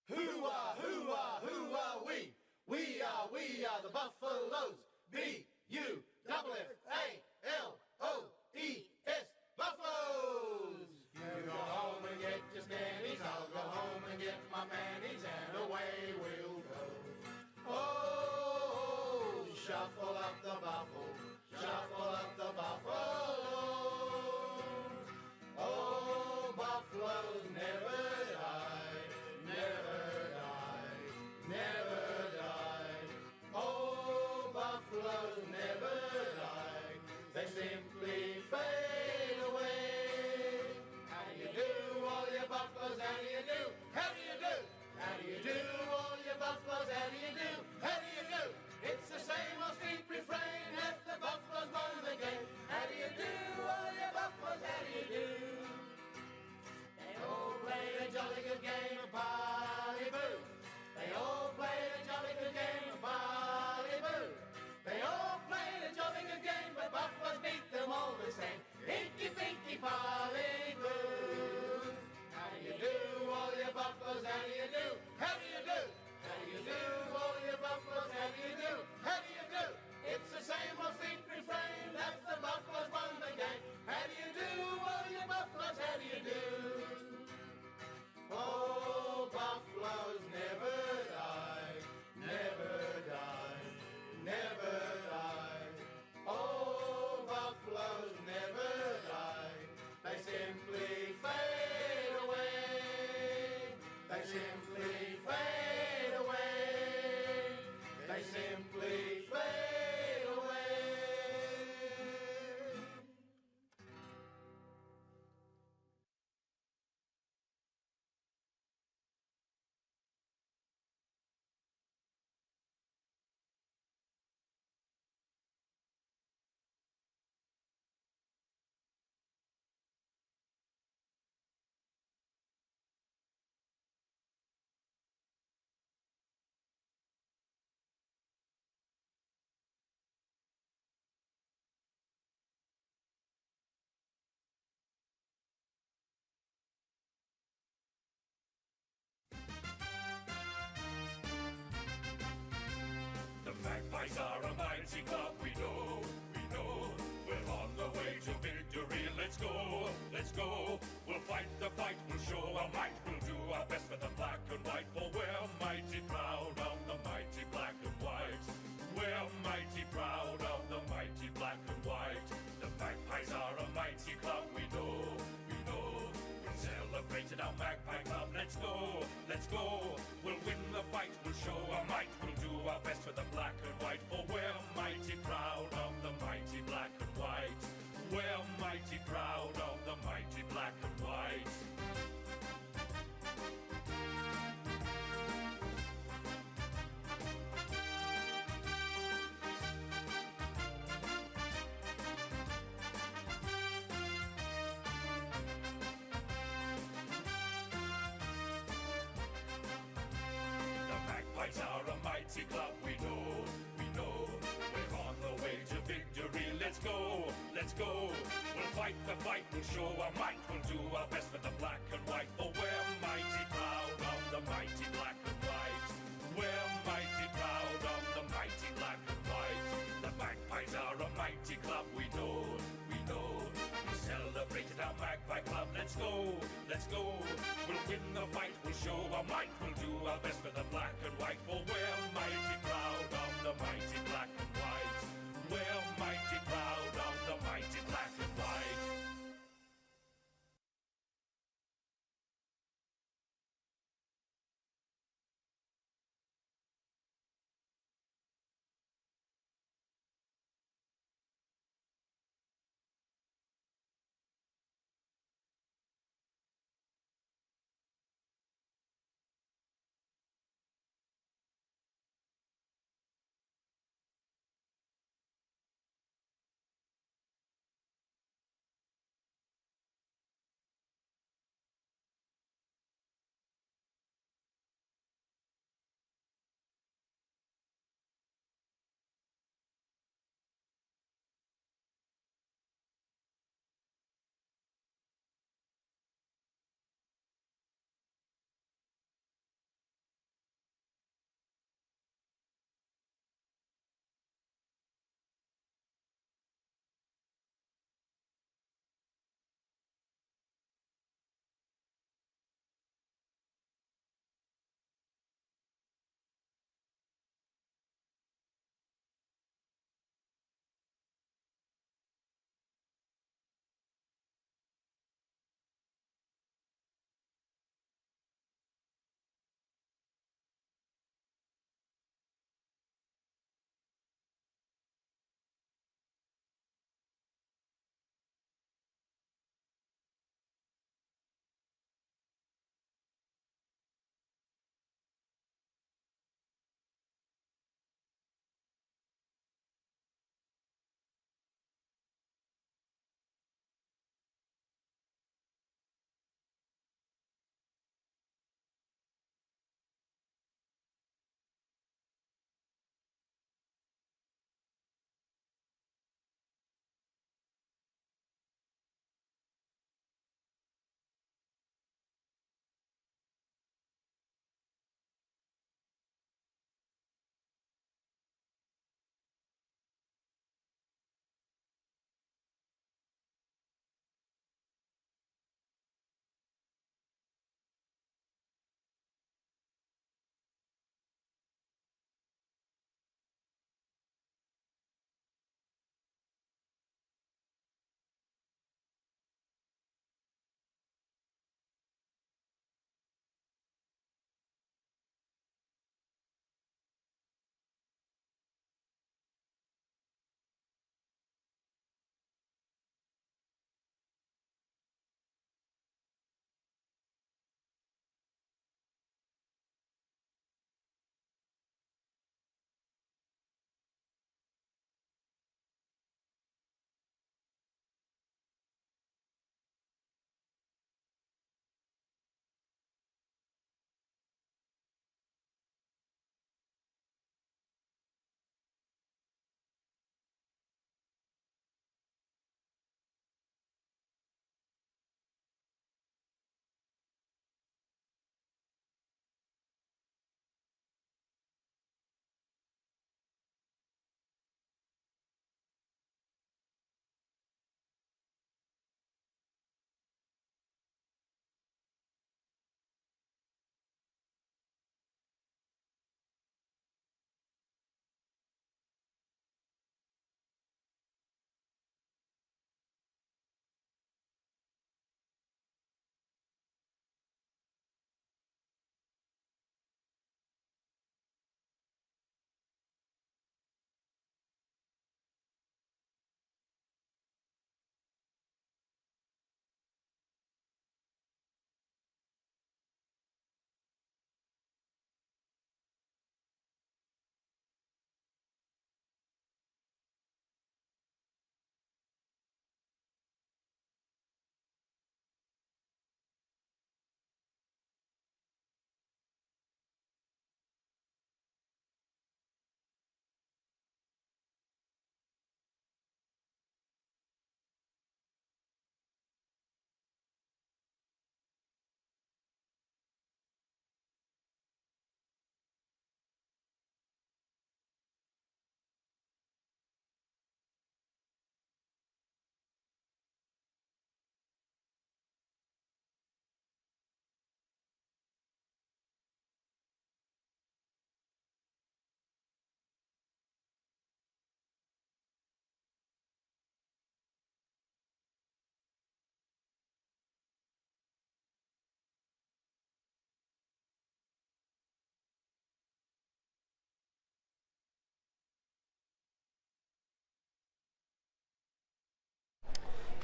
Hoo-ah, hoo-ah, hoo-ah, we are the Buffaloes. B-U-F-F-A-L-O-E-S, Buffaloes. You go home and get your scannies, I'll go home and get my panties, and away we'll go. Oh, shuffle up the buffalo, shuffle up the buffalo. Oh, buffaloes never die, never die, never die. Oh, buffaloes never die, they simply fade away. How do you do, all your buffaloes? How do you do? How do you do? How do you do, all your buffaloes? How do you do? How do you do? It's the same old street refrain that the buffaloes won the game. How do you do, all your buffaloes? How do you do? They all played a jolly good game of Polly-Boo. They all played a jolly good game of Polly-Boo. They all played a jolly good game, but buffaloes beat them all the same. Inky Pinky Polly-Boo. How do you do, all your buffaloes? How do you do? How do you do? How do you do, all your buffaloes? How do you do? How do you do? It's the same old sweet refrain that the buffaloes won the game. How do you do, all your buffaloes? How do you do? Oh, buffaloes never die, never die, never die. Oh, buffaloes never die, they simply fade away. They simply fade away. They simply fade away. The Magpies are a mighty club, we know, we know. We're on the way to victory, let's go, let's go. We'll fight the fight, we'll show our might, we'll do our best for the black and white. For we're mighty proud of the mighty black and white. We're mighty proud of the mighty black and white. The Magpies are a mighty club, we know, we know. Celebrated our Magpie Club, let's go, let's go. We'll win the fight, we'll show our might, we'll do our best for the black and white. For we're mighty proud of the mighty black and white. We're mighty proud of the mighty black and white. Magpies are a mighty club, we know, we know. We're on the way to victory, let's go, let's go. We'll fight the fight, we'll show our might, we'll do our best for the black and white. For we're mighty proud of the mighty black and white. We're mighty proud of the mighty black and white. The Magpies are a mighty club, we know, we know. Celebrated our Magpie Club, let's go, let's go. We'll win the fight, we'll show our might, we'll do our best for the black and white. For we're mighty proud of the mighty black and white. We're mighty proud of the mighty black and white.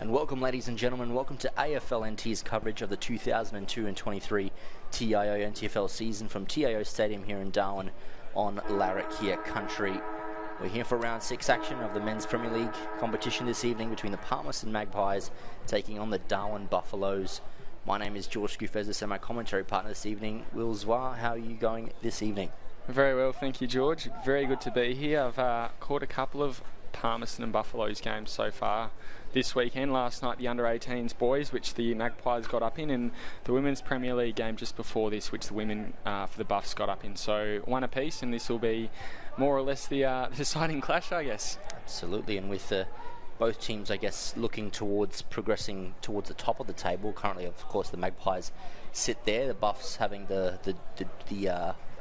And welcome, ladies and gentlemen, welcome to AFL NT's coverage of the 2002 and 23 TIO NTFL season from TIO Stadium here in Darwin on Larrakia country. We're here for round 6 action of the Men's Premier League competition this evening between the Palmerston Magpies taking on the Darwin Buffaloes. My name is George Scoofezis and my commentary partner this evening, Will Zwar. How are you going this evening? Very well, thank you, George. Very good to be here. I've caught a couple of Palmerston and Buffaloes games so far this weekend. Last night the under-18s boys, which the Magpies got up in, and the Women's Premier League game just before this, which the women for the Buffs got up in. So one apiece, and this will be more or less the deciding clash, I guess. Absolutely, and with both teams, I guess, looking towards progressing towards the top of the table. Currently, of course, the Magpies sit there. The Buffs having the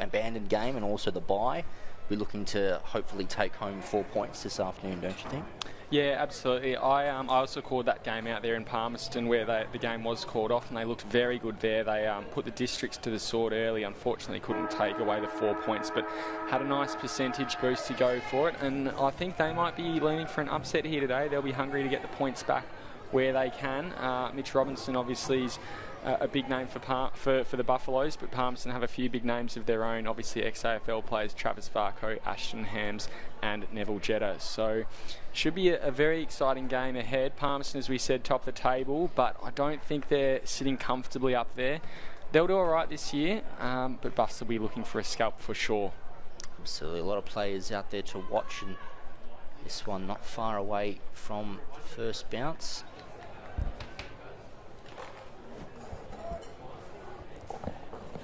abandoned game and also the bye. We're looking to hopefully take home 4 points this afternoon, don't you think? Yeah, absolutely. I also called that game out there in Palmerston where the game was called off, and they looked very good there. They put the districts to the sword early. Unfortunately, couldn't take away the 4 points, but had a nice percentage boost to go for it. And I think they might be leaning for an upset here today. They'll be hungry to get the points back where they can. Mitch Robinson obviously is a big name for the Buffaloes, but Palmerston have a few big names of their own. Obviously, ex-AFL players Travis Varco, Ashton Hams and Neville Jetta. So should be a very exciting game ahead. Palmerston, as we said, top of the table, but I don't think they're sitting comfortably up there. They'll do all right this year, but Buffs will be looking for a scalp for sure. Absolutely, a lot of players out there to watch, and this one not far away from first bounce.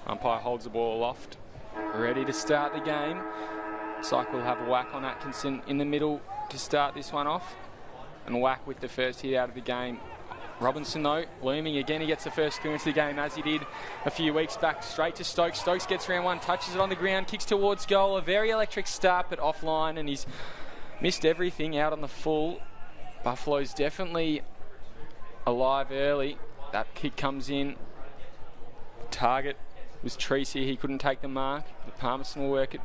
Umpire holds the ball aloft, ready to start the game. Syke will have a whack on Atkinson in the middle to start this one off, and whack with the first hit out of the game. Robinson, though, looming again. He gets the first clearance of the game, as he did a few weeks back, straight to Stokes. Stokes gets around one, touches it on the ground, kicks towards goal. A very electric start, but offline, and he's missed everything out on the full. Buffalo's definitely alive early. That kick comes in. Target was Treacy. He couldn't take the mark. The Palmerston will work it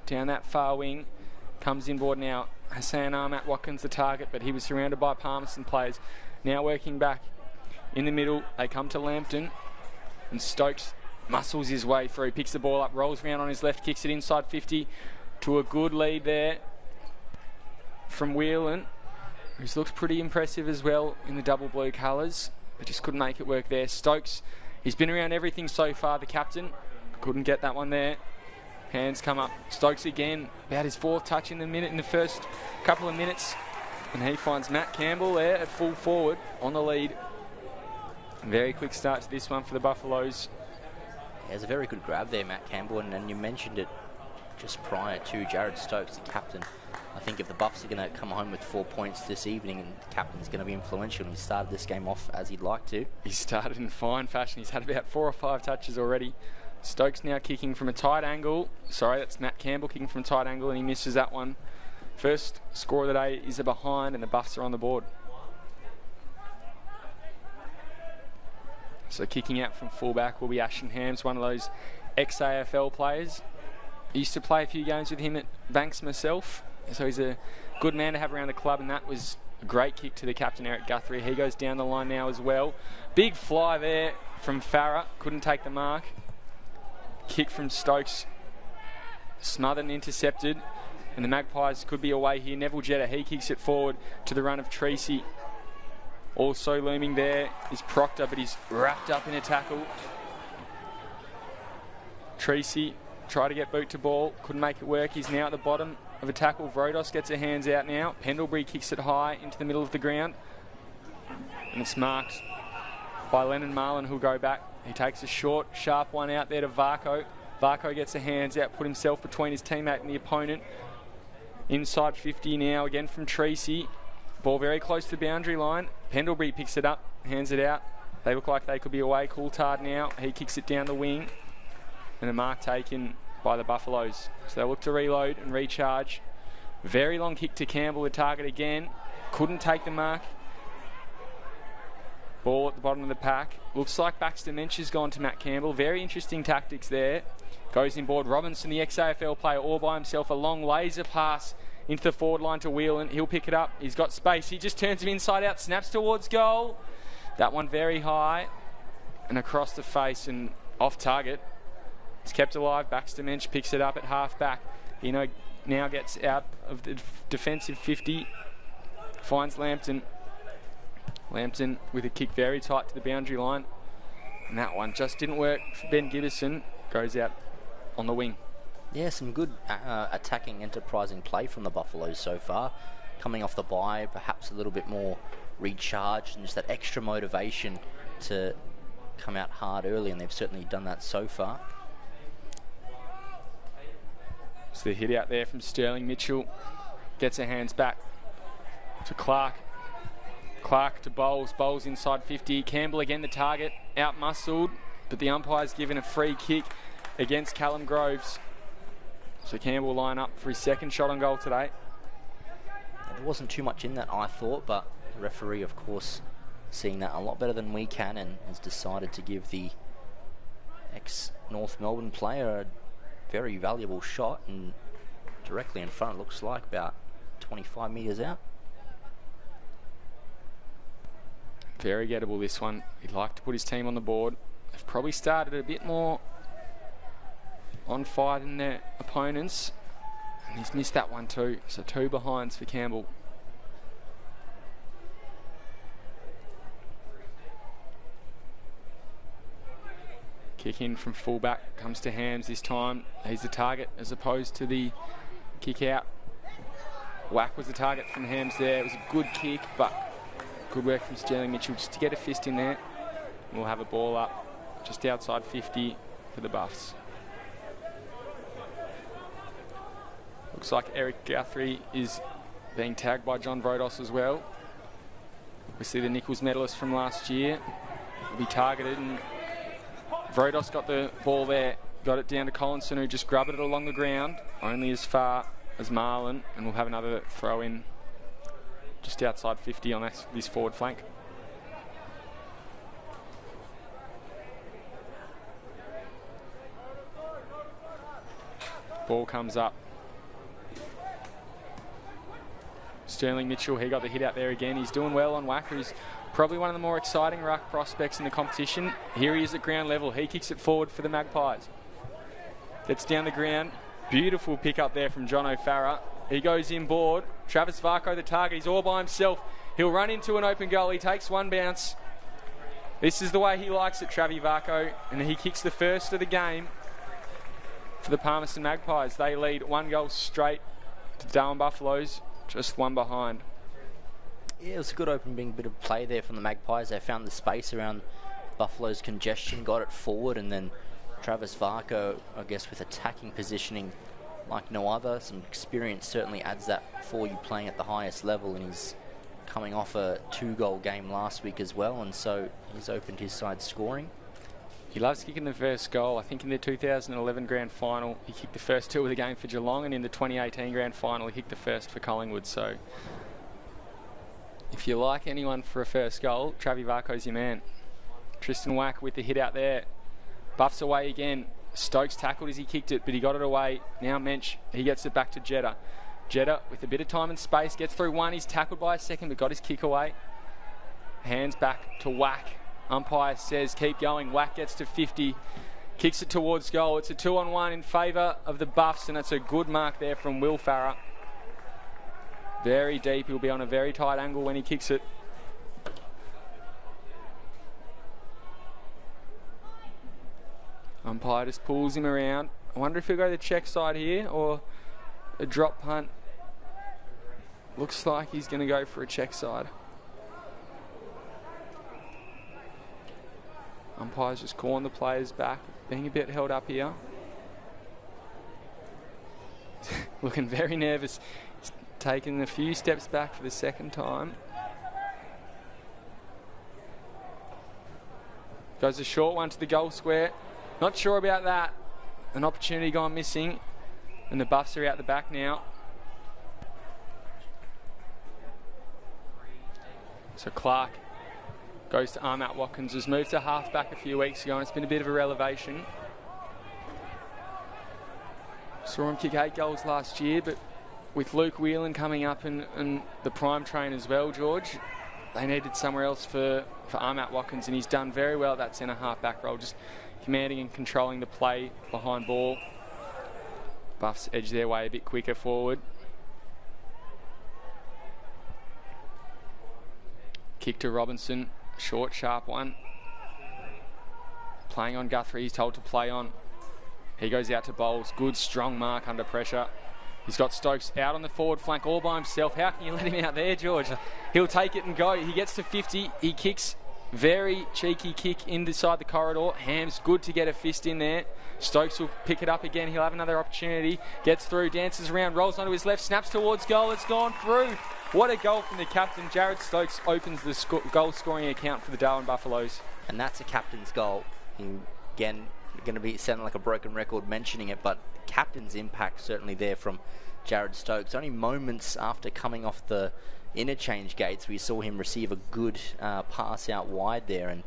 down that far wing. Comes inboard now. Hassan Ahmad Watkins the target, but he was surrounded by Palmerston players. Now working back in the middle. They come to Lambton, and Stokes muscles his way through, picks the ball up, rolls around on his left, kicks it inside 50 to a good lead there from Whelan, who's looked pretty impressive as well in the double blue colours, but just couldn't make it work there. Stokes, he's been around everything so far, the captain. Couldn't get that one there. Hands come up. Stokes again, about his 4th touch in the first couple of minutes. And he finds Matt Campbell there at full forward on the lead. Very quick start to this one for the Buffaloes. Yeah, it's a very good grab there, Matt Campbell, and you mentioned it just prior to Jared Stokes, the captain. I think if the Buffs are going to come home with 4 points this evening, and the captain's going to be influential, and he started this game off as he'd like to. He started in fine fashion. He's had about 4 or 5 touches already. Stokes now kicking from a tight angle. Sorry, that's Matt Campbell kicking from a tight angle, and he misses that one. First score of the day is a behind, and the Buffs are on the board. So kicking out from fullback will be Ashton Hams, one of those ex-AFL players. I used to play a few games with him at Banks myself, so he's a good man to have around the club, and that was a great kick to the captain, Eric Guthrie. He goes down the line now as well. Big fly there from Farah, couldn't take the mark. Kick from Stokes, smothered and intercepted, and the Magpies could be away here. Neville Jetta, he kicks it forward to the run of Treacy. Also looming there is Proctor, but he's wrapped up in a tackle. Treacy tried to get boot to ball, couldn't make it work. He's now at the bottom of a tackle. Vrodos gets her hands out now. Pendlebury kicks it high into the middle of the ground, and it's marked by Lennon Marlin, who'll go back. He takes a short, sharp one out there to Varco. Varco gets the hands out, put himself between his teammate and the opponent. Inside 50 now, again from Treacy. Ball very close to the boundary line. Pendlebury picks it up, hands it out. They look like they could be away. Coulthard now, he kicks it down the wing. And a mark taken by the Buffaloes. So they'll look to reload and recharge. Very long kick to Campbell, the target again. Couldn't take the mark. Ball at the bottom of the pack. Looks like Baxter Mensch has gone to Matt Campbell. Very interesting tactics there. Goes inboard. Robinson, the ex-AFL player, all by himself. A long laser pass into the forward line to Whelan. He'll pick it up. He's got space. He just turns him inside out, snaps towards goal. That one very high and across the face and off target. It's kept alive. Baxter Mensch picks it up at half back. He now gets out of the defensive 50. Finds Lambton. Lambton with a kick very tight to the boundary line. And that one just didn't work for Ben Gibbison. Goes out on the wing. Yeah, some good attacking, enterprising play from the Buffaloes so far. Coming off the bye, perhaps a little bit more recharged and just that extra motivation to come out hard early, and they've certainly done that so far. So the hit out there from Sterling Mitchell. Gets her hands back to Clark. Clark to Bowles. Bowles inside 50. Campbell again the target. Out-muscled, but the umpire's given a free kick against Callum Groves. So Campbell will line up for his second shot on goal today. There wasn't too much in that, I thought, but the referee, of course, seeing that a lot better than we can, and has decided to give the ex-North Melbourne player a very valuable shot, and directly in front, looks like about 25 metres out. Very gettable, this one. He'd like to put his team on the board. They've probably started a bit more on fire than their opponents, and he's missed that one too. So 2 behinds for Campbell. Kick in from fullback, comes to Hams this time. He's the target as opposed to the kick out. Whack was the target from Hams there. It was a good kick, but good work from Sterling Mitchell just to get a fist in there. And we'll have a ball up just outside 50 for the Buffs. Looks like Eric Guthrie is being tagged by John Vrodos as well. Obviously the Nichols medalist from last year will be targeted, and Vrodos got the ball there, got it down to Collinson, who just grubbed it along the ground, only as far as Marlin, and we'll have another throw in just outside 50 on this forward flank. Ball comes up. Sterling Mitchell, he got the hit out there again. He's doing well on Wacker. He's probably one of the more exciting ruck prospects in the competition. Here he is at ground level. He kicks it forward for the Magpies. Gets down the ground. Beautiful pick up there from John O'Farah. He goes inboard. Travis Varco the target. He's all by himself. He'll run into an open goal. He takes one bounce. This is the way he likes it, Travis Varco. And he kicks the first of the game for the Palmerston Magpies. They lead 1 goal straight to Darwin Buffaloes. Just 1 behind. Yeah, it was a good opening bit of play there from the Magpies. They found the space around Buffalo's congestion, got it forward, and then Travis Varco, I guess, with attacking positioning like no other. Some experience certainly adds that for you playing at the highest level, and he's coming off a 2-goal game last week as well, and so he's opened his side scoring. He loves kicking the first goal. I think in the 2011 grand final, he kicked the first 2 of the game for Geelong, and in the 2018 grand final, he kicked the first for Collingwood. So if you like anyone for a first goal, Travis Varco's your man. Tristan Wack with the hit out there. Buffs away again. Stokes tackled as he kicked it, but he got it away. Now Mensch, he gets it back to Jetta. Jetta with a bit of time and space, gets through one. He's tackled by a second, but got his kick away. Hands back to Wack. Umpire says keep going. Wack gets to 50. Kicks it towards goal. It's a 2-on-1 in favour of the Buffs, and that's a good mark there from Will Farah. Very deep. He'll be on a very tight angle when he kicks it. Umpire just pulls him around. I wonder if he'll go the check side here or a drop punt. Looks like he's going to go for a check side. Umpire's just calling the players back, being a bit held up here. Looking very nervous. He's taken a few steps back for the second time. Goes a short one to the goal square. Not sure about that. An opportunity gone missing. And the Buffs are out the back now. So Clark goes to Armat Watkins, who's moved to half-back a few weeks ago, and it's been a bit of a revelation. Saw him kick 8 goals last year, but with Luke Whelan coming up and the prime train as well, George, they needed somewhere else for Armat Watkins, and he's done very well at that centre-half back role, just commanding and controlling the play behind ball. Buffs edge their way a bit quicker forward. Kick to Robinson, short, sharp one. Playing on Guthrie, he's told to play on. He goes out to Bowles. Good, strong mark under pressure. He's got Stokes out on the forward flank all by himself. How can you let him out there, George? He'll take it and go. He gets to 50. He kicks. Very cheeky kick inside the corridor. Ham's good to get a fist in there. Stokes will pick it up again. He'll have another opportunity. Gets through, dances around, rolls onto his left, snaps towards goal. It's gone through. What a goal from the captain. Jared Stokes opens the goal scoring account for the Darwin Buffaloes. And that's a captain's goal. Again, going to be sounding like a broken record mentioning it, but captain's impact certainly there from Jared Stokes. Only moments after coming off the interchange gates, we saw him receive a good pass out wide there, and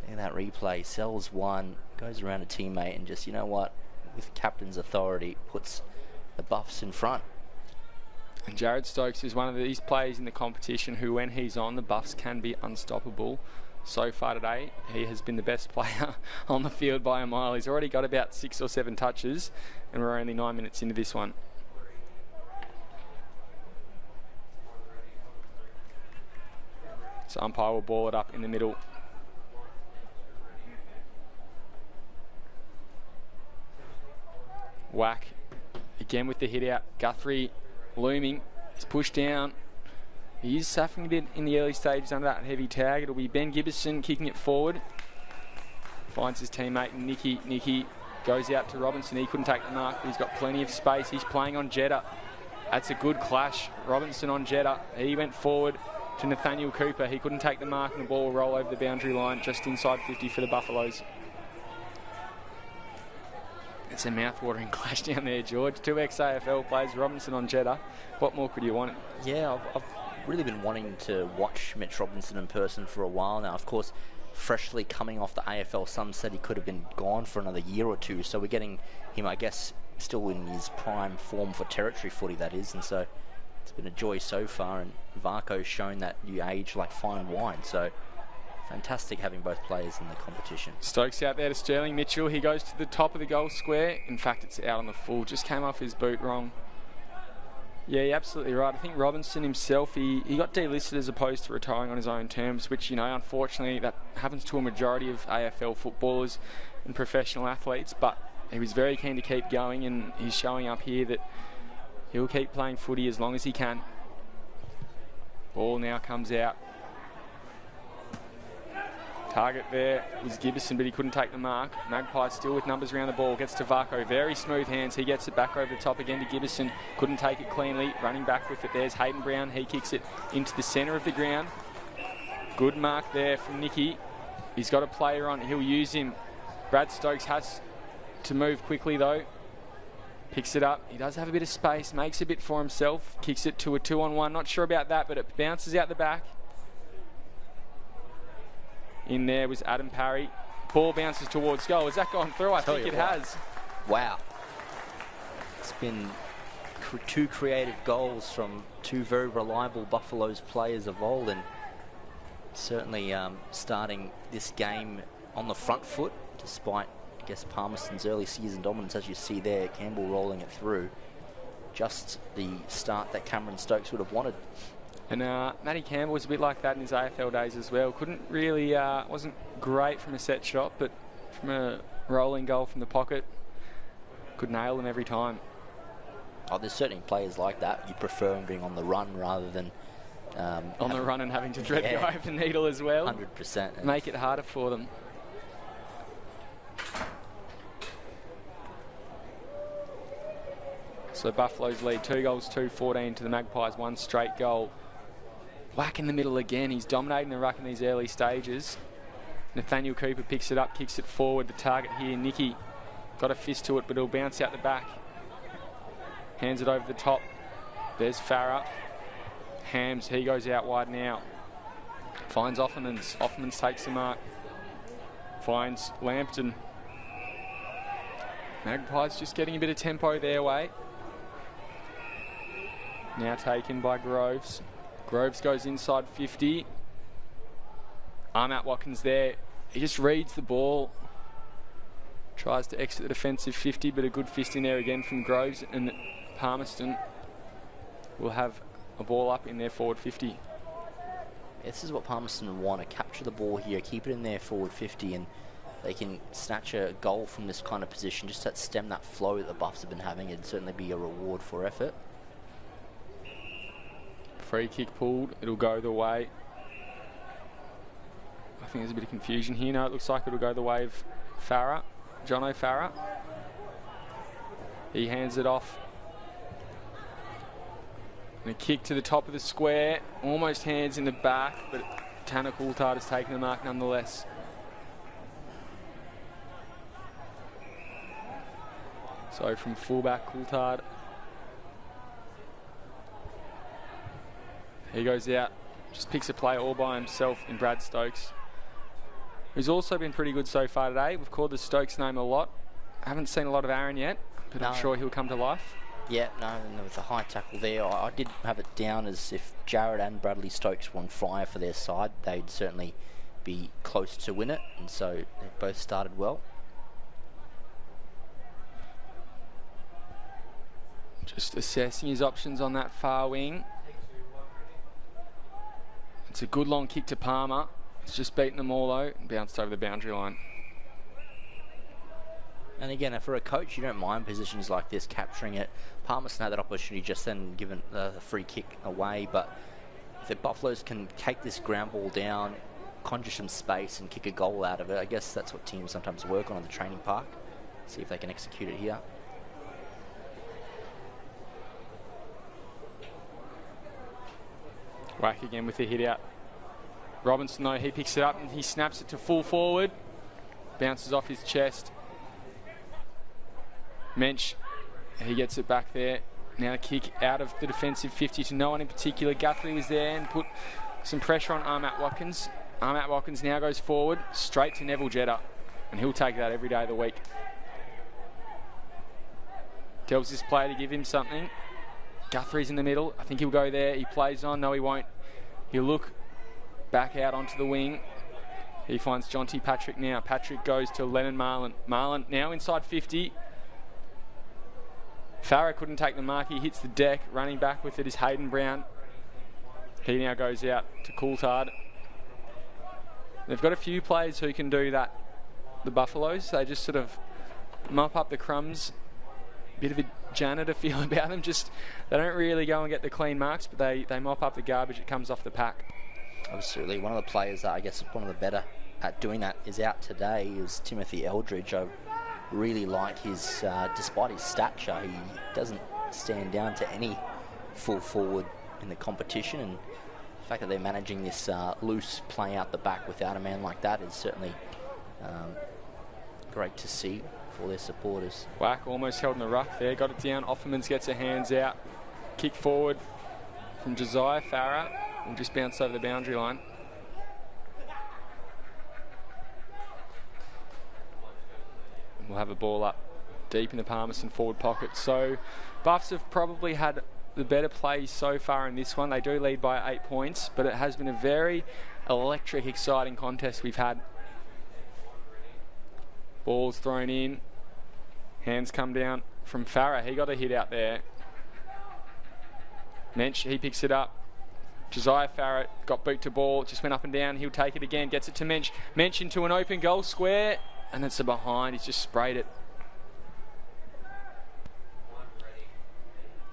look at that replay. Sells one, goes around a teammate, and just, you know what, with captain's authority, puts the Buffs in front. And Jared Stokes is one of these players in the competition who, when he's on, the Buffs can be unstoppable. So far today, he has been the best player on the field by a mile. He's already got about 6 or 7 touches, and we're only 9 minutes into this one. So umpire will ball it up in the middle. Whack. Again with the hit out. Guthrie looming. He's pushed down. He is suffering a bit in the early stages under that heavy tag. It'll be Ben Gibbison kicking it forward. Finds his teammate Nicky. Nicky goes out to Robinson. He couldn't take the mark, but he's got plenty of space. He's playing on Jetta. That's a good clash. Robinson on Jetta. He went forward to Nathaniel Cooper. He couldn't take the mark, and the ball will roll over the boundary line just inside 50 for the Buffaloes. It's a mouth-watering clash down there, George. 2 ex-AFL players, Robinson on Jetta. What more could you want? Yeah, I've really been wanting to watch Mitch Robinson in person for a while now. Of course, freshly coming off the AFL, some said he could have been gone for another year or two. So we're getting him, I guess, still in his prime form for territory footy, that is. And so it's been a joy so far. And Varco's shown that you age like fine wine. So fantastic having both players in the competition. Stokes out there to Sterling Mitchell. He goes to the top of the goal square. In fact, it's out on the full. Just came off his boot wrong. Yeah, you're absolutely right. I think Robinson himself, he got delisted as opposed to retiring on his own terms, which, you know, unfortunately that happens to a majority of AFL footballers and professional athletes, but he was very keen to keep going, and he's showing up here that he'll keep playing footy as long as he can. Ball now comes out. Target there was Gibbison, but he couldn't take the mark. Magpies still with numbers around the ball. Gets to Varco. Very smooth hands. He gets it back over the top again to Gibbison. Couldn't take it cleanly. Running back with it. There's Hayden Brown. He kicks it into the centre of the ground. Good mark there from Nicky. He's got a player on. He'll use him. Brad Stokes has to move quickly though. Picks it up. He does have a bit of space. Makes a bit for himself. Kicks it to a 2-on-1. Not sure about that, but it bounces out the back. In there was Adam Parry. Ball bounces towards goal. Has that gone through? I think it has. Wow. It's been 2 creative goals from 2 very reliable Buffaloes players of old, and certainly starting this game on the front foot, despite, I guess, Palmerston's early season dominance, as you see there. Campbell rolling it through. Just the start that Cameron Stokes would have wanted. And Matty Campbell was a bit like that in his AFL days as well. Couldn't really, wasn't great from a set shot, but from a rolling goal from the pocket, could nail them every time. Oh, there's certainly players like that. You prefer them being on the run rather than... on the run and having to dread the eye of the needle as well. 100%. Make it harder for them. So Buffaloes lead 2 goals, 2-14 to the Magpies, 1 straight goal. Whack in the middle again. He's dominating the ruck in these early stages. Nathaniel Cooper picks it up, kicks it forward. The target here, Nicky, got a fist to it, but it'll bounce out the back. Hands it over the top. There's Farah. Hams, he goes out wide now. Finds Offermans. Offermans takes the mark. Finds Lampton. Magpies just getting a bit of tempo their way. Now taken by Groves. Groves goes inside 50. Armat Watkins there. He just reads the ball. Tries to exit the defensive 50, but a good fist in there again from Groves, and Palmerston will have a ball up in their forward 50. This is what Palmerston want, to capture the ball here, keep it in their forward 50, and they can snatch a goal from this kind of position, just to stem that flow that the Buffs have been having. It'd certainly be a reward for effort. Free kick pulled, it'll go the way. I think there's a bit of confusion here. No, it looks like it'll go the way of Farah, John O'Farah. He hands it off. And a kick to the top of the square, almost hands in the back, but Tanner Coulthard has taken the mark nonetheless. So from fullback, Coulthard. He goes out, just picks a play all by himself in Brad Stokes, who's also been pretty good so far today. We've called the Stokes name a lot. I haven't seen a lot of Aaron yet, but I'm sure he'll come to life. Yeah, no, and with the high tackle there, I did have it down as if Jared and Bradley Stokes were on fire for their side, they'd certainly be close to win it, and so they both started well. Just assessing his options on that far wing. It's a good long kick to Palmer. It's just beaten them all though and bounced over the boundary line. And again, for a coach, you don't mind positions like this, capturing it. Palmerston had that opportunity just then, given the free kick away, but if the Buffaloes can take this ground ball down, conjure some space and kick a goal out of it, I guess that's what teams sometimes work on the training park. See if they can execute it here. Whack again with the hit out. Robinson though, he picks it up and he snaps it to full forward. Bounces off his chest. Mensch, he gets it back there. Now a kick out of the defensive 50 to no one in particular. Guthrie was there and put some pressure on Armat Watkins. Armat Watkins now goes forward, straight to Neville Jetta, and he'll take that every day of the week. Tells his player to give him something. Guthrie's in the middle. I think he'll go there. He plays on. No, he won't. He'll look back out onto the wing. He finds Jonty Patrick now. Patrick goes to Lennon Marlin. Marlin now inside 50. Farah couldn't take the mark. He hits the deck. Running back with it is Hayden Brown. He now goes out to Coulthard. They've got a few players who can do that. The Buffaloes, they just sort of mop up the crumbs. Bit of a janitor feel about them. Just they don't really go and get the clean marks, but they mop up the garbage that comes off the pack. Absolutely. One of the players that I guess one of the better at doing that is out today is Timothy Eldridge. I really like his, despite his stature, he doesn't stand down to any full forward in the competition, and the fact that they're managing this loose play out the back without a man like that is certainly great to see for their supporters. Whack almost held in the ruck there, got it down. Offermans gets her hands out. Kick forward from Josiah Farah and just bounced over the boundary line. And we'll have a ball up deep in the Palmerston forward pocket. So Buffs have probably had the better play so far in this one. They do lead by 8 points, but it has been a very electric, exciting contest we've had. Ball's thrown in. Hands come down from Farah. He got a hit out there. Mensch, he picks it up. Josiah Farah got boot to ball. Just went up and down. He'll take it again. Gets it to Mensch. Mensch into an open goal square. And it's a behind. He's just sprayed it.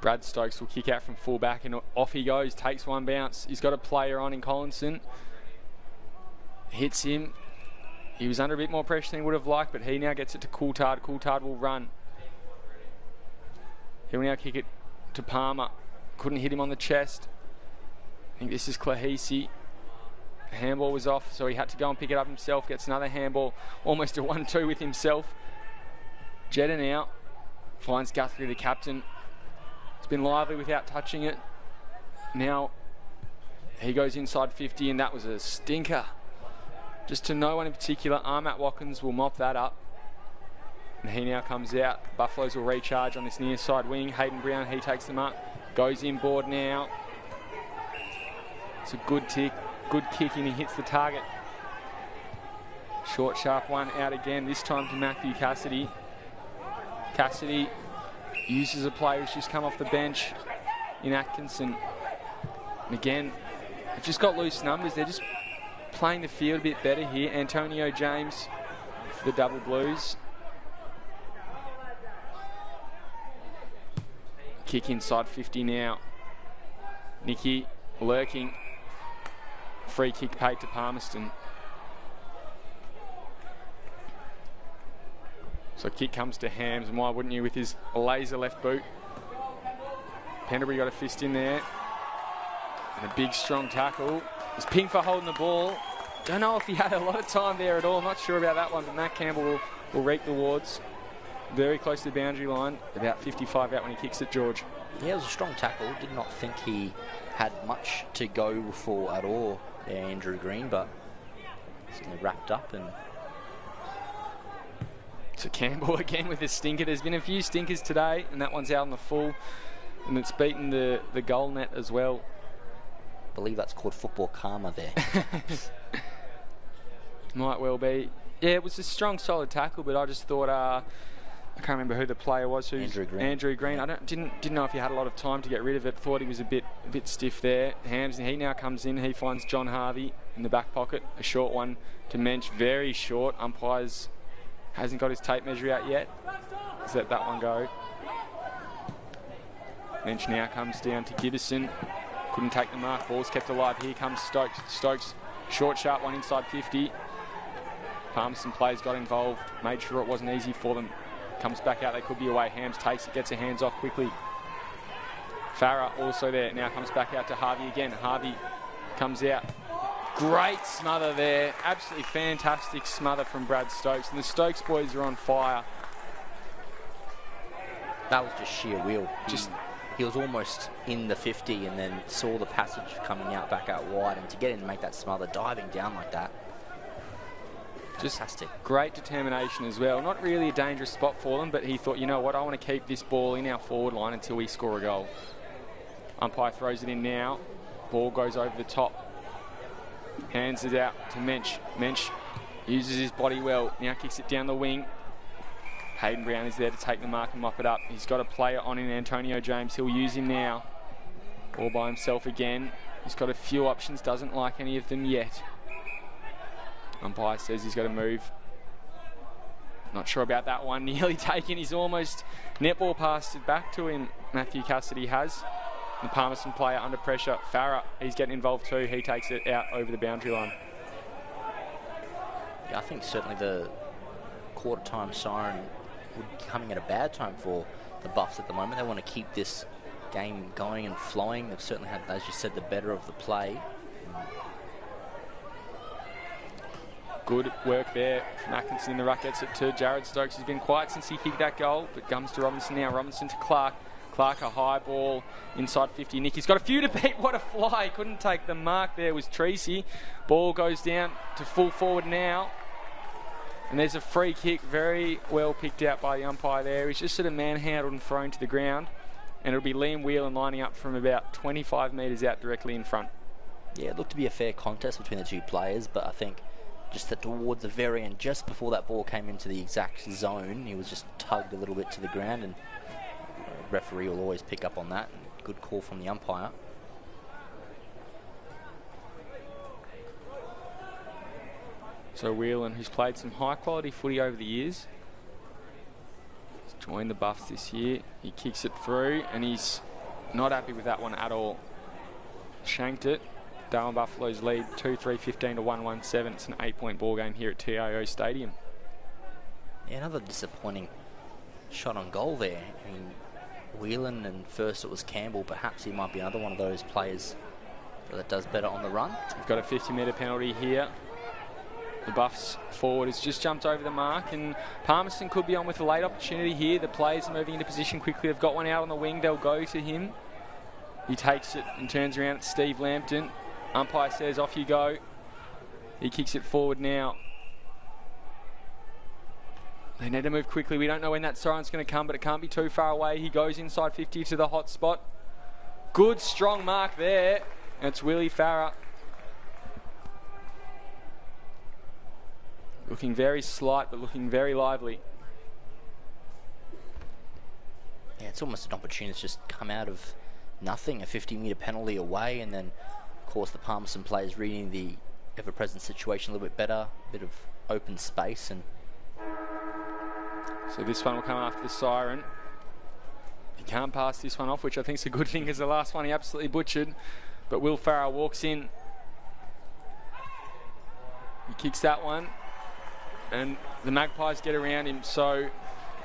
Brad Stokes will kick out from fullback and off he goes. Takes one bounce. He's got a player on in Collinson. Hits him. He was under a bit more pressure than he would have liked, but he now gets it to Coulthard. Coulthard will run. He'll now kick it to Palmer. Couldn't hit him on the chest. I think this is Clahisi. The handball was off, so he had to go and pick it up himself. Gets another handball, almost a 1-2 with himself. Jetta now finds Guthrie, the captain. It's been lively without touching it. Now he goes inside 50, and that was a stinker. Just to no one in particular. Armat Watkins will mop that up. And he now comes out. Buffaloes will recharge on this near side wing. Hayden Brown, he takes them up. Goes inboard now. It's a good kick and he hits the target. Short, sharp one out again, this time to Matthew Cassidy. Cassidy uses a player who's just come off the bench in Atkinson. And again, they've just got loose numbers. They're just playing the field a bit better here. Antonio James for the Double Blues. Kick inside 50 now. Nicky lurking. Free kick paid to Palmerston. So kick comes to Hams, and why wouldn't you with his laser left boot. Penderbury got a fist in there. And a big strong tackle. He's pinged for holding the ball. Don't know if he had a lot of time there at all. I'm not sure about that one, but Matt Campbell will reap the wards. Very close to the boundary line. About 55 out when he kicks it, George. Yeah, it was a strong tackle. Did not think he had much to go for at all there, Andrew Green, but certainly wrapped up. And so Campbell again with a stinker. There's been a few stinkers today, and that one's out on the full. And it's beaten the goal net as well. I believe that's called football karma there. Might well be. Yeah, it was a strong, solid tackle, but I just thought, I can't remember who the player was. Andrew Green. Andrew Green. Yeah. I didn't know if he had a lot of time to get rid of it. Thought he was a bit stiff there. Hams, he now comes in. He finds John Harvey in the back pocket. A short one to Mensch, very short. Umpires hasn't got his tape measure out yet. Let's let that one go. Mensch now comes down to Gibbison. Couldn't take the mark. Ball's kept alive. Here comes Stokes. Stokes, short, sharp one inside 50. Palmerston players got involved. Made sure it wasn't easy for them. Comes back out. They could be away. Hams takes it. Gets her hands off quickly. Farah also there. Now comes back out to Harvey again. Harvey comes out. Great smother there. Absolutely fantastic smother from Brad Stokes. And the Stokes boys are on fire. That was just sheer will. He was almost in the 50 and then saw the passage coming out back out wide, and to get in and make that smother diving down like that. Just fantastic. Great determination as well. Not really a dangerous spot for them, but he thought, you know what, I want to keep this ball in our forward line until we score a goal. Umpire throws it in now. Ball goes over the top. Hands it out to Mensch. Mensch uses his body well. Now kicks it down the wing. Hayden Brown is there to take the mark and mop it up. He's got a player on in Antonio James. He'll use him now. All by himself again. He's got a few options. Doesn't like any of them yet. Umpire says he's got to move. Not sure about that one. Nearly taken. He's almost netball passed it back to him. Matthew Cassidy has. The Palmerston player under pressure. Farah, he's getting involved too. He takes it out over the boundary line. Yeah, I think certainly the quarter time siren would be coming at a bad time for the Buffs at the moment. They want to keep this game going and flowing. They've certainly had, as you said, the better of the play. Good work there from Atkinson in the ruck. Gets it to Jared Stokes. He's been quiet since he kicked that goal, but comes to Robinson now. Robinson to Clark. Clark, a high ball inside 50. Nicky's got a few to beat. What a fly. Couldn't take the mark there was Treacy. Ball goes down to full forward now. And there's a free kick, very well picked out by the umpire there. He's just sort of manhandled and thrown to the ground. And it'll be Liam Whelan lining up from about 25 metres out directly in front. Yeah, it looked to be a fair contest between the two players, but I think just that towards the very end, just before that ball came into the exact zone, he was just tugged a little bit to the ground, and the referee will always pick up on that. Good call from the umpire. So Whelan, who's played some high quality footy over the years, he's joined the Buffs this year. He kicks it through and he's not happy with that one at all. Shanked it. Darwin Buffaloes lead 2-3-15 to 1-1-7. It's an 8-point ball game here at TIO Stadium. Yeah, another disappointing shot on goal there. I mean, Whelan, and first it was Campbell. Perhaps he might be another one of those players that does better on the run. We've got a 50-metre penalty here. The Buffs forward has just jumped over the mark, and Palmerston could be on with a late opportunity here. The players are moving into position quickly. They've got one out on the wing. They'll go to him. He takes it and turns around at Steve Lampton. Umpire says, off you go. He kicks it forward now. They need to move quickly. We don't know when that siren's going to come, but it can't be too far away. He goes inside 50 to the hot spot. Good, strong mark there. And it's Willie Farah. Looking very slight, but looking very lively. Yeah, it's almost an opportunity to just come out of nothing, a 50-metre penalty away, and then, of course, the Palmerston players reading the ever-present situation a little bit better, a bit of open space. And so this one will come after the siren. He can't pass this one off, which I think is a good thing, because the last one he absolutely butchered. But Will Farrell walks in. He kicks that one. And the Magpies get around him, so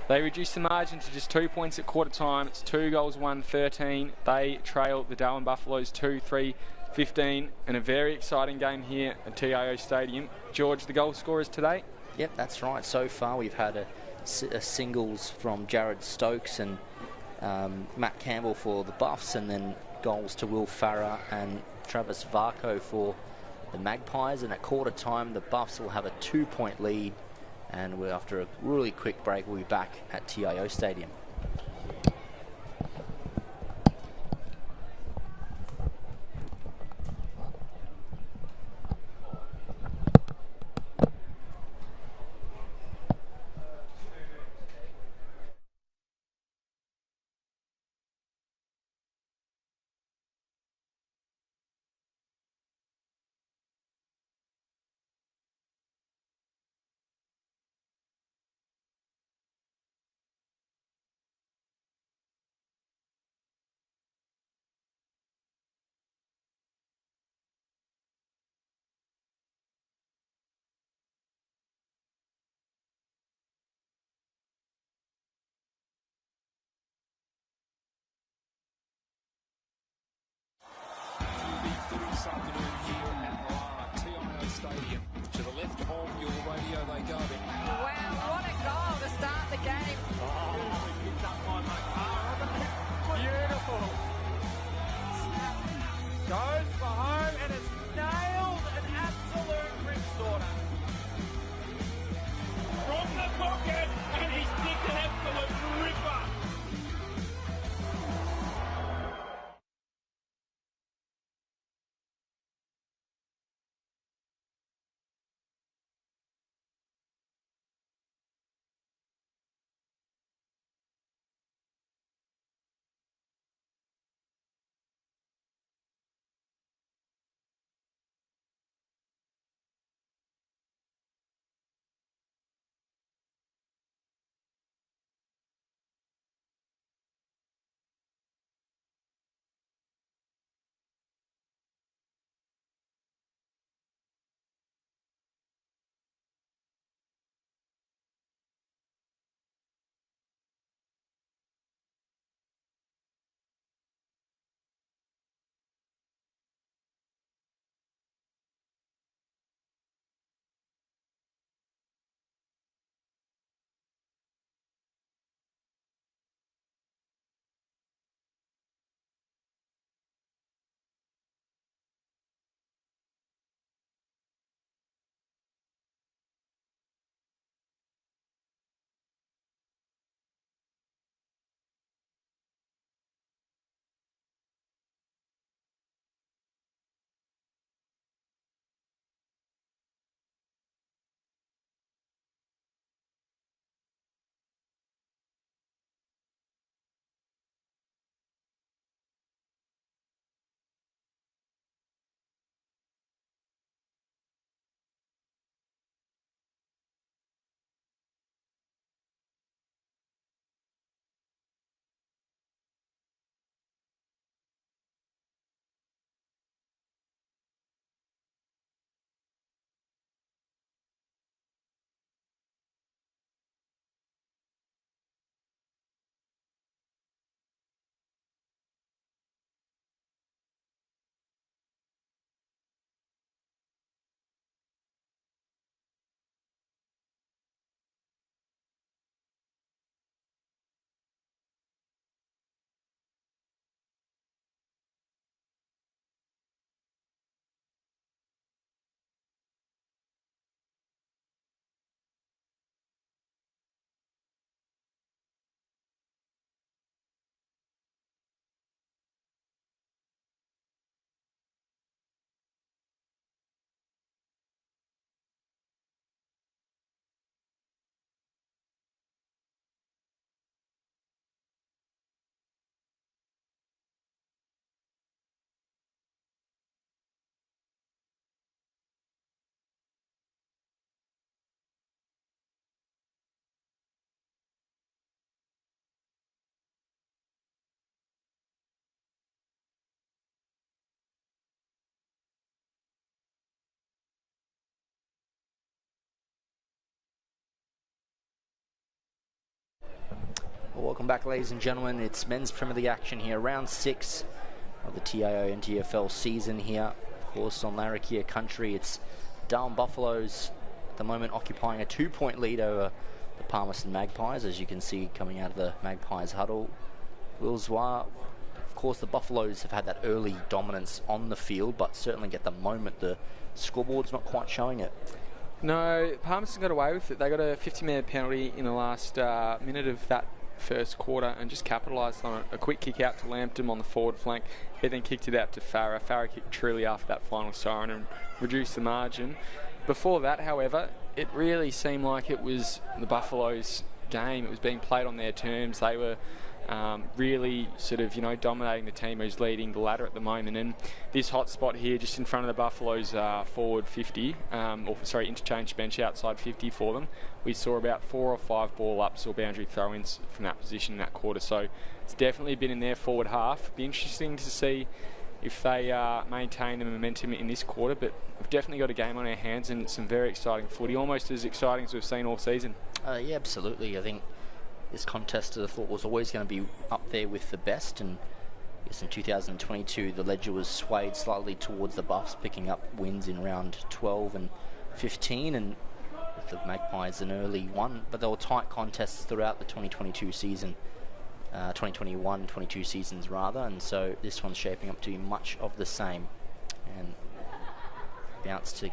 they reduce the margin to just 2 points at quarter time. It's 2 goals, 1-13. They trail the Darwin Buffaloes 2-3-15, and a very exciting game here at TIO Stadium. George, the goal scorers today? Yep, that's right. So far we've had a singles from Jared Stokes and Matt Campbell for the Buffs, and then goals to Will Farah and Travis Varco for the Magpies. And at quarter time the Buffs will have a 2-point lead, and we're after a really quick break. We'll be back at TIO Stadium. This afternoon here at TIO Stadium. To the left of your radio they go. Wow, what a goal to start the game. Beautiful. Goes for home and it's nailed an absolute ripstorter. From the pocket, and he's kicked an absolute ripper. Well, welcome back, ladies and gentlemen. It's men's Premier League action here, round 6 of the TIO NTFL season here. Of course, on Larrakia country, it's Darwin Buffaloes at the moment occupying a 2-point lead over the Palmerston Magpies, as you can see coming out of the Magpies huddle. Wilswa, of course, the Buffaloes have had that early dominance on the field, but certainly at the moment the scoreboard's not quite showing it. No, Palmerston got away with it. They got a 50-minute penalty in the last minute of that first quarter and just capitalised on it. A quick kick out to Lambton on the forward flank. He then kicked it out to Farah. Farah kicked truly after that final siren and reduced the margin. Before that, however, it really seemed like it was the Buffaloes' game. It was being played on their terms. They were really sort of, dominating the team who's leading the ladder at the moment. And this hot spot here, just in front of the Buffaloes forward 50, interchange bench outside 50 for them, we saw about 4 or 5 ball ups or boundary throw-ins from that position in that quarter. So it's definitely been in their forward half. Be interesting to see if they maintain the momentum in this quarter, but we've definitely got a game on our hands and some very exciting footy, almost as exciting as we've seen all season. Yeah, absolutely. I think this contest, I thought, was always going to be up there with the best, and I guess in 2022 the ledger was swayed slightly towards the Buffs, picking up wins in round 12 and 15, and with the Magpies an early one, but there were tight contests throughout the 2022 season, 2021-22 seasons rather, and so this one's shaping up to be much of the same. And bounce to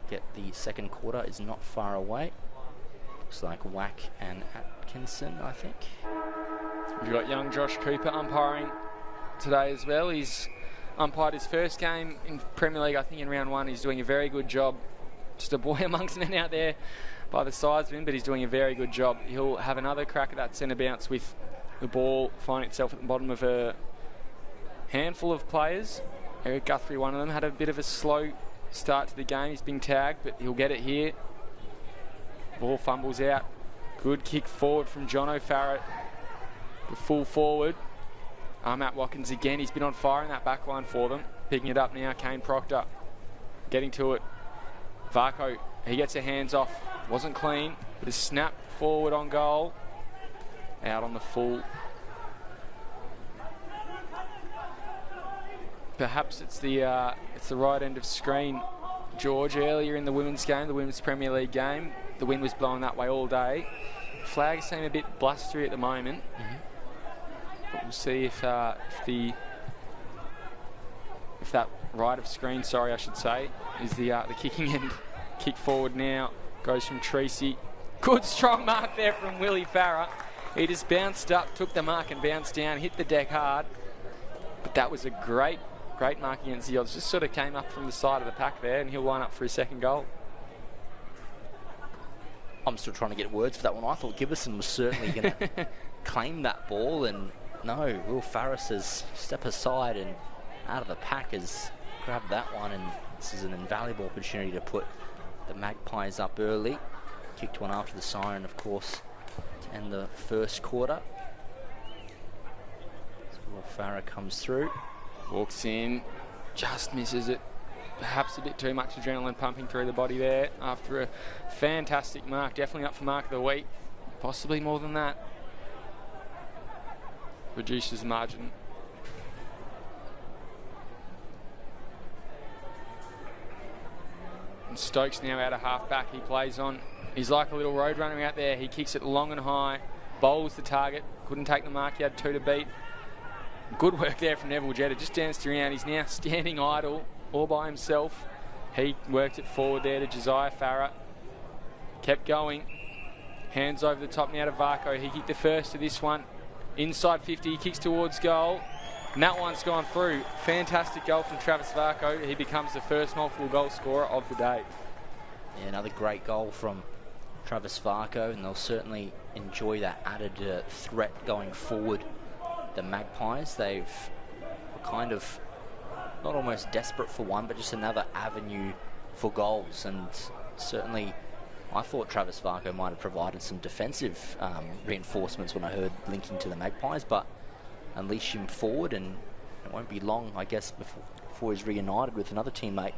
get the second quarter is not far away. Looks like Wack and Atkinson, I think. We've got young Josh Cooper umpiring today as well. He's umpired his first game in Premier League, I think, in round 1. He's doing a very good job. Just a boy amongst men out there by the size of him, but he's doing a very good job. He'll have another crack at that centre bounce with the ball finding itself at the bottom of a handful of players. Eric Guthrie, one of them, had a bit of a slow start to the game. He's been tagged, but he'll get it here. Ball fumbles out. Good kick forward from Jono Farrett. The full forward. Matt Watkins again. He's been on fire in that back line for them. Picking it up now, Kane Proctor. Getting to it. Varco, he gets her hands off. Wasn't clean, but a snap forward on goal. Out on the full. Perhaps it's the right end of screen. George, earlier in the women's game, the Women's Premier League game, the wind was blowing that way all day. Flags seem a bit blustery at the moment. But we'll see if that right of screen, I should say, is the kicking end. Kick forward now, goes from Treacy. Good strong mark there from Willie Farah. He just bounced up, took the mark and bounced down, hit the deck hard. But that was a great mark against the odds. Just sort of came up from the side of the pack there, and he'll line up for his second goal. I'm still trying to get words for that one. I thought Gibbison was certainly going to claim that ball, and no, Will Farah says step aside, and out of the pack has grabbed that one, and this is an invaluable opportunity to put the Magpies up early. Kicked one after the siren, of course, to end the first quarter. So Will Farah comes through. Walks in, just misses it. Perhaps a bit too much adrenaline pumping through the body there after a fantastic mark. Definitely up for mark of the week. Possibly more than that. Reduces the margin. And Stokes now out of half back. He plays on. He's like a little road runner out there. He kicks it long and high. Bowls the target. Couldn't take the mark. He had 2 to beat. Good work there from Neville Jetta. Just danced around. He's now standing idle all by himself. He worked it forward there to Josiah Farah. Kept going. Hands over the top now to Varco. He kicked the first of this one. Inside 50. He kicks towards goal. And that one's gone through. Fantastic goal from Travis Varco. He becomes the first multiple goal scorer of the day. Yeah, another great goal from Travis Varco, and they'll certainly enjoy that added threat going forward. The Magpies, they've kind of not almost desperate for one, but just another avenue for goals, and certainly I thought Travis Varco might have provided some defensive reinforcements when I heard linking to the Magpies, but unleash him forward, and it won't be long, I guess, before he's reunited with another teammate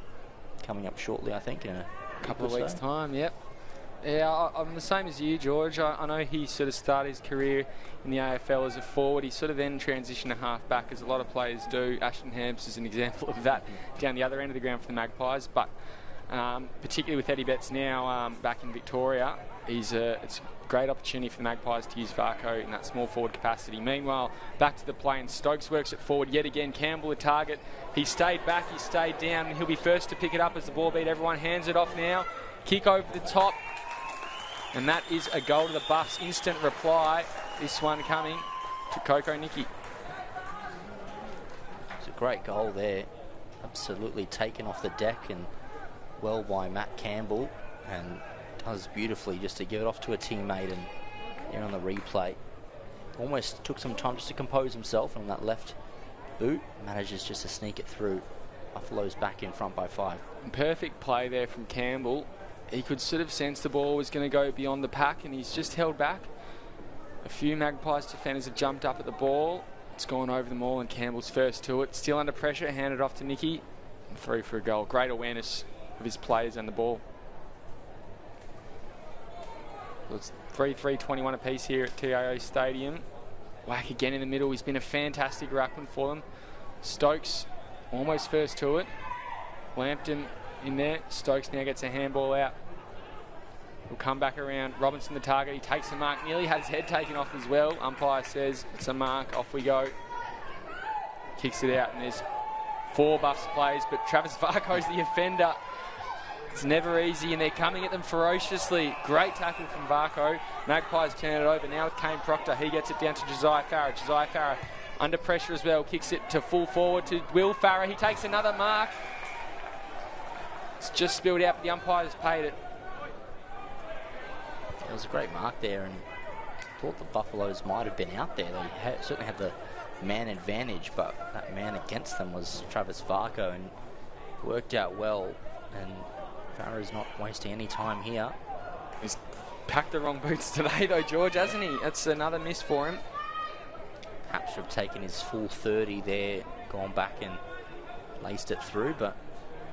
coming up shortly, I think, in a couple of weeks' time. Yep. Yeah, I'm the same as you, George. I know he sort of started his career in the AFL as a forward. He sort of then transitioned to half-back, as a lot of players do. Ashton Hamps is an example of that down the other end of the ground for the Magpies. But particularly with Eddie Betts now back in Victoria, it's a great opportunity for the Magpies to use Varco in that small forward capacity. Meanwhile, back to the play, and Stokes works it forward yet again. Campbell a target. He stayed back, he stayed down, and he'll be first to pick it up as the ball beat everyone. Hands it off now. Kick over the top. And that is a goal to the Buffs. Instant reply. This one coming to Coco Nicky. It's a great goal there. Absolutely taken off the deck, and well by Matt Campbell, and does beautifully just to give it off to a teammate. And here on the replay, almost took some time just to compose himself, and on that left boot manages just to sneak it through. Buffalo's back in front by 5. Perfect play there from Campbell. He could sort of sense the ball was going to go beyond the pack, and he's just held back. A few Magpies defenders have jumped up at the ball. It's gone over them all, and Campbell's first to it. Still under pressure, handed off to Nicky. And through for a goal. Great awareness of his players and the ball. So it's 3-3-21 apiece here at TIO Stadium. Wack again in the middle. He's been a fantastic ruckman for them. Stokes almost first to it. Lampton in there. Stokes now gets a handball out. He'll come back around. Robinson the target. He takes a mark. Nearly had his head taken off as well. Umpire says it's a mark. Off we go. Kicks it out, and there's 4 Buffs plays, but Travis Varco's the offender. It's never easy, and they're coming at them ferociously. Great tackle from Varco. Magpies turn it over now with Kane Proctor. He gets it down to Josiah Farah. Josiah Farah under pressure as well. Kicks it to full forward to Will Farah. He takes another mark. It's just spilled out, but the umpires paid it. It was a great mark there, and I thought the Buffaloes might have been out there. They certainly had the man advantage, but that man against them was Travis Varco, and worked out well. And Farah's not wasting any time here. He's packed the wrong boots today, though, George, hasn't he? That's another miss for him. Perhaps should have taken his full 30 there, gone back and laced it through, but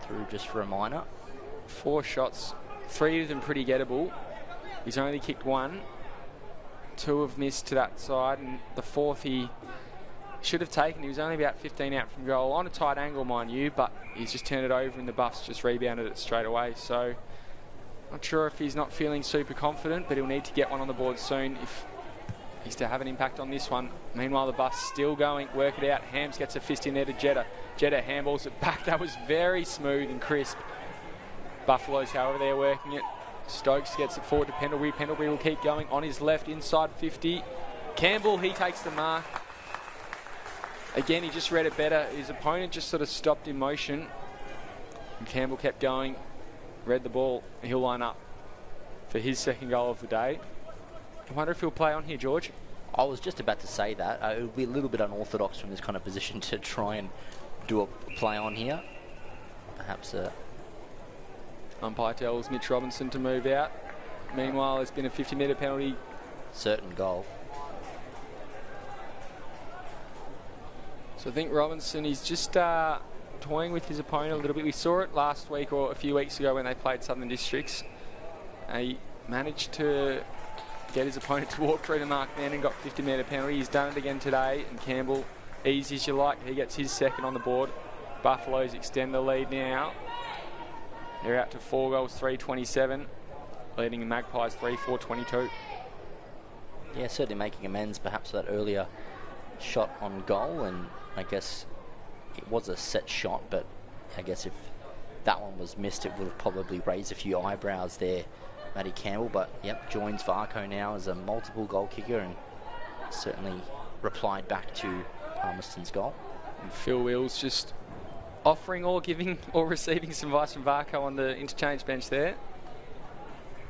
through just for a minor. 4 shots, 3 of them pretty gettable. He's only kicked 1. 2 have missed to that side, and the 4th he should have taken. He was only about 15 out from goal, on a tight angle, mind you, but he's just turned it over, and the Buffs just rebounded it straight away. So not sure if he's not feeling super confident, but he'll need to get one on the board soon if he's to have an impact on this one. Meanwhile, the Buffs still going. Work it out. Hams gets a fist in there to Jetta. Jetta handballs it back. That was very smooth and crisp. Buffaloes, however, they're working it. Stokes gets it forward to Pendlebury. Pendlebury will keep going on his left, inside 50. Campbell, he takes the mark. Again, he just read it better. His opponent just sort of stopped in motion, and Campbell kept going, read the ball. He'll line up for his second goal of the day. I wonder if he'll play on here, George. I was just about to say that. It would be a little bit unorthodox from this kind of position to try and do a play on here. Perhaps umpire tells Mitch Robinson to move out. Meanwhile, there's been a 50-metre penalty. Certain goal. So I think Robinson is just toying with his opponent a little bit. We saw it last week or a few weeks ago when they played Southern Districts. He managed to get his opponent to walk through the mark then and got 50-metre penalty. He's done it again today, and Campbell, easy as you like, he gets his second on the board. Buffaloes extend the lead now. They're out to 4 goals, 3-27, leading the Magpies 3-4-22. Yeah, certainly making amends perhaps for that earlier shot on goal, and I guess it was a set shot, but I guess if that one was missed, it would have probably raised a few eyebrows there, Matty Campbell. But yep, joins Varco now as a multiple goal kicker, and certainly replied back to Palmerston's goal. And Phil Wills just offering or giving or receiving some advice from Varco on the interchange bench there.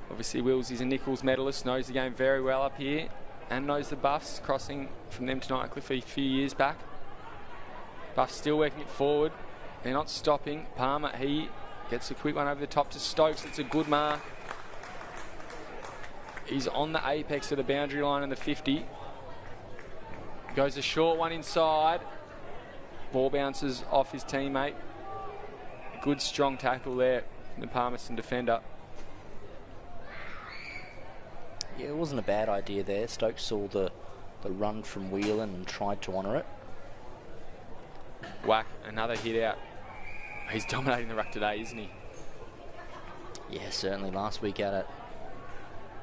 Obviously Wills is a Nichols medalist, knows the game very well up here, and knows the Buffs, crossing from them to Nightcliff a few years back. Buffs still working it forward. They're not stopping. Palmer, he gets a quick one over the top to Stokes. It's a good mark. He's on the apex of the boundary line in the 50. Goes a short one inside. Ball bounces off his teammate. Good strong tackle there from the Palmerston defender. Yeah, it wasn't a bad idea there. Stokes saw the run from Whelan and tried to honour it. Whack, another hit out. He's dominating the ruck today, isn't he? Yeah, certainly. Last week out at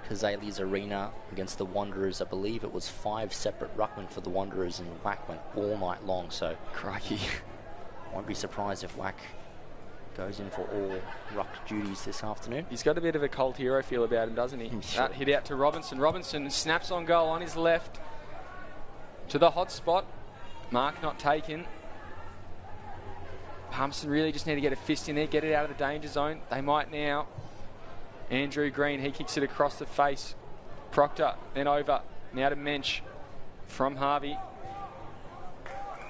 Kazali's Arena against the Wanderers, I believe it was 5 separate ruckmen for the Wanderers, and Whack went all night long, so Crikey. won't be surprised if Whack goes in for all ruck duties this afternoon. He's got a bit of a cult hero feel about him, doesn't he? Sure. That hit out to Robinson. Robinson snaps on goal on his left to the hot spot. Mark not taken. Palmerston really just need to get a fist in there, get it out of the danger zone. They might now. Andrew Green, he kicks it across the face. Proctor, then over. Now to Mensch from Harvey.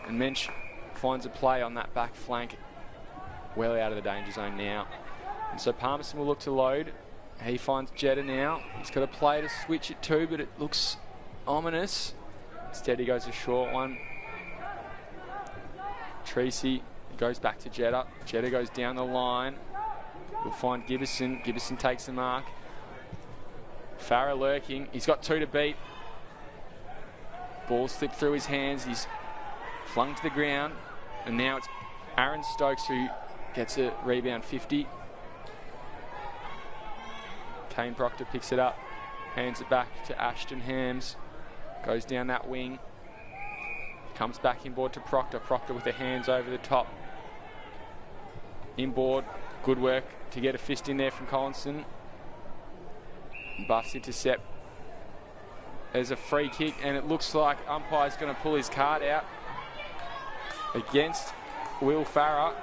And Mensch finds a play on that back flank. Well out of the danger zone now. And so Palmerston will look to load. He finds Jetta now. He's got a play to switch it to, but it looks ominous. Instead he goes a short one. Treacy goes back to Jetta. Jetta goes down the line. We'll find Gibbison. Gibbison takes the mark. Farah lurking. He's got 2 to beat. Ball slipped through his hands. He's flung to the ground. And now it's Aaron Stokes who gets a rebound 50. Kane Proctor picks it up. Hands it back to Ashton Hams. Goes down that wing. Comes back inboard to Proctor. Proctor with the hands over the top. Inboard. Good work to get a fist in there from Collinson. Buffs intercept. There's a free kick, and it looks like umpire's going to pull his card out against Will Farah.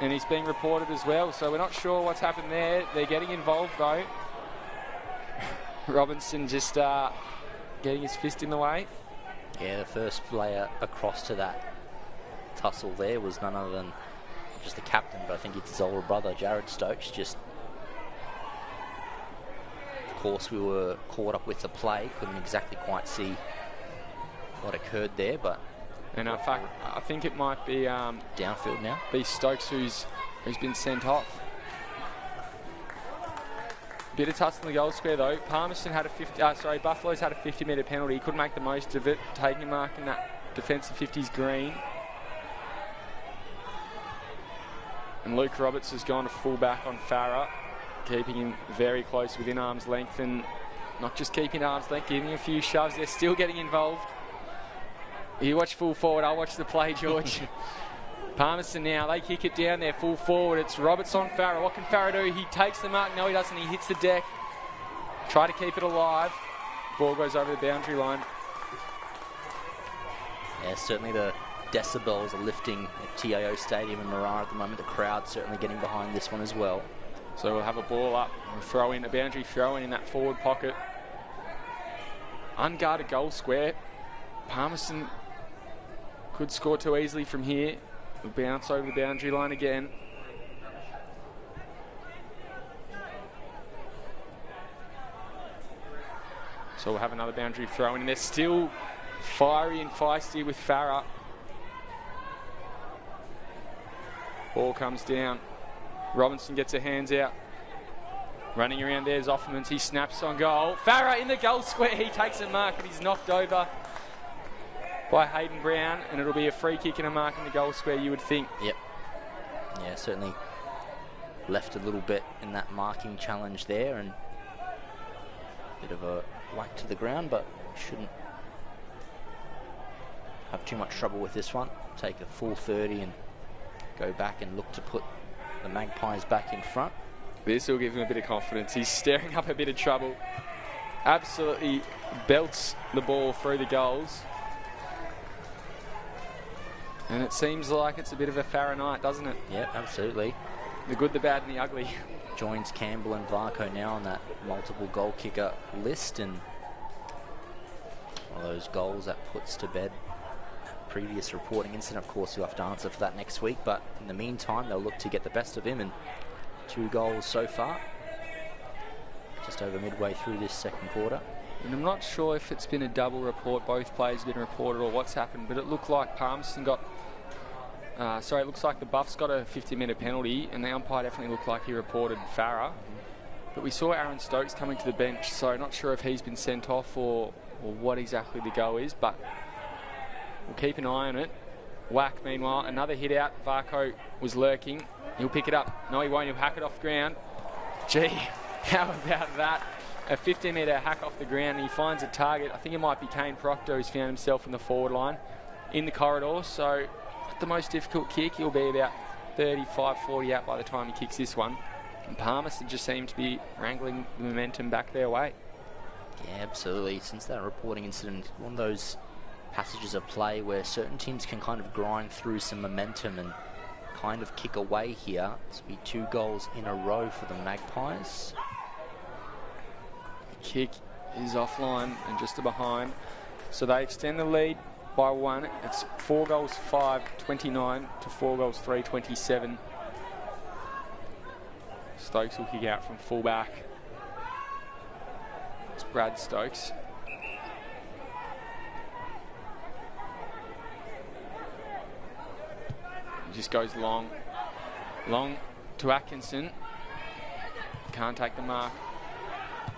And he's being reported as well, so we're not sure what's happened there. They're getting involved though. Robinson just getting his fist in the way. Yeah, the first player across to that tussle there was none other than just the captain, but I think it's his older brother, Jared Stokes. Just, of course, we were caught up with the play, couldn't exactly quite see what occurred there, but... And in fact, I think it might be downfield now. Be Stokes who's been sent off. Bit of tussle in the goal square though. Palmerston had a Buffalo's had a 50-metre penalty. He couldn't make the most of it, taking a mark in that defensive 50s green. And Luke Roberts has gone to full back on Farah, keeping him very close within arm's length, and not just keeping arm's length, giving him a few shoves. They're still getting involved. You watch full forward, I'll watch the play, George. Palmerston now, they kick it down there, full forward. It's Roberts on Farah. What can Farah do? He takes the mark. No, he doesn't. He hits the deck. Try to keep it alive. Ball goes over the boundary line. Yeah, certainly the decibels are lifting at TIO Stadium in Marara at the moment. The crowd certainly getting behind this one as well. So we'll have a ball up and throw in, a boundary throw in that forward pocket. Unguarded goal square. Palmerston could score too easily from here. We'll bounce over the boundary line again. So we'll have another boundary throw in, and they're still fiery and feisty with Farah. Ball comes down. Robinson gets her hands out. Running around there's Offermans. He snaps on goal. Farah in the goal square. He takes a mark, but he's knocked over by Hayden Brown, and it'll be a free kick and a mark in the goal square, you would think. Yep. Yeah, certainly left a little bit in that marking challenge there, and a bit of a whack to the ground, but shouldn't have too much trouble with this one. Take a full 30 and go back and look to put the Magpies back in front. This will give him a bit of confidence. He's stirring up a bit of trouble. Absolutely belts the ball through the goals. And it seems like it's a bit of a Farah night, doesn't it? Yeah, absolutely. The good, the bad, and the ugly. Joins Campbell and Varco now on that multiple goal kicker list, and one of those goals that puts to bed that previous reporting incident. Of course, you'll have to answer for that next week, but in the meantime, they'll look to get the best of him, and 2 goals so far, just over midway through this second quarter. And I'm not sure if it's been a double report, both players have been reported, or what's happened, but it looked like Palmerston got it looks like the Buffs got a 50-metre penalty, and the umpire definitely looked like he reported Farah. But we saw Aaron Stokes coming to the bench, so not sure if he's been sent off or what exactly the go is, but we'll keep an eye on it. Whack, meanwhile, another hit out. Varco was lurking. He'll pick it up. No, he won't. He'll hack it off the ground. Gee, how about that? A 15-metre hack off the ground, and he finds a target. I think it might be Kane Proctor, who's found himself in the forward line in the corridor. So, not the most difficult kick. He'll be about 35, 40 out by the time he kicks this one. And Palmerston just seems to be wrangling the momentum back their way. Yeah, absolutely. Since that reporting incident, one of those passages of play where certain teams can kind of grind through some momentum and kind of kick away here. This will be 2 goals in a row for the Magpies. The kick is offline and just behind. So they extend the lead by 1. It's 4 goals 5, 29 to 4 goals 3, 27. Stokes will kick out from fullback. It's Brad Stokes. He just goes long to Atkinson. Can't take the mark.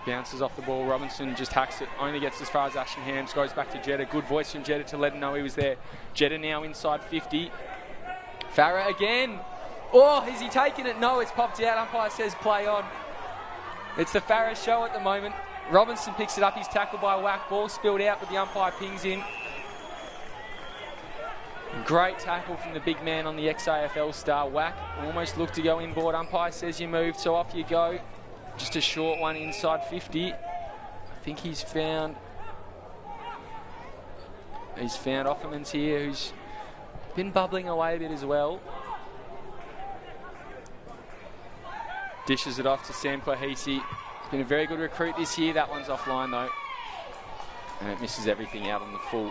Bounces off the ball. Robinson just hacks it. Only gets as far as Ashton Hams. Goes back to Jetta. Good voice from Jetta to let him know he was there. Jetta now inside 50. Farah again. Oh, is he taking it? No, it's popped out. Umpire says play on. It's the Farah show at the moment. Robinson picks it up. He's tackled by Whack. Ball spilled out, but the umpire pings in. Great tackle from the big man on the ex-AFL star. Whack almost looked to go inboard. Umpire says you moved, so off you go. Just a short one inside 50. I think he's found Offerman's here, who's been bubbling away a bit as well. Dishes it off to Sam Klahisi. He's been a very good recruit this year. That one's offline though. And it misses everything out on the full.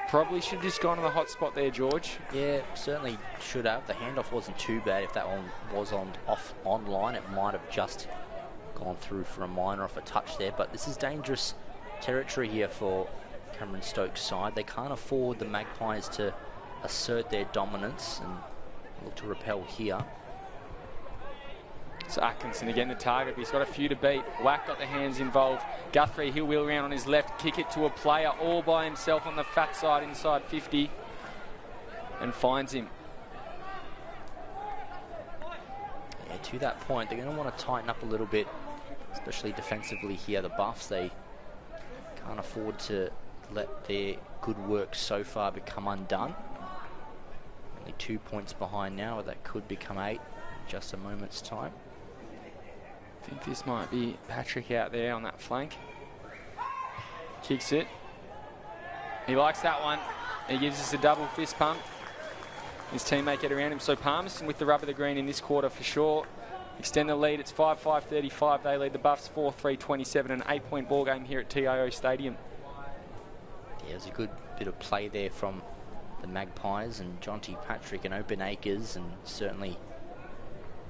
Probably should have just gone to the hot spot there, George. Yeah, certainly should have. The handoff wasn't too bad. If that one was online, it might have just gone through for a minor off a touch there. But this is dangerous territory here for Cameron Stokes' side. They can't afford the Magpies to assert their dominance and look to repel here. So Atkinson again the target, but he's got a few to beat. Whack got the hands involved. Guthrie, he'll wheel around on his left, kick it to a player all by himself on the fat side inside 50 and finds him. Yeah, to that point, they're going to want to tighten up a little bit, especially defensively here. The Buffs, they can't afford to let their good work so far become undone. Only 2 points behind now, but that could become 8 in just a moment's time. I think this might be Patrick out there on that flank. Kicks it. He likes that one. He gives us a double fist pump. His teammate get around him. So Palmerston with the rub of the green in this quarter for sure. Extend the lead. It's 5-5-35. They lead the Buffs 4-3-27. An 8-point ball game here at TIO Stadium. Yeah, there's a good bit of play there from the Magpies and Jonty Patrick and Open Acres, and certainly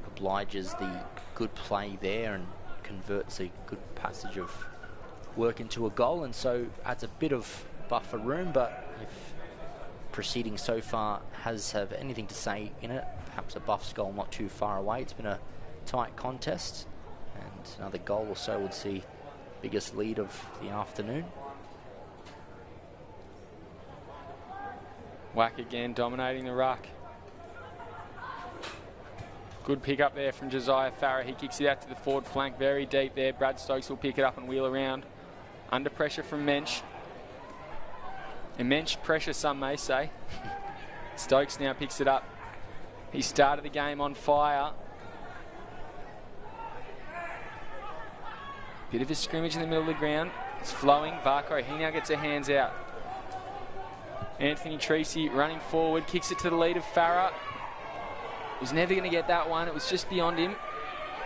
obliges the good play there and converts a good passage of work into a goal, and so adds a bit of buffer room. But if proceeding so far have anything to say in it, perhaps a Buffs goal not too far away. It's been a tight contest, and another goal or so would see biggest lead of the afternoon. Whack again, dominating the ruck. Good pick up there from Josiah Farah. He kicks it out to the forward flank, very deep there. Brad Stokes will pick it up and wheel around. Under pressure from Mensch. Immense pressure, some may say. Stokes now picks it up. He started the game on fire. Bit of a scrimmage in the middle of the ground. It's flowing. Varco, he now gets her hands out. Anthony Treacy running forward, kicks it to the lead of Farah. Was never going to get that one. It was just beyond him.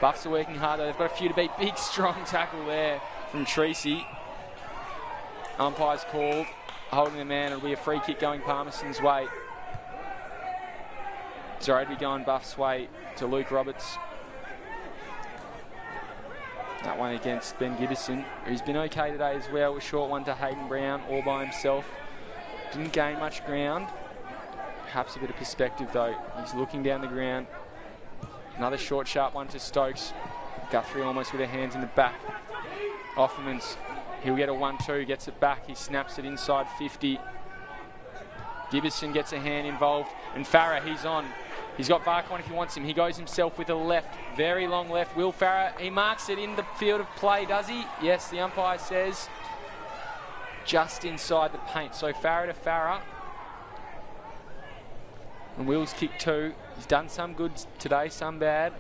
Buffs are working hard though. They've got a few to beat. Big, strong tackle there from Treacy. Umpire's called. Holding the man. It'll be a free kick going Palmerston's way. Sorry, it'll be going Buffs' way to Luke Roberts. That one against Ben Gibbison, who's been okay today as well. A short one to Hayden Brown all by himself. Didn't gain much ground. Perhaps a bit of perspective though. He's looking down the ground. Another short, sharp one to Stokes. Guthrie almost with her hands in the back. Offerman's, he'll get a 1-2, gets it back. He snaps it inside 50. Gibbison gets a hand involved. And Farah, he's on. He's got Vark on if he wants him. He goes himself with a left, very long left. Will Farah, he marks it in the field of play, does he? Yes, the umpire says just inside the paint. So Farah to Farah. And Will's kick 2. He's done some good today, some bad.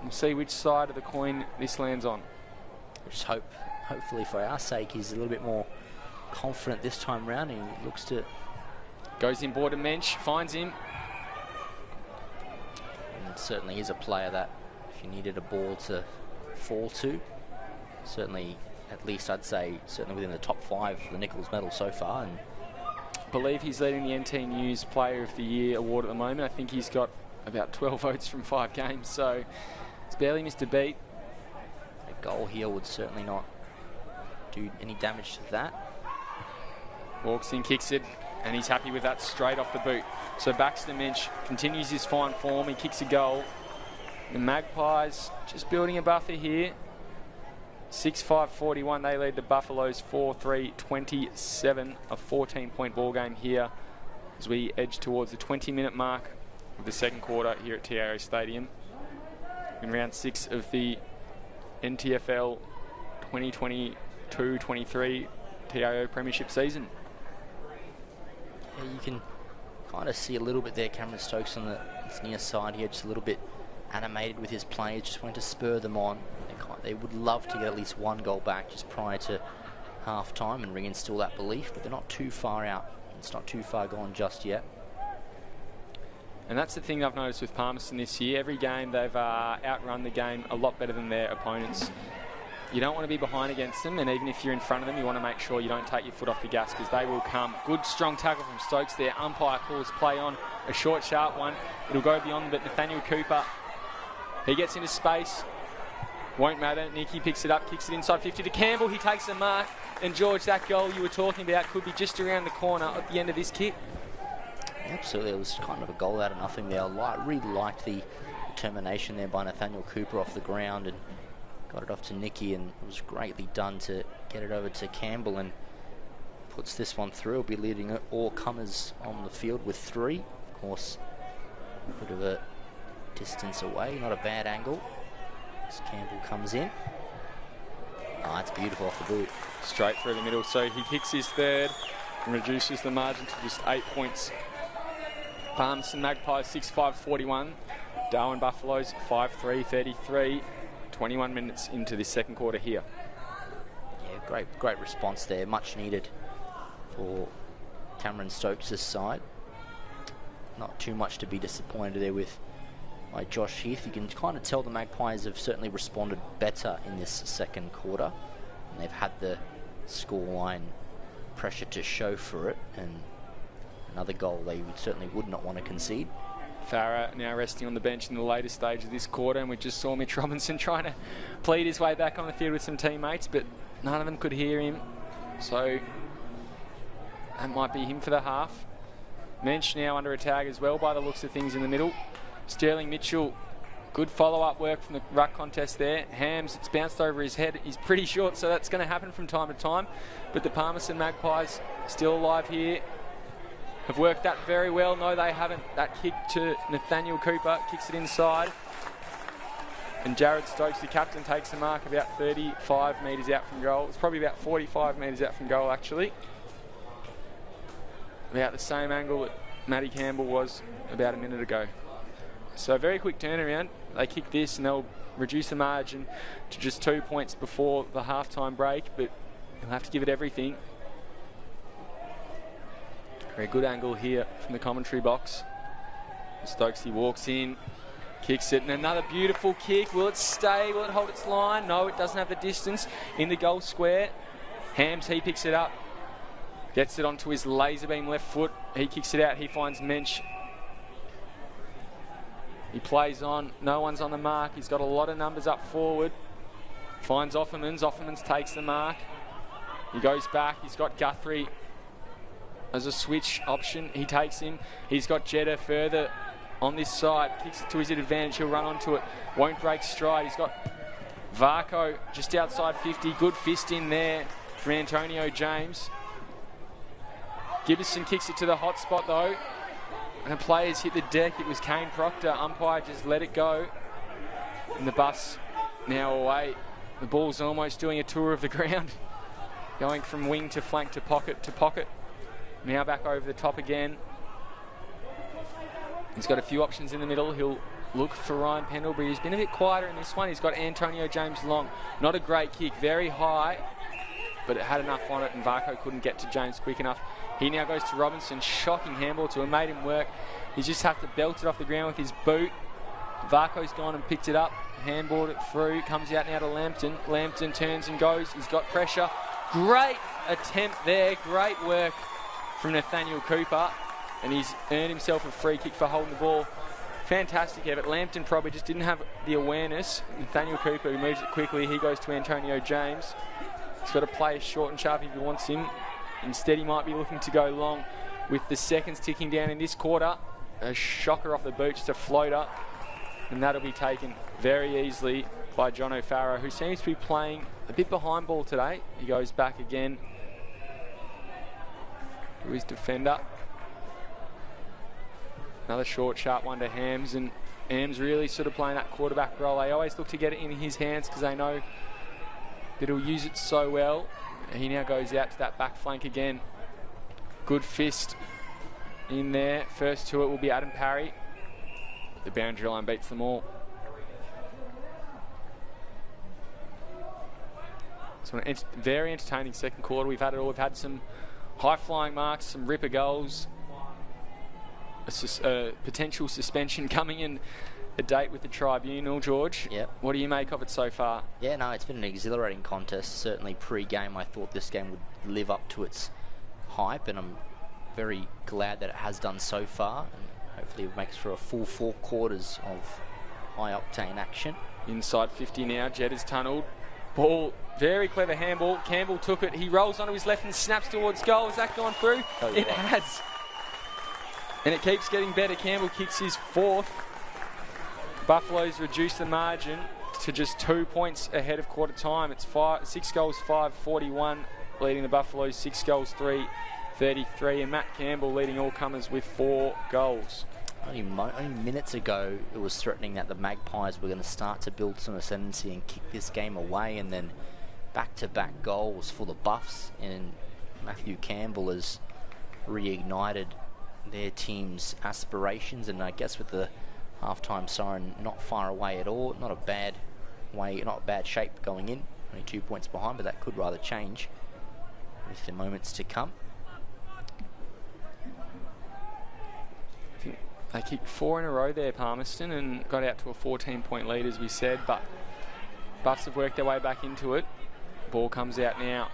We'll see which side of the coin this lands on. Just hopefully for our sake, he's a little bit more confident this time round. He looks to... Goes in board to Mensch, finds him. And certainly is a player that if you needed a ball to fall to, certainly, at least I'd say, certainly within the top 5 for the Nichols medal so far. And I believe he's leading the NT News Player of the Year award at the moment. I think he's got about 12 votes from 5 games, so it's barely missed a beat. A goal here would certainly not do any damage to that. Walks in, kicks it, and he's happy with that straight off the boot. So Baxter Mensch continues his fine form. He kicks a goal. The Magpies just building a buffer here. 6-5-41. They lead the Buffaloes 4-3-27. A 14-point ball game here as we edge towards the 20-minute mark of the second quarter here at TIO Stadium in round 6 of the NTFL 2022-23 TIO Premiership season. Yeah, you can kind of see a little bit there, Cameron Stokes on the near side here, just a little bit animated with his players, just wanting to spur them on. They would love to get at least 1 goal back just prior to half time and reinstill that belief, but they're not too far out. It's not too far gone just yet. And that's the thing I've noticed with Palmerston this year. Every game they've outrun the game a lot better than their opponents. You don't want to be behind against them, and even if you're in front of them, you want to make sure you don't take your foot off the gas because they will come. Good strong tackle from Stokes there. Umpire calls play on. A short, sharp one. It'll go beyond, but Nathaniel Cooper, he gets into space. Won't matter. Nicky picks it up, kicks it inside 50 to Campbell. He takes a mark. And George, that goal you were talking about could be just around the corner at the end of this kick. Absolutely, it was kind of a goal out of nothing there. I really liked the determination there by Nathaniel Cooper off the ground and got it off to Nicky, and it was greatly done to get it over to Campbell and puts this one through. He'll be leading all comers on the field with 3. Of course, a bit of a distance away, not a bad angle. As Campbell comes in. Oh, it's beautiful off the boot. Straight through the middle, so he kicks his 3rd and reduces the margin to just 8 points. Palmerston Magpies 6-5-41. Darwin Buffaloes 5-3-33. 21 minutes into this second quarter here. Yeah, great response there. Much needed for Cameron Stokes' side. Not too much to be disappointed there with by Josh Heath. You can kind of tell the Magpies have certainly responded better in this second quarter. And they've had the scoreline pressure to show for it. And another goal they certainly would not want to concede. Farah now resting on the bench in the later stage of this quarter, and we just saw Mitch Robinson trying to plead his way back on the field with some teammates, but none of them could hear him. So that might be him for the half. Mensch now under attack as well by the looks of things in the middle. Sterling Mitchell, good follow-up work from the ruck contest there. Hams, it's bounced over his head. He's pretty short, so that's going to happen from time to time. But the Palmerston Magpies still alive here. Have worked that very well. No, they haven't. That kick to Nathaniel Cooper, kicks it inside. And Jared Stokes, the captain, takes the mark about 35 metres out from goal. It's probably about 45 metres out from goal, actually. About the same angle that Matty Campbell was about a minute ago. So a very quick turnaround. They kick this and they'll reduce the margin to just 2 points before the halftime break, but they'll have to give it everything. Very good angle here from the commentary box. Stokesy walks in, kicks it, and another beautiful kick. Will it stay? Will it hold its line? No, it doesn't have the distance in the goal square. Hams, he picks it up, gets it onto his laser beam left foot. He kicks it out. He finds Mensch. He plays on. No one's on the mark. He's got a lot of numbers up forward. Finds Offermans. Offermans takes the mark. He goes back. He's got Guthrie as a switch option. He takes him. He's got Jeddah further on this side. Kicks it to his advantage. He'll run onto it. Won't break stride. He's got Varco just outside 50. Good fist in there from Antonio James. Gibson kicks it to the hot spot though. And the players hit the deck. It was Kane Proctor. Umpire just let it go. And the Buffs now away. The ball's almost doing a tour of the ground. Going from wing to flank to pocket to pocket. Now back over the top again. He's got a few options in the middle. He'll look for Ryan Pendlebury. He's been a bit quieter in this one. He's got Antonio James long. Not a great kick. Very high. But it had enough on it and Varco couldn't get to James quick enough. He now goes to Robinson. Shocking handball to him. Made him work. He just had to belt it off the ground with his boot. Varco's gone and picked it up. Handballed it through. Comes out now to Lambton. Lambton turns and goes. He's got pressure. Great attempt there. Great work from Nathaniel Cooper. And he's earned himself a free kick for holding the ball. Fantastic effort. Lambton probably just didn't have the awareness. Nathaniel Cooper, who moves it quickly, he goes to Antonio James. He's got to play short and sharp if he wants him. Instead, he might be looking to go long with the seconds ticking down in this quarter. A shocker off the boot, just a floater. And that'll be taken very easily by John O'Farrow, who seems to be playing a bit behind ball today. He goes back again to his defender. Another short, sharp one to Hams, and Hams really sort of playing that quarterback role. They always look to get it in his hands because they know that he'll use it so well. And he now goes out to that back flank again. Good fist in there. First to it will be Adam Parry. The boundary line beats them all. So a very entertaining second quarter. We've had it all. We've had some high-flying marks, some ripper goals. A potential suspension coming in, a date with the tribunal, George. Yep. What do you make of it so far? Yeah, no, it's been an exhilarating contest. Certainly pre-game I thought this game would live up to its hype, and I'm very glad that it has done so far, and hopefully it makes for a full 4 quarters of high-octane action. Inside 50 now, Jed is tunnelled. Ball, very clever handball. Campbell took it. He rolls onto his left and snaps towards goal. Has that gone through? It has. And it keeps getting better. Campbell kicks his 4th. Buffaloes reduce the margin to just 2 points ahead of quarter time. It's 6 goals, 5-41, leading the Buffaloes 6 goals, 3-33. And Matt Campbell leading all comers with 4 goals. Only minutes ago, it was threatening that the Magpies were going to start to build some ascendancy and kick this game away, and then back-to-back goals for the Buffs. And Matthew Campbell has reignited their team's aspirations, and I guess with the halftime siren not far away at all, not a bad shape going in. Only 2 points behind, but that could rather change with the moments to come. I think they kicked 4 in a row there, Palmerston, and got out to a 14-point lead, as we said, but Buffs have worked their way back into it. Ball comes out now.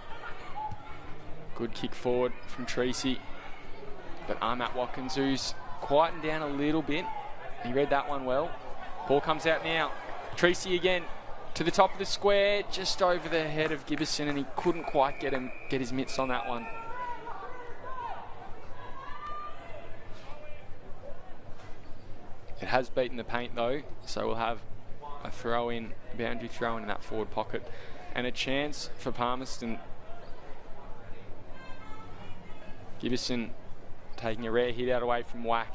Good kick forward from Treacy. But Matt Watkins, who's quietened down a little bit. He read that one well. Ball comes out now. Treacy again to the top of the square, just over the head of Gibson, and he couldn't quite get his mitts on that one. It has beaten the paint though, so we'll have a boundary throw in that forward pocket, and a chance for Palmerston. Gibson taking a rare hit out away from Whack.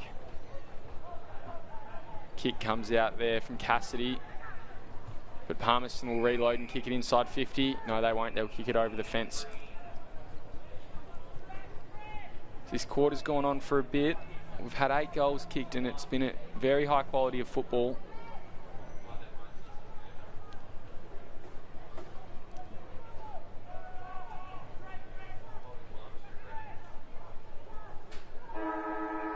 Kick comes out there from Cassidy. But Palmerston will reload and kick it inside 50. No, they won't. They'll kick it over the fence. This quarter's gone on for a bit. We've had 8 goals kicked, and it's been a very high quality of football.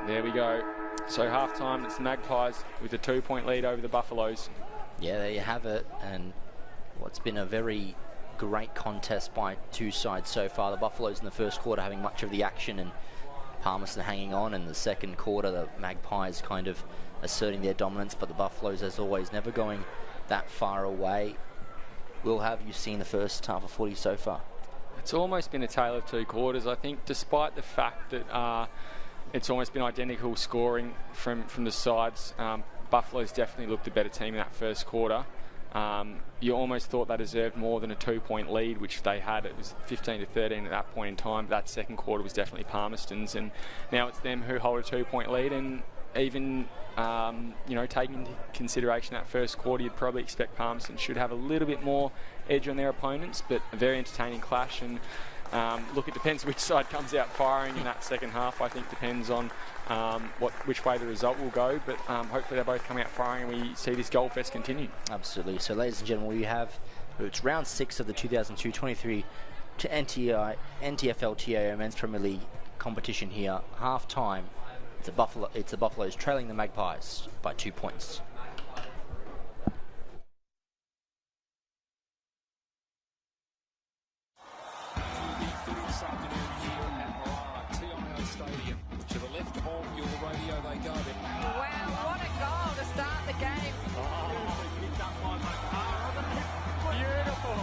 There we go. So half-time, it's the Magpies with a 2-point lead over the Buffaloes. Yeah, there you have it. And what's been a very great contest by two sides so far. The Buffaloes in the first quarter having much of the action, and Palmerston hanging on. In the second quarter, the Magpies kind of asserting their dominance, but the Buffaloes, as always, never going that far away. Will, have you seen the first half of footy so far? It's almost been a tale of 2 quarters, I think, despite the fact that it's almost been identical scoring from the sides. Buffaloes definitely looked the better team in that first quarter. You almost thought they deserved more than a 2-point lead, which they had. It was 15-13 at that point in time. But that second quarter was definitely Palmerston's, and now it's them who hold a 2-point lead. And even taking into consideration that first quarter, you'd probably expect Palmerston should have a little bit more edge on their opponents, but a very entertaining clash. And look, it depends which side comes out firing in that second half. I think depends on which way the result will go, but hopefully they both come out firing and we see this goal fest continue. Absolutely. So, ladies and gentlemen, it's round 6 of the 2002-23 to NTFL TIO Men's Premier League competition here. Half time. It's the Buffaloes trailing the Magpies by 2 points. This afternoon here at TIO Stadium. To the left of your radio they go. Wow, what a goal to start the game. Beautiful.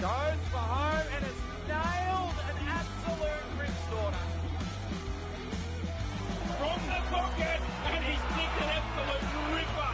Goes for home and it's nailed an absolute ripstorter. From the pocket, and he's kicked an absolute ripper.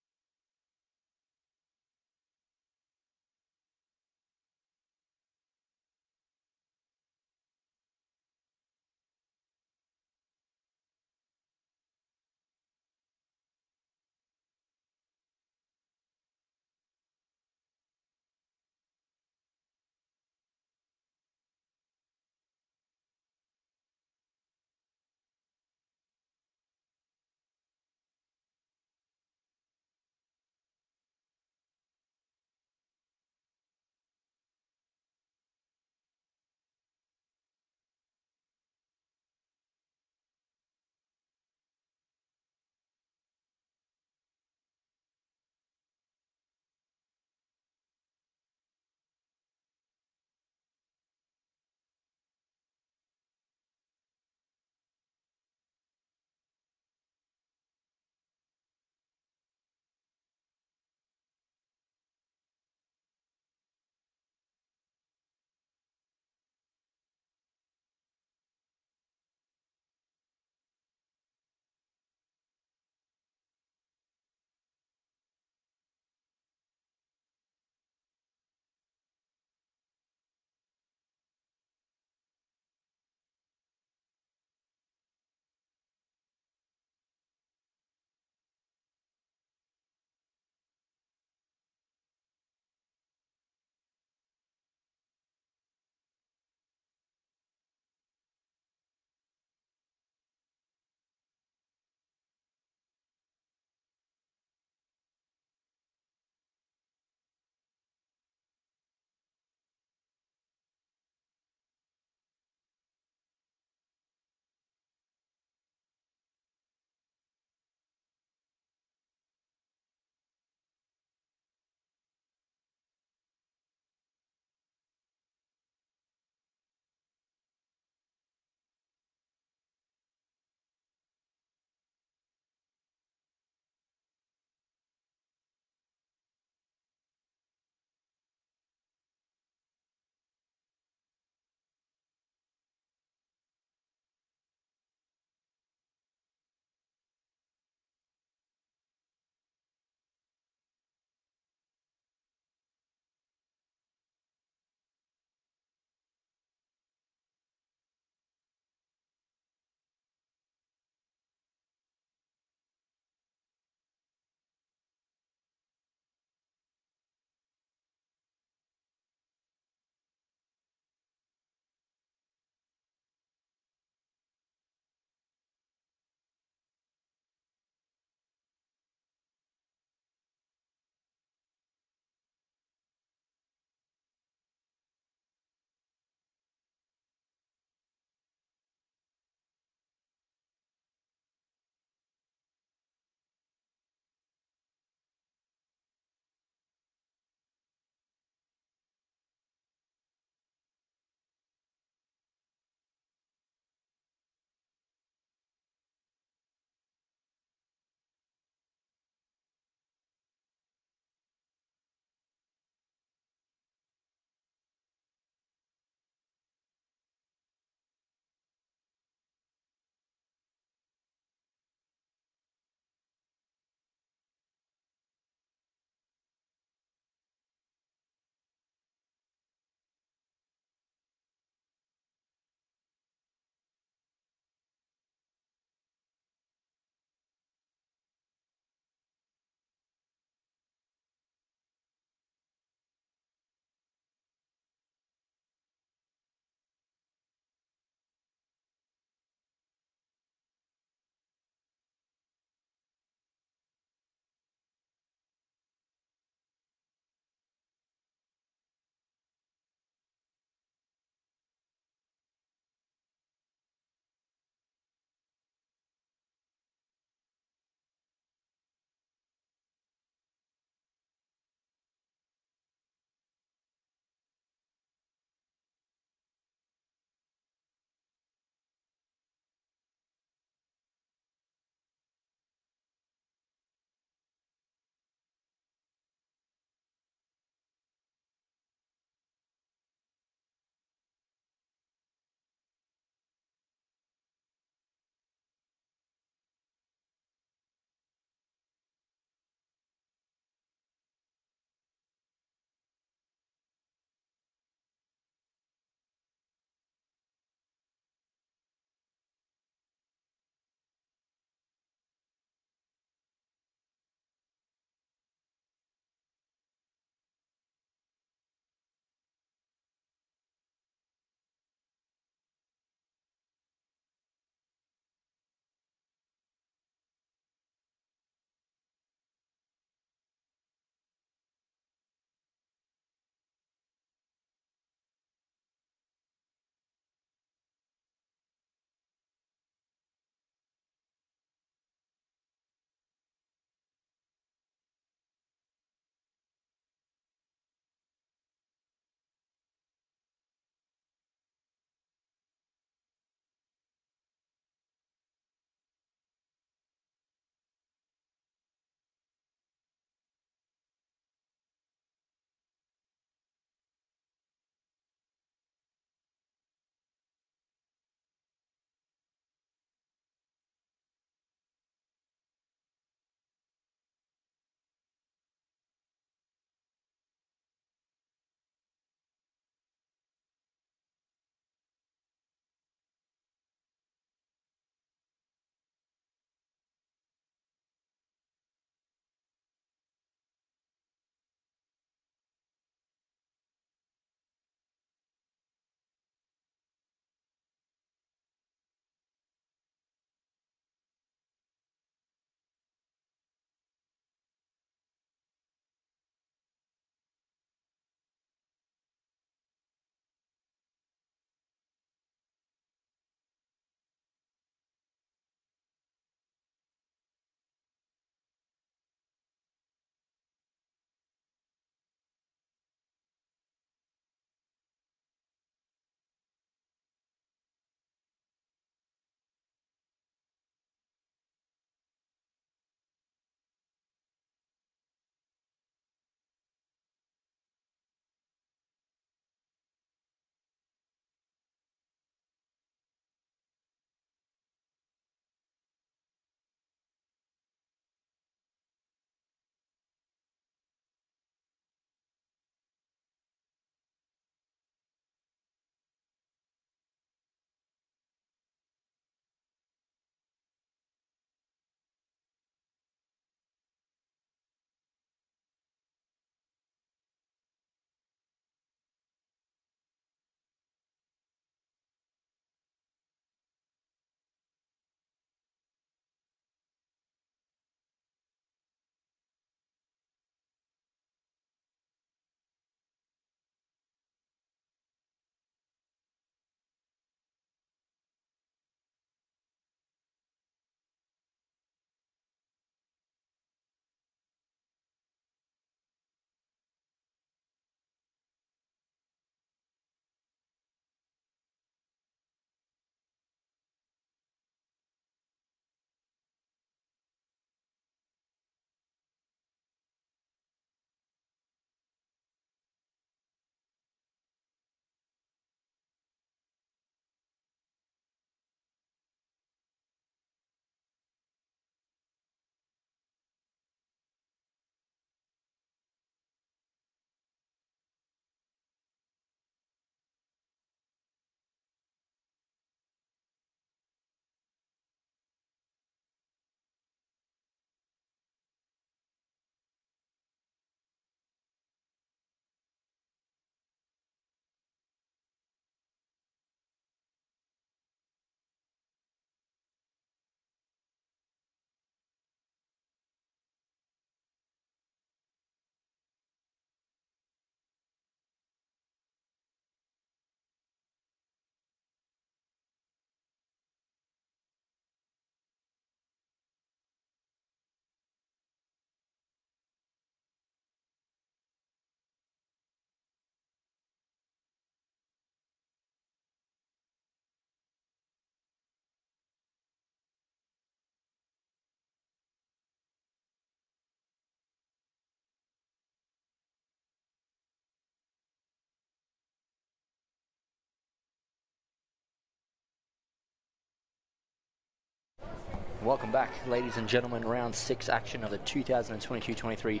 Welcome back, ladies and gentlemen. Round 6 action of the 2022-23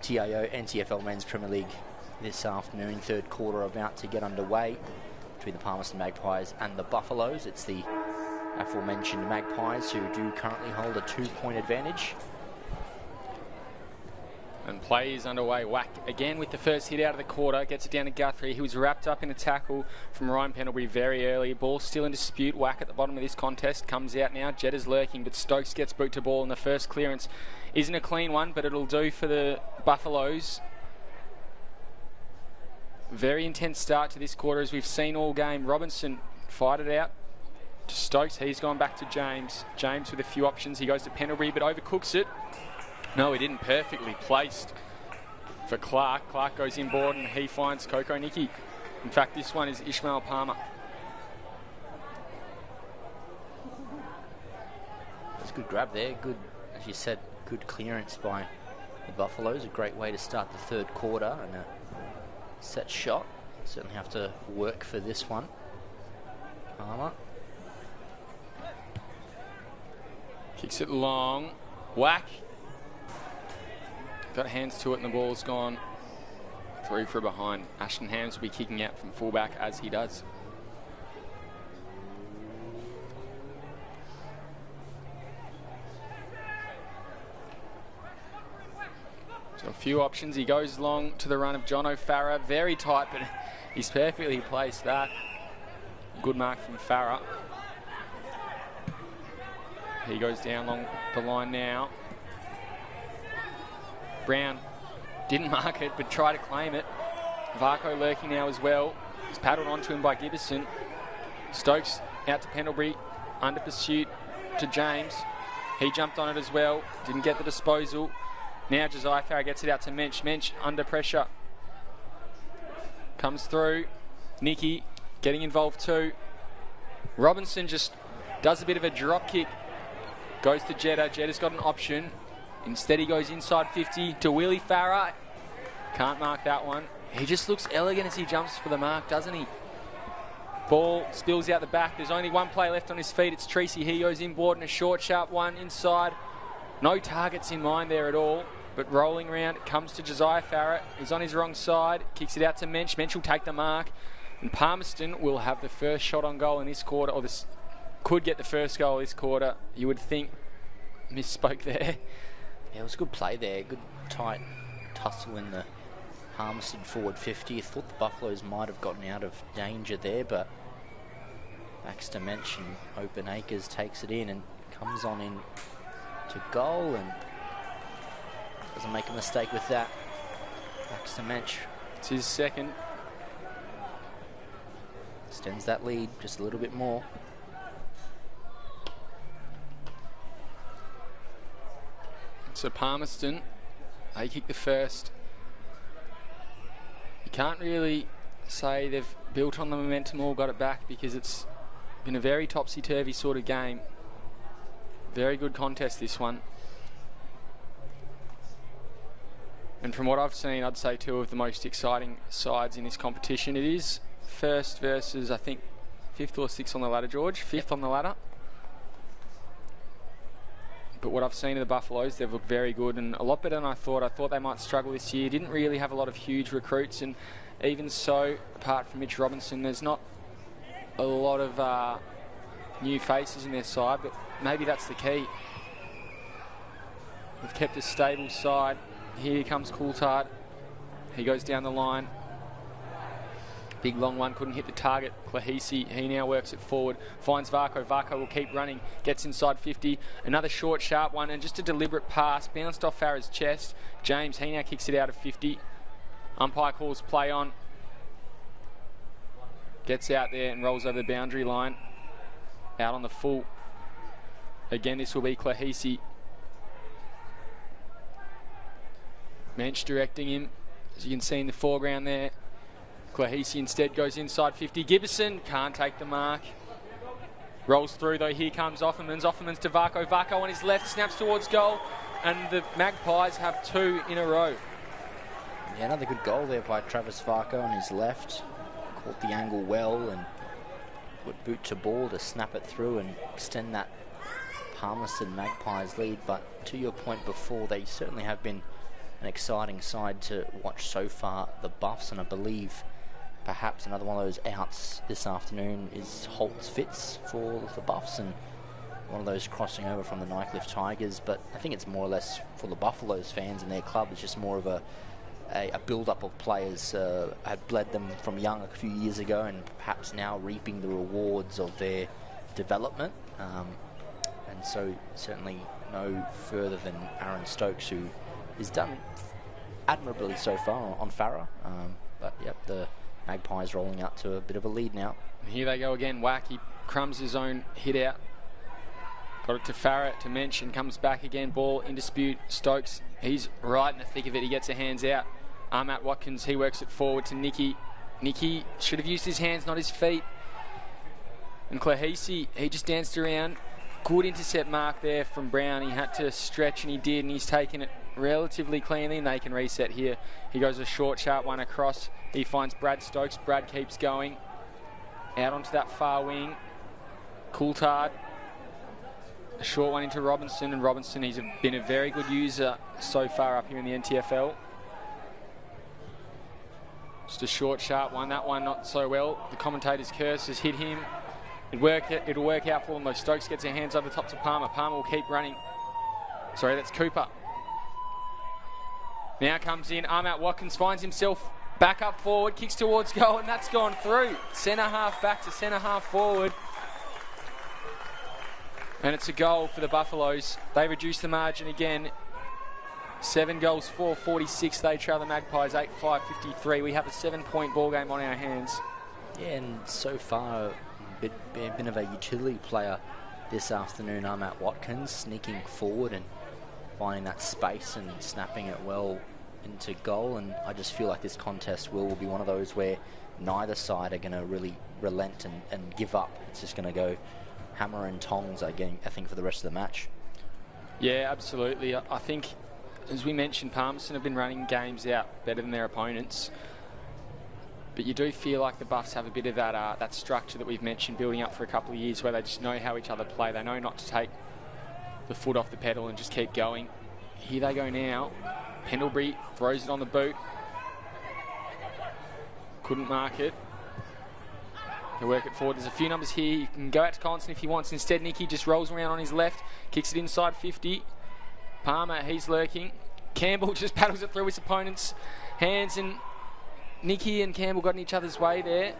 TIO NTFL Men's Premier League this afternoon. Third quarter about to get underway between the Palmerston Magpies and the Buffaloes. It's the aforementioned Magpies who do currently hold a 2-point advantage. And play is underway. Whack again with the first hit out of the quarter. Gets it down to Guthrie. He was wrapped up in a tackle from Ryan Pendlebury very early. Ball still in dispute. Whack at the bottom of this contest. Comes out now. Jetta's lurking, but Stokes gets boot to ball, and the first clearance isn't a clean one, but it'll do for the Buffaloes. Very intense start to this quarter, as we've seen all game. Robinson fired it out to Stokes. He's gone back to James. James with a few options. He goes to Pendlebury, but overcooks it. No, he didn't. Perfectly placed for Clark. Clark goes inboard and he finds Coco Nicky. In fact, this one is Ishmael Palmer. That's a good grab there. Good, as you said, good clearance by the Buffaloes. A great way to start the third quarter, and a set shot. Certainly have to work for this one. Palmer. Kicks it long. Whack. Got hands to it and the ball's gone through for behind. Ashton Hams will be kicking out from fullback as he does. So a few options. He goes long to the run of John O'Farah. Very tight, but he's perfectly placed that. Good mark from Farah. He goes down along the line now. Brown didn't mark it, but tried to claim it. Varco lurking now as well. He's paddled onto him by Gibbison. Stokes out to Pendlebury. Under pursuit to James. He jumped on it as well. Didn't get the disposal. Now Josiah Farah gets it out to Mensch. Mensch under pressure. Comes through. Nicky getting involved too. Robinson just does a bit of a drop kick. Goes to Jetta. Jetta's got an option. Instead he goes inside 50 to Willie Farah. Can't mark that one. He just looks elegant as he jumps for the mark, doesn't he? Ball spills out the back. There's only one player left on his feet. It's Treacy. He goes inboard and a short, sharp one inside. No targets in mind there at all. But rolling around, it comes to Josiah Farah. He's on his wrong side. Kicks it out to Mensch. Mensch will take the mark. And Palmerston will have the first shot on goal in this quarter. Or this could get the first goal this quarter. You would think. Misspoke there. Yeah, it was a good play there. Good tight tussle in the Palmerston forward 50. I thought the Buffaloes might have gotten out of danger there, but Baxter Mensch and Open Acres takes it in and comes on in to goal and doesn't make a mistake with that. Baxter Mensch. It's his second. Extends that lead just a little bit more. So Palmerston, they kick the first. You can't really say they've built on the momentum or got it back, because it's been a very topsy-turvy sort of game. Very good contest, this one. And from what I've seen, I'd say two of the most exciting sides in this competition. It is first versus, I think, 5th or 6th on the ladder, George. 5th on the ladder. But what I've seen of the Buffaloes, they've looked very good and a lot better than I thought. I thought they might struggle this year. Didn't really have a lot of huge recruits, and even so, apart from Mitch Robinson, there's not a lot of new faces in their side, but maybe that's the key. They've kept a stable side. Here comes Coulthard. He goes down the line. Big long one, couldn't hit the target. Clahisi, he now works it forward. Finds Varco. Varco will keep running. Gets inside 50. Another short, sharp one, and just a deliberate pass. Bounced off Farah's chest. James, he now kicks it out of 50. Umpire calls play on. Gets out there and rolls over the boundary line. Out on the full. Again, this will be Clahisi. Mensch directing him, as you can see in the foreground there. Clahisi instead goes inside 50. Gibbison can't take the mark. Rolls through though. Here comes Offermans. Offermans to Varco. Varco on his left, snaps towards goal, and the Magpies have 2 in a row. Yeah, another good goal there by Travis Varco on his left. Caught the angle well and put boot to ball to snap it through and extend that Palmerston Magpies lead, but to your point before, they certainly have been an exciting side to watch so far, the Buffs, and I believe perhaps another one of those outs this afternoon is Holtz Fitz for the Buffs, and one of those crossing over from the Nycliffe Tigers. But I think it's more or less for the Buffaloes fans and their club. It's just more of a build-up of players had bled them from young a few years ago, and perhaps now reaping the rewards of their development. And so certainly no further than Aaron Stokes, who has done admirably so far on Farah. But yep, the Magpies rolling out to a bit of a lead now. And here they go again. Wack, he crumbs his own hit out. Got it to Farah, to Mensch, and comes back again. Ball in dispute. Stokes, he's right in the thick of it. He gets a hands out. Matt Watkins, he works it forward to Nicky. Nicky should have used his hands, not his feet. And Clahisi, he just danced around. Good intercept mark there from Brown. He had to stretch, and he did, and he's taken it relatively cleanly, and they can reset here. He goes a short, sharp one across. He finds Brad Stokes. Brad keeps going. Out onto that far wing. Coulthard. A short one into Robinson, and Robinson, he's been a very good user so far up here in the NTFL. Just a short, sharp one. That one not so well. The commentator's curse has hit him. It'll work out for them though. Stokes gets her hands over the top to Palmer. Palmer will keep running. Sorry, that's Cooper. Now comes in. Matt Watkins finds himself back up forward, kicks towards goal, and that's gone through. Centre half back to centre half forward. And it's a goal for the Buffaloes. They reduce the margin again. 7 goals, 4-46. They trail the Magpies 8-5-53. We have a 7-point ball game on our hands. Yeah, and so far, a bit of a utility player this afternoon. Matt Watkins sneaking forward and finding that space and snapping it well into goal. And I just feel like this contest will be one of those where neither side are going to really relent and give up. It's just going to go hammer and tongs, I think, for the rest of the match. Yeah, absolutely. I think, as we mentioned, Palmerston have been running games out better than their opponents. But you do feel like the Buffs have a bit of that structure that we've mentioned building up for a couple of years, where they just know how each other play. They know not to take the foot off the pedal and just keep going. Here they go now. Pendlebury throws it on the boot. Couldn't mark it. He'll work it forward. There's a few numbers here. You can go out to Collinson if he wants. Instead, Nicky just rolls around on his left, kicks it inside 50. Palmer, he's lurking. Campbell just paddles it through his opponent's hands, and Nicky and Campbell got in each other's way there.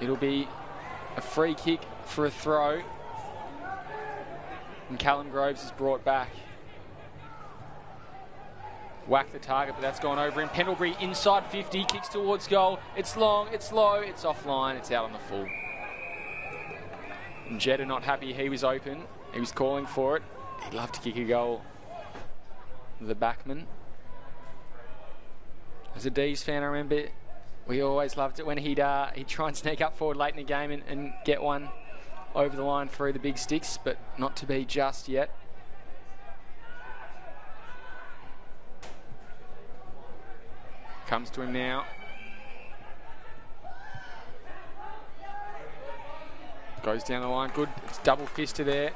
It'll be a free kick for a throw. And Callum Groves is brought back. Whack the target, but that's gone over him. Pendlebury inside 50, kicks towards goal. It's long, it's low, it's offline, it's out on the full. And Jeddah not happy, he was open. He was calling for it. He'd love to kick a goal. The backman. As a D's fan, I remember we always loved it when he'd try and sneak up forward late in the game and get one over the line through the big sticks, but not to be just yet. Comes to him now. Goes down the line. Good. It's double fisted there.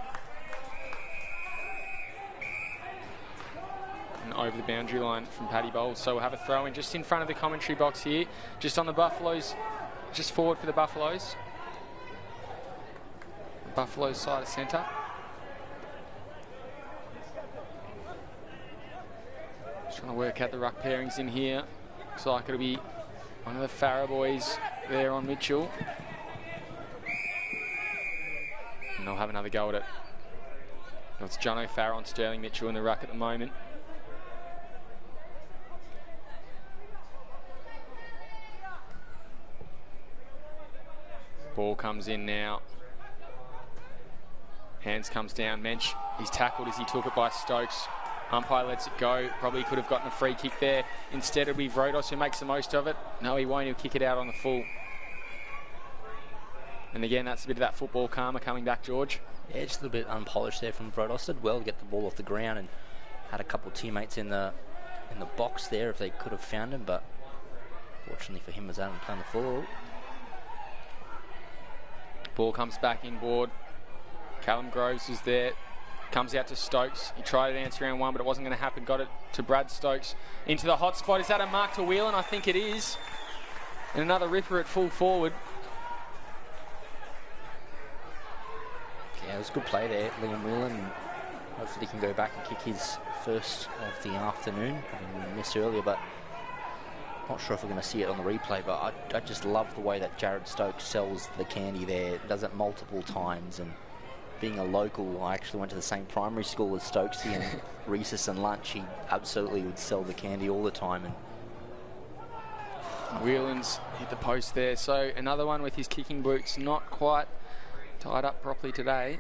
And over the boundary line from Paddy Bowles. So we'll have a throw in just in front of the commentary box here. Just on the Buffaloes. Just forward for the Buffaloes. Buffaloes side of centre. Just trying to work out the ruck pairings in here. Looks like it'll be one of the Farah boys there on Mitchell. And they'll have another go at it. It's Jono Farah on Sterling Mitchell in the ruck at the moment. Ball comes in now. Hands comes down. Mensch, he's tackled as he took it by Stokes. Umpire lets it go. Probably could have gotten a free kick there. Instead it'll be Vrodos who makes the most of it. No, he won't. He'll kick it out on the full. And again, that's a bit of that football karma coming back, George. Yeah, just a little bit unpolished there from Vrodos. Did well to get the ball off the ground and had a couple of teammates in the box there if they could have found him, but fortunately for him, was Adam playing the full. Ball comes back inboard. Callum Groves was there. Comes out to Stokes. He tried to dance around one, but it wasn't going to happen. Got it to Brad Stokes. Into the hot spot. Is that a mark to Whelan? I think it is. And another ripper at full forward. Yeah, it was a good play there, Liam Whelan. Hopefully he can go back and kick his first of the afternoon. I mean, we missed earlier, but not sure if we're going to see it on the replay. But I just love the way that Jared Stokes sells the candy there. Does it multiple times. And being a local, I actually went to the same primary school as Stokesy, and recess and lunch, he absolutely would sell the candy all the time. And Whelan's hit the post there. So another one with his kicking boots not quite tied up properly today.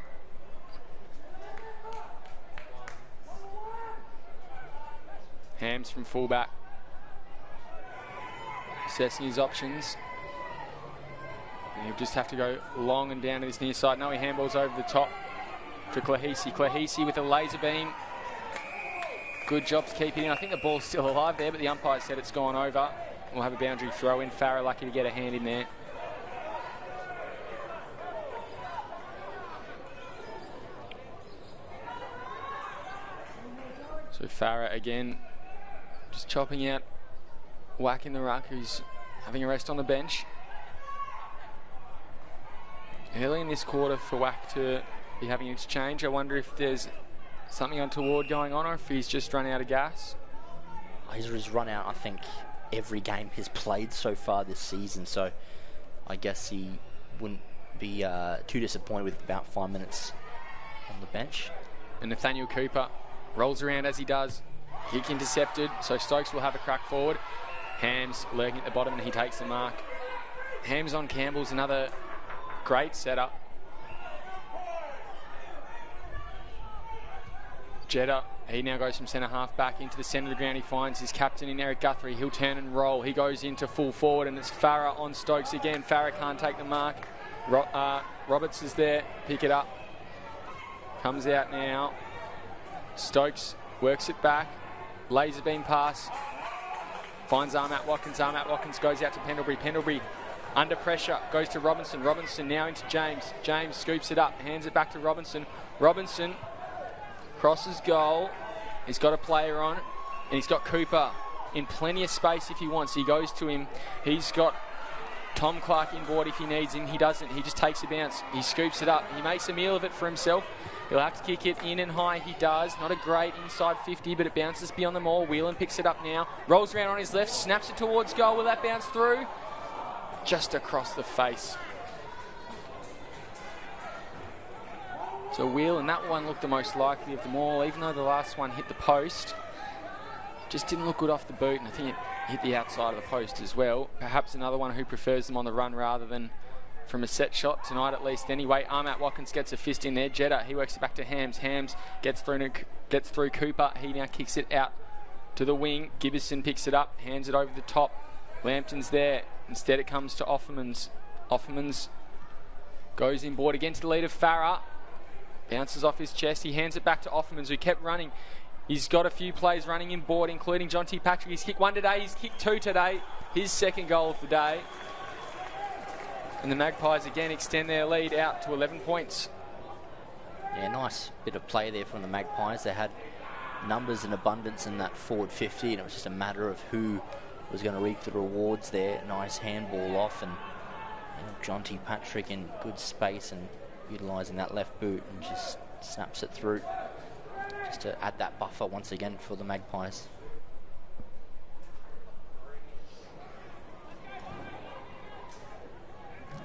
Hams from fullback. Assessing his options. And he'll just have to go long and down to this near side. No, he handballs over the top to Klahisi. Klahisi with a laser beam. Good job to keep it in. I think the ball's still alive there, but the umpire said it's gone over. We'll have a boundary throw in. Farah lucky to get a hand in there. So Farah again, just chopping out Whack in the ruck, who's having a rest on the bench. Early in this quarter for Whack to be having an exchange. I wonder if there's something untoward going on or if he's just run out of gas. He's run out, I think, every game he's played so far this season, so I guess he wouldn't be too disappointed with about 5 minutes on the bench. And Nathaniel Cooper rolls around as he does. Kick intercepted, so Stokes will have a crack forward. Hams lurking at the bottom and he takes the mark. Hams on Campbell's another great setup. Jeddah, he now goes from centre half back into the centre of the ground. He finds his captain in Eric Guthrie. He'll turn and roll. He goes into full forward and it's Farah on Stokes again. Farah can't take the mark. Roberts is there. Pick it up. Comes out now. Stokes works it back. Laser beam pass. Finds Armat Watkins. Armat Watkins goes out to Pendlebury. Pendlebury under pressure. Goes to Robinson. Robinson now into James. James scoops it up. Hands it back to Robinson. Robinson crosses goal. He's got a player on. And he's got Cooper in plenty of space if he wants. He goes to him. He's got Tom Clark inboard if he needs him. He doesn't. He just takes a bounce. He scoops it up. He makes a meal of it for himself. He'll have to kick it in and high. He does. Not a great inside 50, but it bounces beyond them all. Whelan picks it up now. Rolls around on his left. Snaps it towards goal. Will that bounce through? Just across the face. So Whelan, that one looked the most likely of them all, even though the last one hit the post. Just didn't look good off the boot, and I think it hit the outside of the post as well. Perhaps another one who prefers them on the run rather than from a set shot tonight, at least. Anyway, Armat Watkins gets a fist in there. Jeddah, he works it back to Hams. Hams gets through Cooper. He now kicks it out to the wing. Gibbison picks it up, hands it over the top. Lambton's there. Instead, it comes to Offermans. Offermans goes inboard against the lead of Farah. Bounces off his chest. He hands it back to Offermans, who kept running. He's got a few plays running inboard, including John T. Patrick. He's kicked one today. He's kicked two today. His second goal of the day. And the Magpies again extend their lead out to 11 points. Yeah, nice bit of play there from the Magpies. They had numbers in abundance in that forward 50, and it was just a matter of who was going to reap the rewards there. Nice handball off, and John T. Patrick in good space and utilising that left boot and just snaps it through, just to add that buffer once again for the Magpies.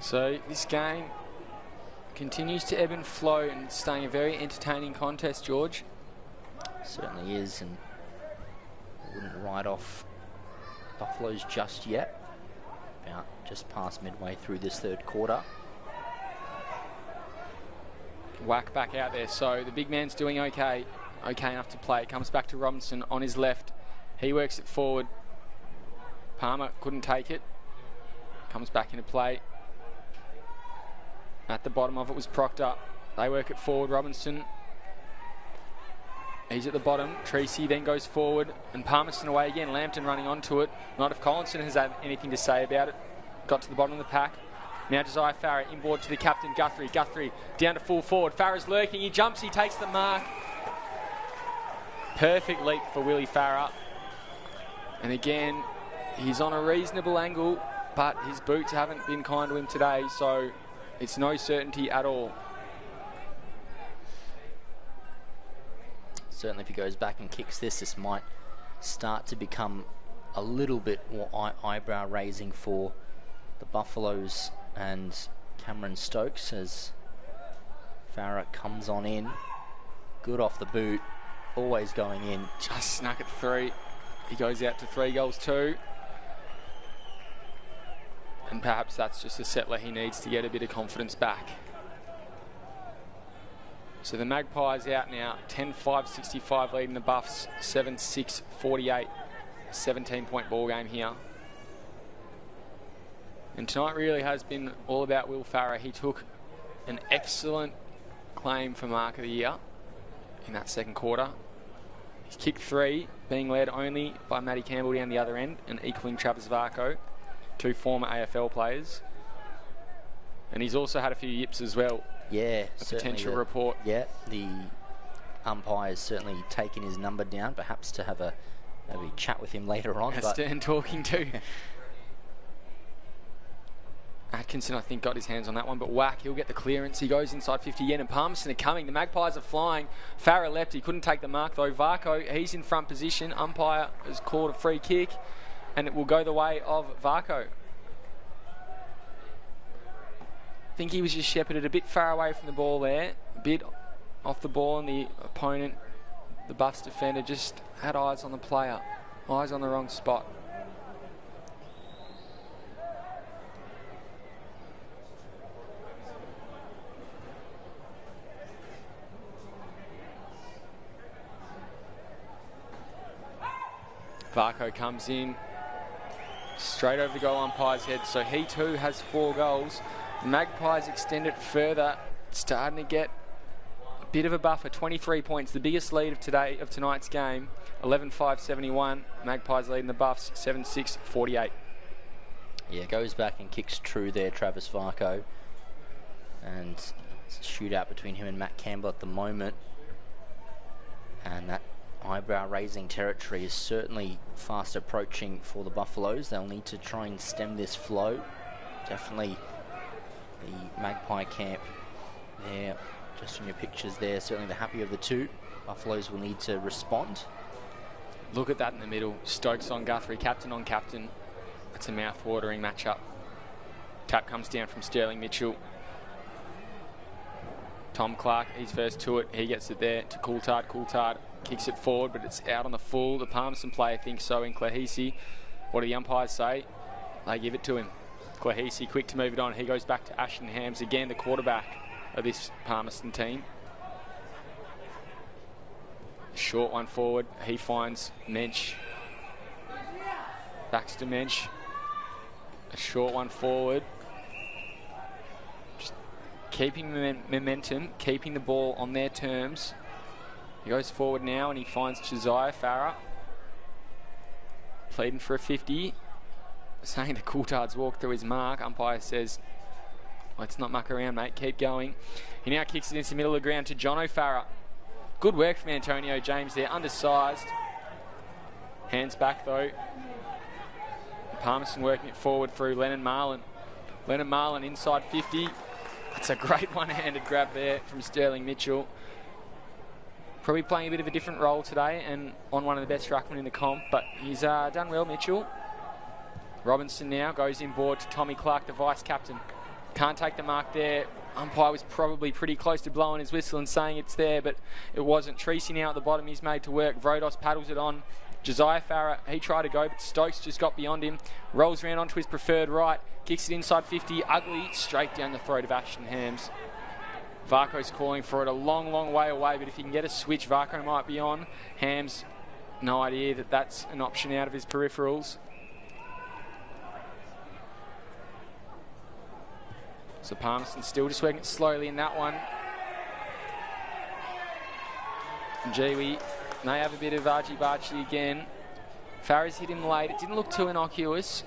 So this game continues to ebb and flow, and it's staying a very entertaining contest, George. Certainly is, and I wouldn't write off Buffaloes just yet. About just past midway through this third quarter. Whack back out there, so the big man's doing okay enough to play. It comes back to Robinson on his left. He works it forward. Palmer couldn't take it. Comes back into play. At the bottom of it was Proctor. They work it forward. Robinson, he's at the bottom. Treacy then goes forward, and Palmerston away again. Lambton running onto it. Not if Collinson has had anything to say about it. Got to the bottom of the pack. Now Josiah Farah inboard to the captain, Guthrie. Guthrie down to full forward. Farah's lurking. He jumps. He takes the mark. Perfect leap for Willie Farah. And again, he's on a reasonable angle, but his boots haven't been kind to him today, so it's no certainty at all. Certainly if he goes back and kicks this might start to become a little bit more eyebrow raising for the Buffaloes and Cameron Stokes as Farah comes on in. Good off the boot, always going in. Just snuck at 3. He goes out to 3 goals 2. And perhaps that's just a settler he needs to get a bit of confidence back. So the Magpies out now, 10-5-65 leading the Buffs, 7-6-48. 17-point ball game here. And tonight really has been all about Will Farah. He took an excellent claim for Mark of the Year in that second quarter. He's kicked 3, being led only by Matty Campbell down the other end and equaling Travis Varco, 2 former AFL players. And he's also had a few yips as well. Yeah, a potential report. Yeah, the umpire's certainly taken his number down, perhaps to have a maybe chat with him later on. A stern talking to. Atkinson, I think, got his hands on that one, but whack, he'll get the clearance. He goes inside 50 yen, and Palmerston are coming. The Magpies are flying. Farah left. He couldn't take the mark, though. Varco, he's in front position. Umpire has called a free kick, and it will go the way of Varco. I think he was just shepherded a bit far away from the ball there, a bit off the ball, and the opponent, the Buffs defender, just had eyes on the player, eyes on the wrong spot. Varco comes in straight over the goal umpire's head, so he too has 4 goals. The Magpies extend it further, starting to get a bit of a buffer. 23 points, the biggest lead of tonight's game. 11-5-71. Magpies leading the Buffs 7-6-48. Yeah, goes back and kicks true there, Travis Varco, and it's a shootout between him and Matt Campbell at the moment, and that eyebrow-raising territory is certainly fast approaching for the Buffaloes. They'll need to try and stem this flow. Definitely the Magpie camp there, just on your pictures there, certainly the happier of the two. Buffaloes will need to respond. Look at that in the middle. Stokes on Guthrie, captain on captain. That's a mouth-watering matchup. Tap comes down from Sterling Mitchell. Tom Clark, he's first to it. He gets it there to Coulthard. Coulthard kicks it forward, but it's out on the full. The Palmerston player thinks so in Claheisi. What do the umpires say? They give it to him. Claheisi quick to move it on. He goes back to Ashton Hams, again the quarterback of this Palmerston team. Short one forward. He finds Mensch. Baxter Mensch. A short one forward. Just keeping momentum, keeping the ball on their terms. He goes forward now and he finds Josiah Farah. Pleading for a 50. Saying that Coulthard's walked through his mark. Umpire says, let's not muck around, mate. Keep going. He now kicks it into the middle of the ground to Jono Farah. Good work from Antonio James there. Undersized. Hands back though. Palmerston working it forward through Lennon Marlin. Lennon Marlin inside 50. That's a great one-handed grab there from Sterling Mitchell. Probably playing a bit of a different role today and on one of the best ruckmen in the comp, but he's done well, Mitchell. Robinson now goes inboard to Tommy Clark, the vice-captain. Can't take the mark there. Umpire was probably pretty close to blowing his whistle and saying it's there, but it wasn't. Treacy now at the bottom, he's made to work. Vrodos paddles it on. Josiah Farah, he tried to go, but Stokes just got beyond him. Rolls around onto his preferred right, kicks it inside 50, ugly, straight down the throat of Ashton Hams. Varco's calling for it a long, long way away, but if he can get a switch, Varco might be on. Hams, no idea that that's an option out of his peripherals. So Palmerston still just working it slowly in that one. And Jiwi, they have a bit of argy-bargy again. Farah's hit him late. It didn't look too innocuous.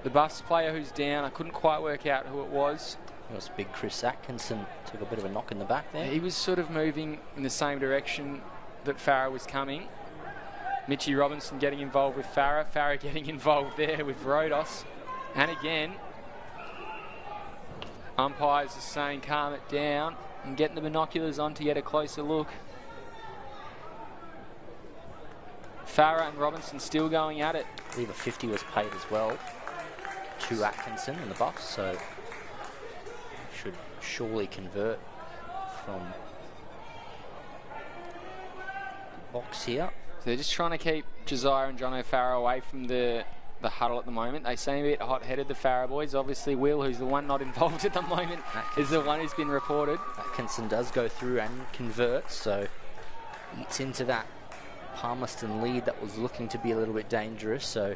the Buffs player who's down. I couldn't quite work out who it was. It was big Chris Atkinson. Took a bit of a knock in the back there. He was sort of moving in the same direction that Farah was coming. Mitchie Robinson getting involved with Farah. Farah getting involved there with Rodos. And again, umpires are saying calm it down and getting the binoculars on to get a closer look. Farah and Robinson still going at it. I believe a 50 was paid as well to Atkinson in the Buffs, so should surely convert from box here. So they're just trying to keep Josiah and Jono Farah away from the huddle at the moment. They seem a bit hot-headed, the Farah boys. Obviously, Will, who's the one not involved at the moment, is the one who's been reported. Atkinson does go through and convert, so eats into that Palmerston lead that was looking to be a little bit dangerous. So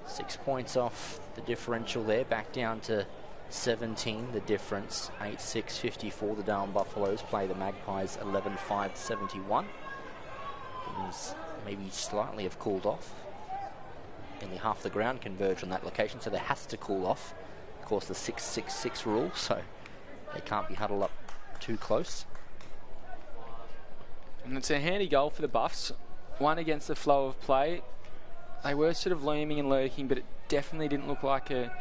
6 points off the differential there, back down to 17 the difference. 8-6-54 the Darwin Buffaloes play the Magpies 11-5-71. Things maybe slightly have cooled off. Nearly half the ground converge on that location, so there has to cool off. Of course, the 6-6-6 rule, so they can't be huddled up too close. And it's a handy goal for the Buffs. One against the flow of play. They were sort of looming and lurking, but it definitely didn't look like a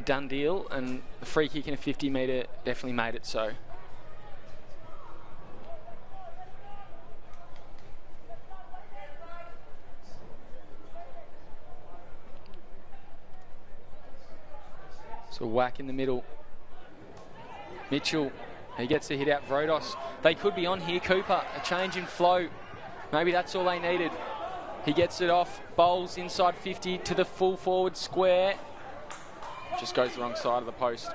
done deal, and the free kick in a 50-metre definitely made it so. So whack in the middle. Mitchell, he gets a hit out Vrodos. They could be on here, Cooper. A change in flow. Maybe that's all they needed. He gets it off, bowls inside 50 to the full forward square. Just goes the wrong side of the post.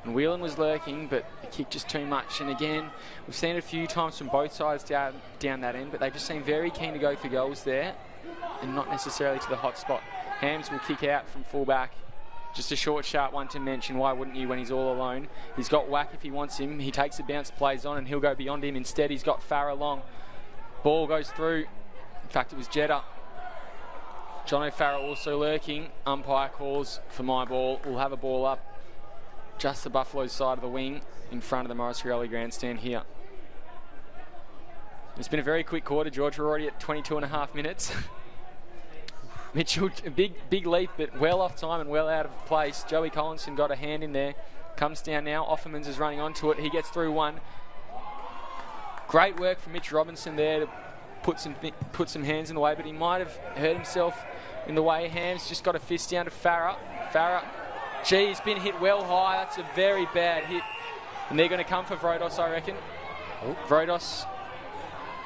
And Whelan was lurking, but the kick just too much. And again, we've seen it a few times from both sides down that end, but they just seem very keen to go for goals there and not necessarily to the hot spot. Hams will kick out from full-back. Just a short, sharp one to mention. Why wouldn't you when he's all alone? He's got Whack if he wants him. He takes a bounce, plays on, and he'll go beyond him. Instead, he's got Farah long. Ball goes through. In fact, it was Jeddah. Jono Farah also lurking. Umpire calls for my ball. We'll have a ball up just the Buffaloes side of the wing in front of the Morris Rioli grandstand here. It's been a very quick quarter, George. We're already at 22.5 minutes. Mitchell, a big leap, but well off time and well out of place. Joey Collinson got a hand in there. Comes down now. Offermans is running onto it. He gets through one. Great work from Mitch Robinson there to put some hands in the way, but he might have hurt himself in the way. Hams just got a fist down to Farah. Farah, gee, he's been hit well high. That's a very bad hit. And they're going to come for Vrodos, I reckon. Oh. Vrodos,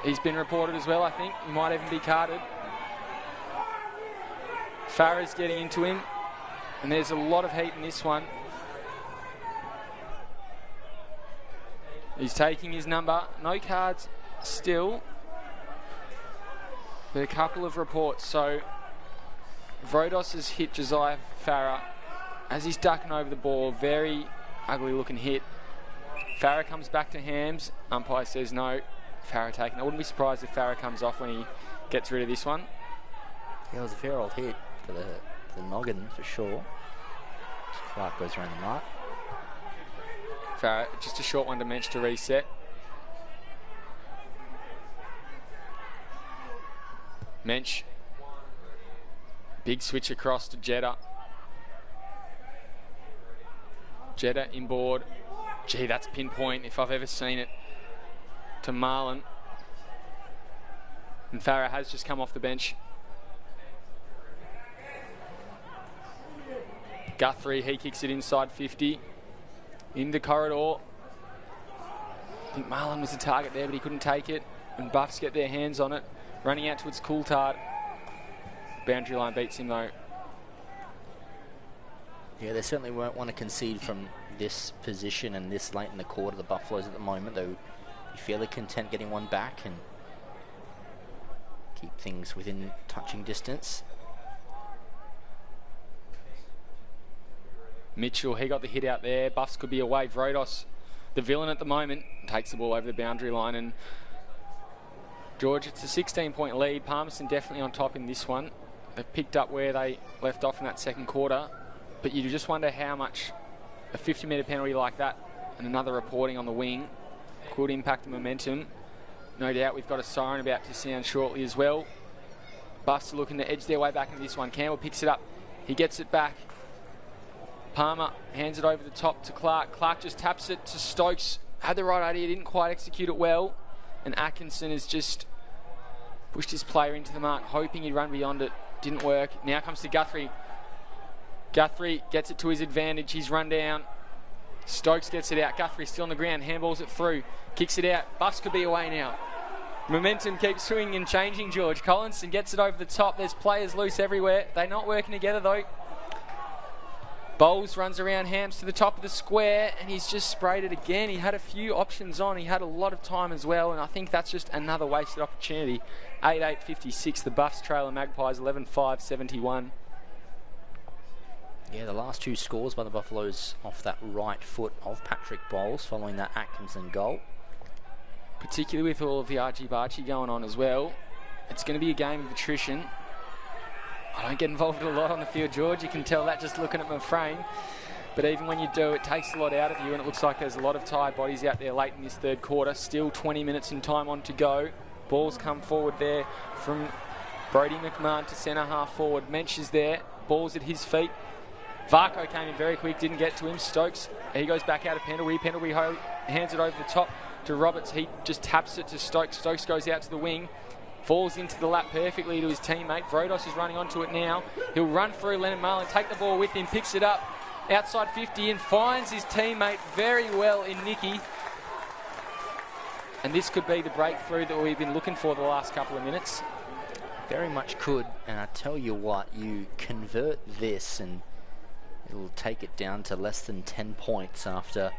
he's been reported as well, I think. He might even be carded. Farah's getting into him, and there's a lot of heat in this one. He's taking his number. No cards still, but a couple of reports. So Vrodos has hit Josiah Farah as he's ducking over the ball. Very ugly looking hit. Farah comes back to Hams. Umpire says no. Farah taking it. I wouldn't be surprised if Farah comes off when he gets rid of this one. Yeah, it was a fair old hit for the noggin for sure. Clark goes around the mark. Farah, just a short one to Mensch to reset. Mensch. Big switch across to Jeddah. Jeddah inboard. Gee, that's pinpoint if I've ever seen it. To Marlon. And Farah has just come off the bench. Guthrie, he kicks it inside 50. In the corridor. I think Marlon was the target there, but he couldn't take it. And Buffs get their hands on it. Running out towards Coulthard. Boundary line beats him though. Yeah, they certainly won't want to concede from this position and this late in the quarter. The Buffaloes at the moment, they would be fairly content getting one back and keep things within touching distance. Mitchell, he got the hit out there. Buffs could be away. Vrodos, the villain at the moment, takes the ball over the boundary line. And George, it's a 16-point lead. Palmerston definitely on top in this one. They've picked up where they left off in that second quarter, but you just wonder how much a 50-metre penalty like that and another reporting on the wing could impact the momentum. No doubt we've got a siren about to sound shortly as well. Buffs are looking to edge their way back into this one. Campbell picks it up. He gets it back. Palmer hands it over the top to Clark. Clark just taps it to Stokes. Had the right idea, didn't quite execute it well. And Atkinson has just pushed his player into the mark, hoping he'd run beyond it. Didn't work. Now comes to Guthrie. Guthrie gets it to his advantage. He's run down. Stokes gets it out. Guthrie still on the ground. Handballs it through. Kicks it out. Buffs could be away now. Momentum keeps swinging and changing, George. Collinson gets it over the top. There's players loose everywhere. They're not working together, though. Bowles runs around Hams to the top of the square, and he's just sprayed it again. He had a few options on. He had a lot of time as well, and I think that's just another wasted opportunity. 8-8-56. The Buffs trail the Magpies 11-5-71. Yeah, the last two scores by the Buffaloes off that right foot of Patrick Bowles following that Atkinson goal. Particularly with all of the argy-bargy going on as well. It's going to be a game of attrition. I don't get involved a lot on the field, George. You can tell that just looking at my frame. But even when you do, it takes a lot out of you, and it looks like there's a lot of tired bodies out there late in this third quarter. Still 20 minutes and time on to go. Balls come forward there from Brody McMahon to centre half forward. Mensch is there. Ball's at his feet. Varco came in very quick, didn't get to him. Stokes, he goes back out of Pendlebury. Pendlebury hands it over the top to Roberts. He just taps it to Stokes. Stokes goes out to the wing. Falls into the lap perfectly to his teammate. Vrodos is running onto it now. He'll run through Lennon Marlin, take the ball with him, picks it up outside 50 and finds his teammate very well in Nicky. And this could be the breakthrough that we've been looking for the last couple of minutes. Very much could, and I tell you what, you convert this and it'll take it down to less than 10 points after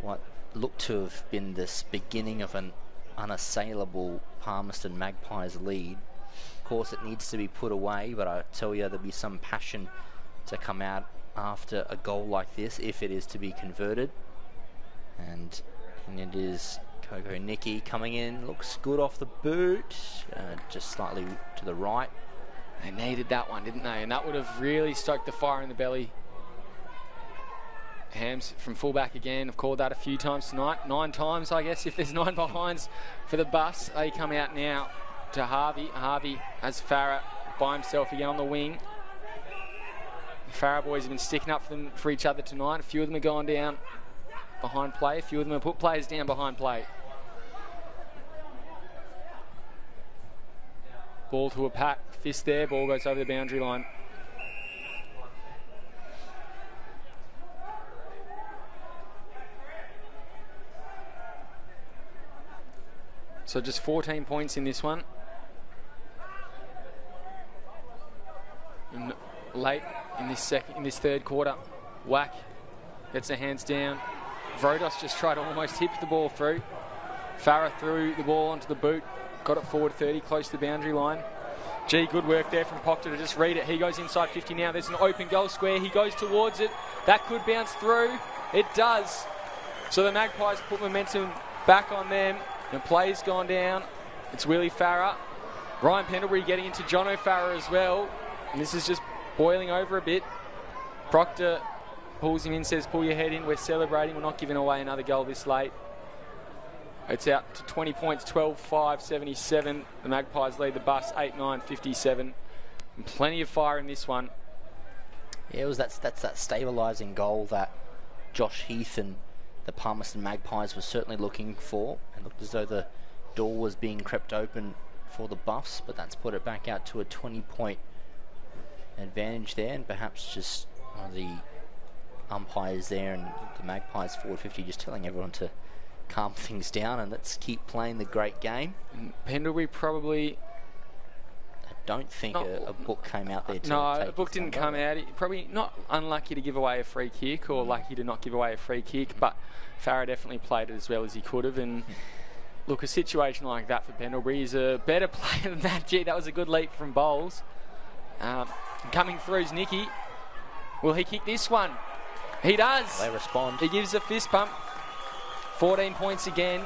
what looked to have been this beginning of an unassailable Palmerston Magpies lead. Of course, it needs to be put away, but I tell you there'll be some passion to come out after a goal like this if it is to be converted. And it is Coco Nicky coming in, looks good off the boot, just slightly to the right. They needed that one, didn't they? And that would have really stoked the fire in the belly. Hams from fullback again. I've called that a few times tonight. 9 times, I guess, if there's 9 behinds for the bus. They come out now to Harvey. Harvey has Farah by himself again on the wing. The Farah boys have been sticking up for each other tonight. A few of them are going down behind play. A few of them have put players down behind play. Ball to a Pat. Fist there. Ball goes over the boundary line. So just 14 points in this one. And late in this third quarter, Whack gets their hands down. Vrodos just tried to almost hit the ball through. Farah threw the ball onto the boot, got it forward 30, close to the boundary line. Gee, good work there from Proctor to just read it. He goes inside 50 now. There's an open goal square. He goes towards it. That could bounce through. It does. So the Magpies put momentum back on them. The play's gone down. It's Willie Farah. Ryan Pendlebury getting into John O'Farah as well. And this is just boiling over a bit. Proctor pulls him in, says, pull your head in. We're celebrating. We're not giving away another goal this late. It's out to 20 points, 12-5-77. The Magpies lead the bus 8-9-57. And plenty of fire in this one. Yeah, that's that stabilising goal that Josh Heath and the Palmerston Magpies were certainly looking for. It looked as though the door was being crept open for the Buffs, but that's put it back out to a 20-point advantage there, and perhaps just the umpires there and the Magpies forward 50 just telling everyone to calm things down and let's keep playing the great game. And Pendlebury probably... I don't think a book came out there to No, take a book didn't come out. Probably not unlucky to give away a free kick or lucky to not give away a free kick, but Farah definitely played it as well as he could have. And look, a situation like that for Pendlebury is a better player than that. Gee, that was a good leap from Bowles. Coming through is Nicky. Will he kick this one? He does. They respond. He gives a fist bump. 14 points again.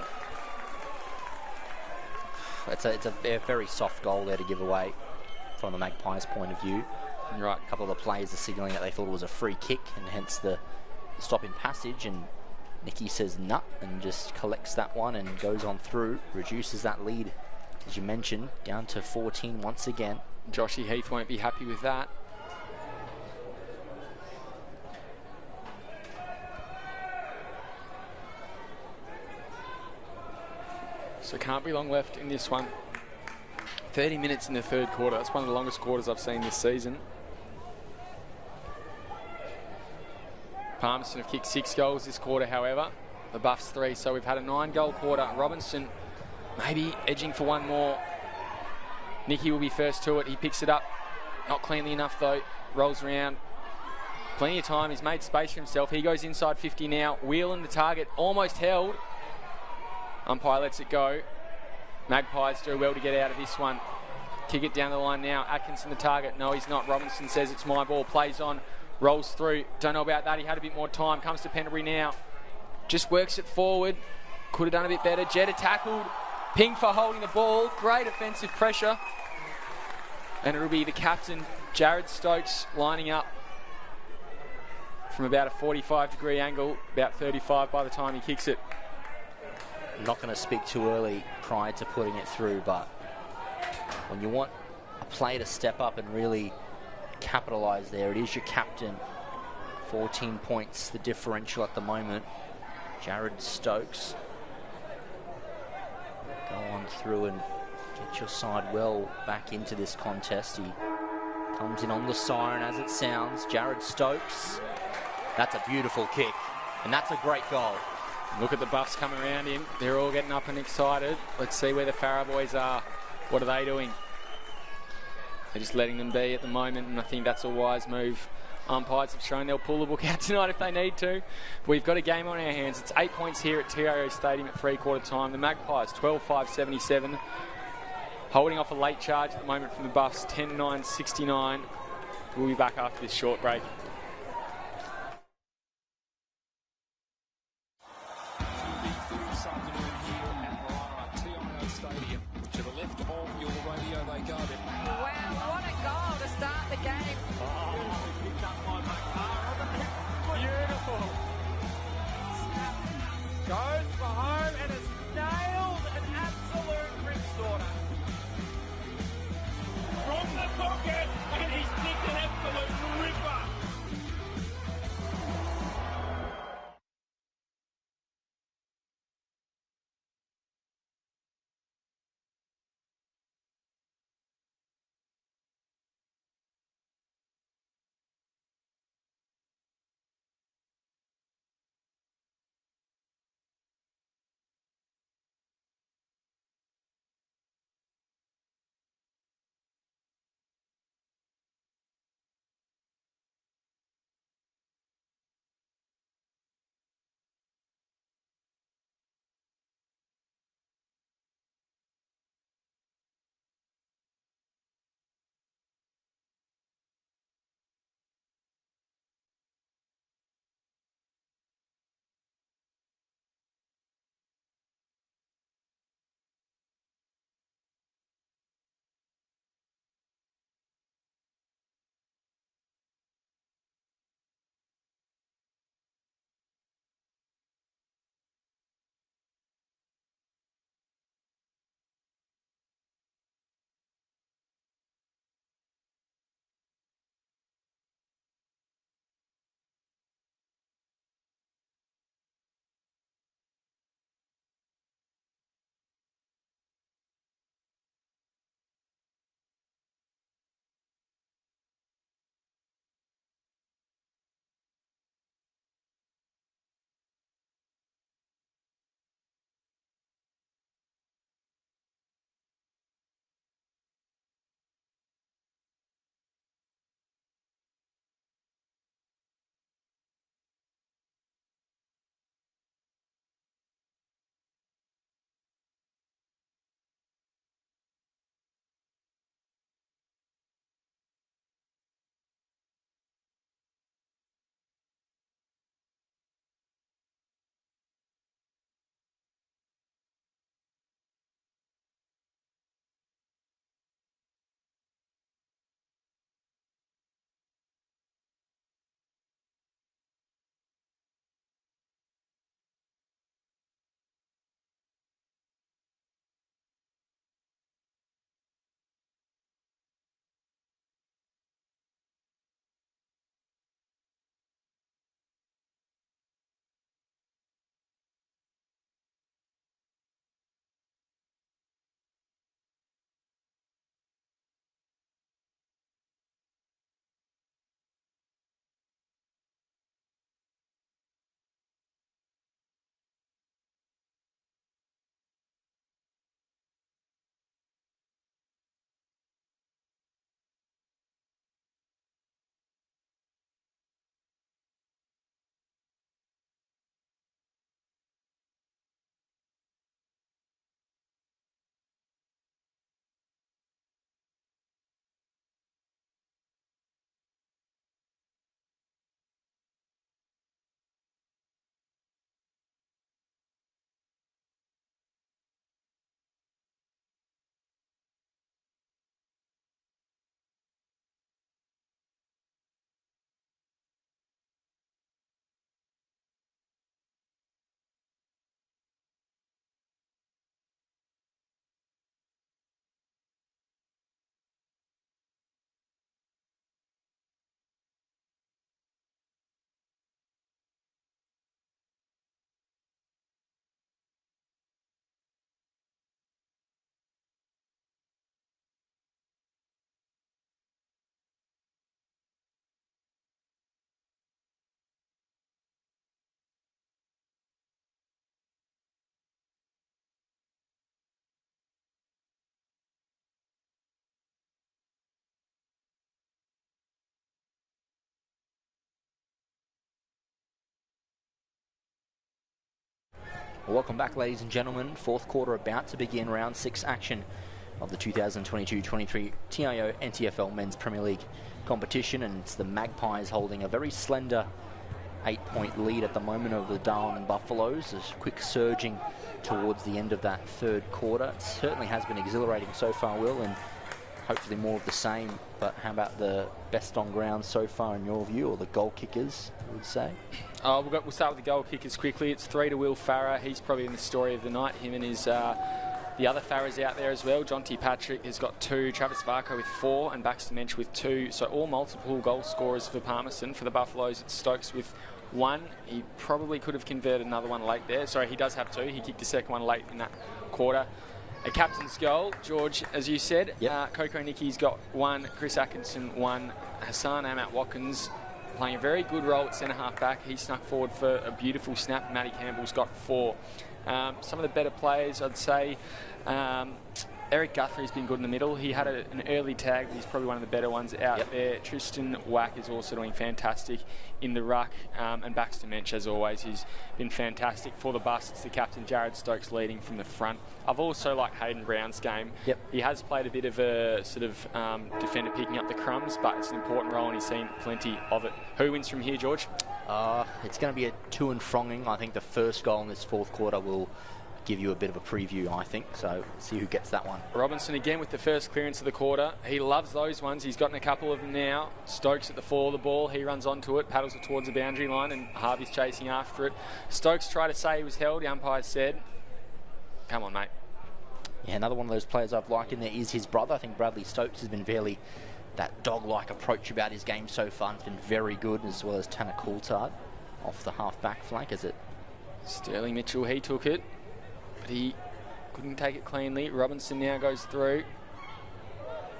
It's a very soft goal there to give away. from the Magpies' point of view. Right. A couple of the players are signalling that they thought it was a free kick, and hence the stop in passage, and Nicky says nah and just collects that one and goes on through, reduces that lead, as you mentioned, down to 14 once again. Joshy Heath won't be happy with that. So can't be long left in this one. 30 minutes in the third quarter. That's one of the longest quarters I've seen this season. Palmerston have kicked 6 goals this quarter, however. The Buffs 3, so we've had a 9-goal quarter. Robinson maybe edging for one more. Nicky will be first to it. He picks it up. Not cleanly enough, though. Rolls around. Plenty of time. He's made space for himself. He goes inside 50 now. Wheeling the target. Almost held. Umpire lets it go. Magpies do well to get out of this one. Kick it down the line now. Atkinson the target. No, he's not. Robinson says it's my ball. Plays on. Rolls through. Don't know about that. He had a bit more time. Comes to Pendlebury now. Just works it forward. Could have done a bit better. Jetta tackled. Ping for holding the ball. Great offensive pressure. And it'll be the captain, Jared Stokes, lining up from about a 45-degree angle. About 35 by the time he kicks it. I'm not going to speak too early prior to putting it through, but when you want a player to step up and really capitalise there, it is your captain. 14 points, the differential at the moment. Jared Stokes. Go on through and get your side well back into this contest. He comes in on the siren as it sounds. Jared Stokes. That's a beautiful kick, and that's a great goal. Look at the Buffs come around him. They're all getting up and excited. Let's see where the Farah boys are. What are they doing? They're just letting them be at the moment, and I think that's a wise move. Umpires have shown they'll pull the book out tonight if they need to. We've got a game on our hands. It's 8 points here at TIO Stadium at three-quarter time. The Magpies, 12-5-77. Holding off a late charge at the moment from the Buffs, 10-9-69. We'll be back after this short break. This afternoon here at TIO Stadium. To the left of your radio they go. Wow, what a goal to start the game. Beautiful. Goes for home and has nailed an absolute wrist-order. From the pocket, and he's kicked an absolute ripper. Well, welcome back, ladies and gentlemen. Fourth quarter about to begin, round 6 action of the 2022-23 TIO NTFL Men's Premier League competition, and it's the Magpies holding a very slender 8-point lead at the moment over the Darwin Buffaloes. There's quick surging towards the end of that third quarter. It certainly has been exhilarating so far, Will, and hopefully more of the same. But how about the best on ground so far in your view, or the goal kickers, I would say? We'll start with the goal kickers quickly. It's 3 to Will Farah. He's probably in the story of the night. Him and his the other Farahs out there as well. John T. Patrick has got 2, Travis Varco with 4, and Baxter Mensch with 2. So all multiple goal scorers for Palmerston. For the Buffaloes, it's Stokes with 1. He probably could have converted another one late there. Sorry, he does have 2. He kicked the second one late in that quarter. A captain's goal, George, as you said. Yep. Coco Nicky's got 1, Chris Atkinson 1, Hassan Amat Watkins playing a very good role at centre-half back. He snuck forward for a beautiful snap. Matty Campbell's got 4. Some of the better players, I'd say, Eric Guthrie's been good in the middle. He had an early tag, but he's probably one of the better ones out there. Tristan Wack is also doing fantastic in the ruck, and Baxter Mensch, as always, he's been fantastic. For the Buffs, it's the captain, Jared Stokes, leading from the front. I've also liked Hayden Brown's game. He has played a bit of a sort of defender picking up the crumbs, but it's an important role, and he's seen plenty of it. Who wins from here, George? It's going to be a to and froing. I think the first goal in this fourth quarter will give you a bit of a preview, I think. So see who gets that one. Robinson again with the first clearance of the quarter. He loves those ones. He's gotten a couple of them now. Stokes at the fall of the ball. He runs onto it, paddles it towards the boundary line, and Harvey's chasing after it. Stokes tried to say he was held. The umpire said, "Come on, mate." Yeah, another one of those players I've liked in there is his brother. I think Bradley Stokes has been fairly that dog-like approach about his game so far. It's been very good, as well as Tanner Coulthard off the half-back flank, is it? Sterling Mitchell, he took it, but he couldn't take it cleanly. Robinson now goes through.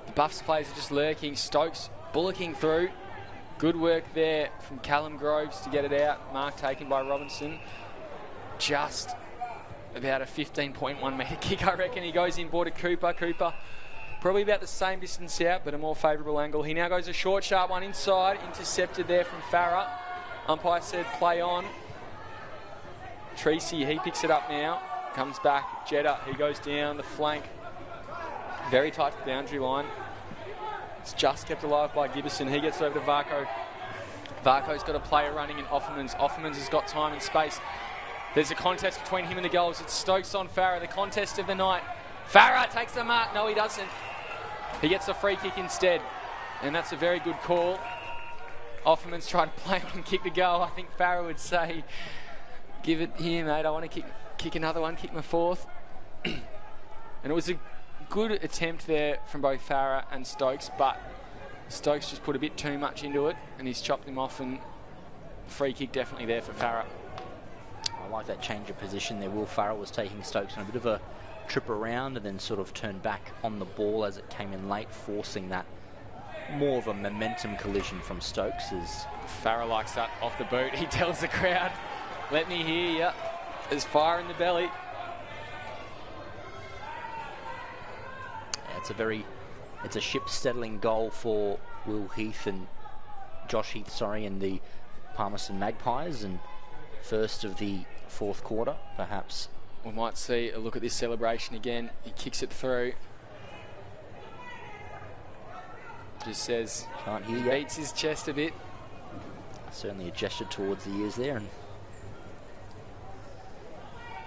The Buffs players are just lurking. Stokes bullocking through. Good work there from Callum Groves to get it out. Mark taken by Robinson. Just about a 15.1 metre kick, I reckon. He goes in, ball to Cooper. Cooper probably about the same distance out, but a more favourable angle. He now goes a short, sharp one inside. Intercepted there from Farah. Umpire said play on. Tracy, he picks it up now. Comes back. Jeddah, he goes down the flank. Very tight to the boundary line. It's just kept alive by Gibbison. He gets over to Varco. Varco's got a player running in Offermans. Offermans has got time and space. There's a contest between him and the goals. It's Stokes on Farah, the contest of the night. Farah takes the mark. No, he doesn't. He gets a free kick instead, and that's a very good call. Offerman's trying to play on and kick the goal. I think Farah would say, "Give it here, mate. I want to kick another one, kick my 4th." And it was a good attempt there from both Farah and Stokes, but Stokes just put a bit too much into it, and he's chopped him off, and free kick definitely there for Farah. I like that change of position there. Will Farrell was taking Stokes on a bit of a trip around and then sort of turned back on the ball as it came in late, forcing that more of a momentum collision from Stokes. As Farah likes that off the boot. He tells the crowd, "Let me hear you." There's fire in the belly. Yeah, it's a ship-settling goal for Will Heath and Josh Heath, and the Palmerston Magpies, and first of the fourth quarter, perhaps. We might see a look at this celebration again. He kicks it through. Just says, can't hear you. Beats his chest a bit. Certainly a gesture towards the ears there. And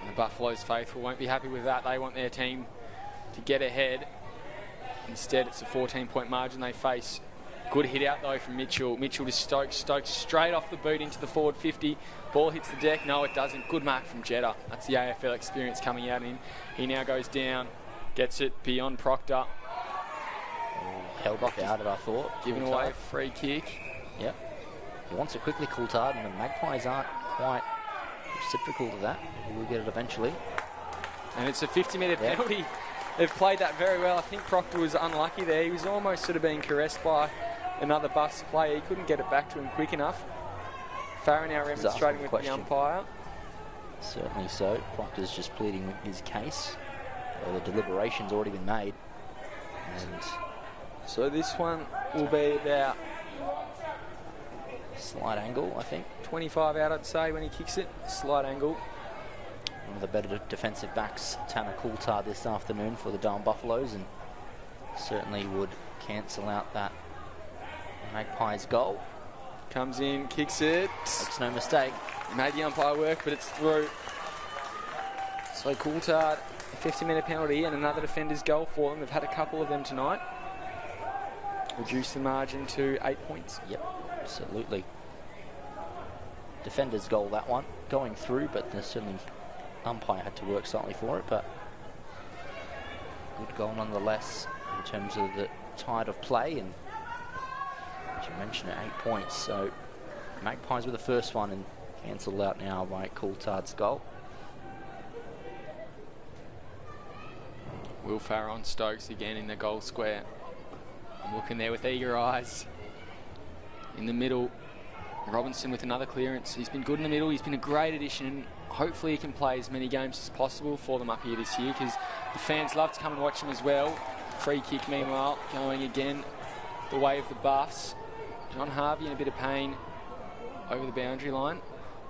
the Buffaloes faithful won't be happy with that. They want their team to get ahead. Instead, it's a 14-point margin they face. Good hit out, though, from Mitchell. Mitchell to Stokes. Stokes straight off the boot into the forward 50. Ball hits the deck. No, it doesn't. Good mark from Jeddah. That's the AFL experience coming out in him. He now goes down. Gets it beyond Proctor. Held off out of, I thought. Giving away a free kick. Yep. He wants it quickly, Coulthard, and the Magpies aren't quite reciprocal to that. We'll get it eventually. And it's a 50-metre penalty. They've played that very well. I think Proctor was unlucky there. He was almost sort of being caressed by another Buffs player. He couldn't get it back to him quick enough. Farah now remonstrating with the umpire. Certainly so. Proctor's just pleading his case. The deliberation's already been made. And so this one will be about slight angle, I think. 25 out, I'd say, when he kicks it. Slight angle. one of the better defensive backs, Tanner Coulthard, this afternoon for the Darwin Buffaloes, and certainly would cancel out that Magpies goal. Comes in, kicks it. Makes no mistake. Made the umpire work, but it's through. So Coulthard, a 50-minute penalty and another defender's goal for them. They've had a couple of them tonight. Reduce the margin to 8 points. Yep, absolutely. Defender's goal, that one. Going through, but there's certainly umpire had to work slightly for it, but good goal nonetheless in terms of the tide of play, and as you mentioned, at 8 points. So Magpies with the first one and cancelled out now by Coulthard's goal. Will Farrer on Stokes again in the goal square. I'm looking there with eager eyes. In the middle, Robinson with another clearance. He's been good in the middle. He's been a great addition. Hopefully he can play as many games as possible for them up here this year, because the fans love to come and watch him as well. Free kick, meanwhile, going again the way of the Buffs. John Harvey in a bit of pain over the boundary line.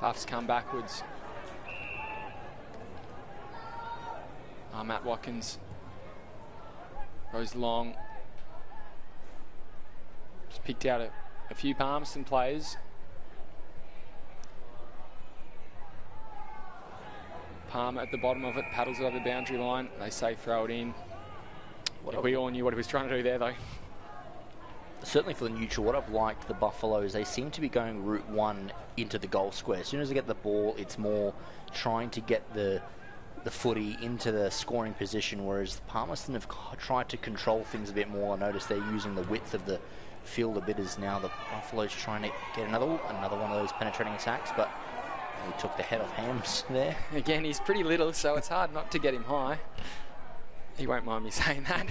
Buffs come backwards. Matt Watkins goes long. Just picked out a few Palmerston players. Palmer at the bottom of it, paddles it over the boundary line. They say throw it in. We all knew what he was trying to do there, though. Certainly for the neutral, what I've liked the Buffaloes, they seem to be going route one into the goal square. As soon as they get the ball, it's more trying to get the footy into the scoring position, whereas Palmerston have tried to control things a bit more. I noticed they're using the width of the field a bit, as now the Buffaloes trying to get another one of those penetrating attacks, but he took the head off Hams there. Again, he's pretty little, so it's hard not to get him high. He won't mind me saying that.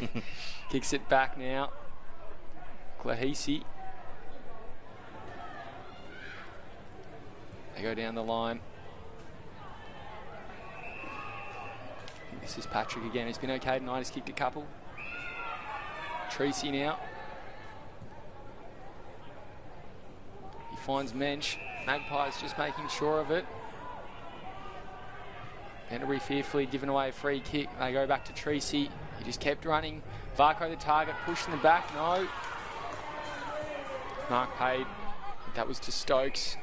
Kicks it back now. Klahisi. They go down the line. This is Patrick again. He's been okay tonight. He's kicked a couple. Tracy now. He finds Mensch. Magpies just making sure of it. Canterbury fearfully giving away a free kick. They go back to Tracy. He just kept running. Varco the target, pushing the back. No. Mark paid. That was to Stokes.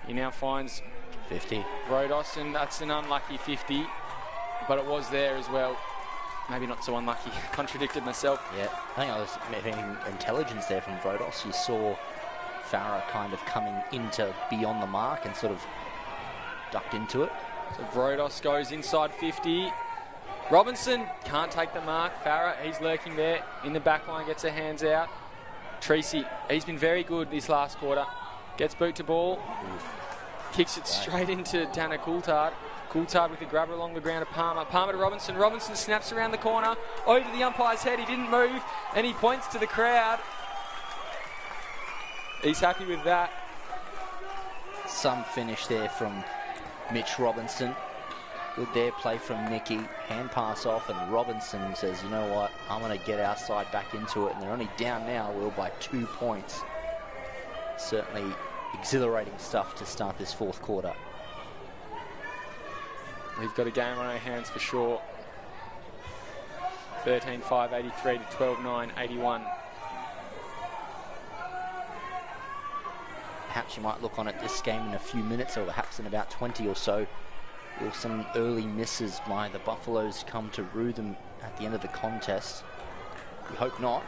He now finds 50. Rodos, and that's an unlucky 50. But it was there as well. Maybe not so unlucky. Contradicted myself. Yeah, I think I was having intelligence there from Rodos. You saw Farrer kind of coming into beyond the mark and sort of ducked into it. So Rodos goes inside 50. Robinson can't take the mark. Farrer, he's lurking there. In the back line, gets her hands out. Tracy, he's been very good this last quarter. Gets boot to ball. Kicks it straight into Tanner Coulthard. Coulthard with the grabber along the ground of Palmer. Palmer to Robinson. Robinson snaps around the corner. Over the umpire's head. He didn't move. And he points to the crowd. He's happy with that. Some finish there from Mitch Robinson. Good there play from Nicky. Hand pass off, and Robinson says, you know what, I'm going to get our side back into it. And they're only down now, Will, by 2 points. Certainly exhilarating stuff to start this fourth quarter. We've got a game on our hands for sure. 13-5, 83 to 12-9, 81. Perhaps you might look on at this game in a few minutes, or perhaps in about 20 or so. Will some early misses by the Buffaloes come to rue them at the end of the contest? We hope not.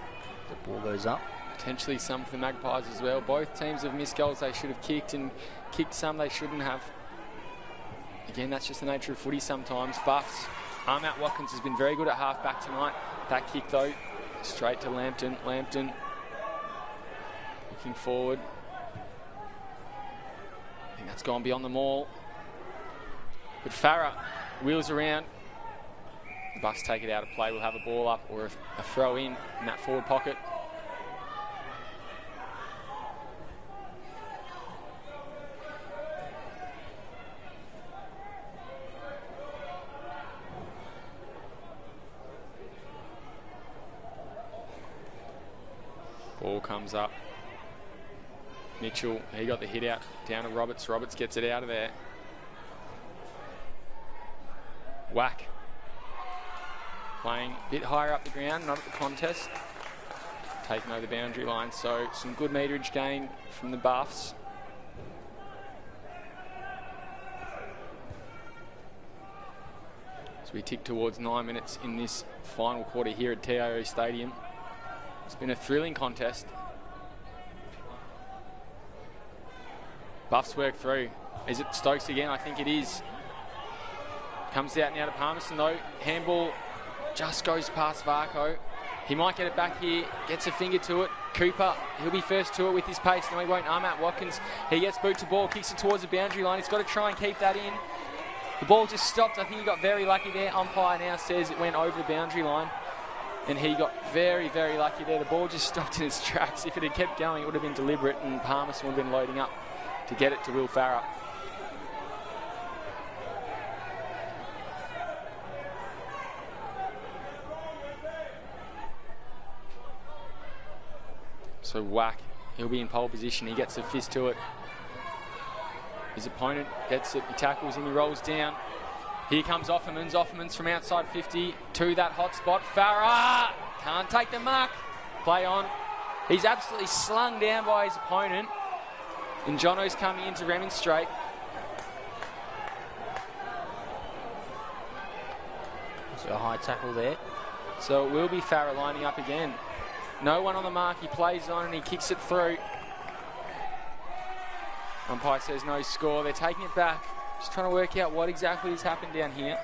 The ball goes up. Potentially some for the Magpies as well. Both teams have missed goals they should have kicked, and kicked some they shouldn't have. Again, that's just the nature of footy sometimes. Buffs. Matt Watkins has been very good at half-back tonight. That kick, though, straight to Lambton. Lambton looking forward. I think that's gone beyond the maul. But Farrer wheels around. The Buffs take it out of play. We'll have a ball up or a throw in that forward pocket. Ball comes up. Mitchell, he got the hit out down to Roberts. Roberts gets it out of there. Whack. Playing a bit higher up the ground, not at the contest. Taking over the boundary line, so some good meterage gain from the Buffs. As we tick towards 9 minutes in this final quarter here at TIO Stadium. It's been a thrilling contest. Buffs work through. Is it Stokes again? I think it is. Comes out now to Palmerston though. Handball just goes past Varco. He might get it back here. Gets a finger to it. Cooper, he'll be first to it with his pace. No, he won't. Armat Watkins, he gets boot to ball. Kicks it towards the boundary line. He's got to try and keep that in. The ball just stopped. I think he got very lucky there. Umpire now says it went over the boundary line. And he got very, very lucky there. The ball just stopped in its tracks. If it had kept going, it would have been deliberate and Palmerston would have been loading up to get it to Will Farah. So Whack, he'll be in pole position. He gets a fist to it. His opponent gets it. He tackles him. He rolls down. Here comes Offermans. Offermans from outside 50 to that hot spot. Farah can't take the mark. Play on. He's absolutely slung down by his opponent. And Jono's coming in to remonstrate. So a high tackle there. So it will be Farah lining up again. No one on the mark. He plays on and he kicks it through. Umpire says no score. They're taking it back. Just trying to work out what exactly has happened down here.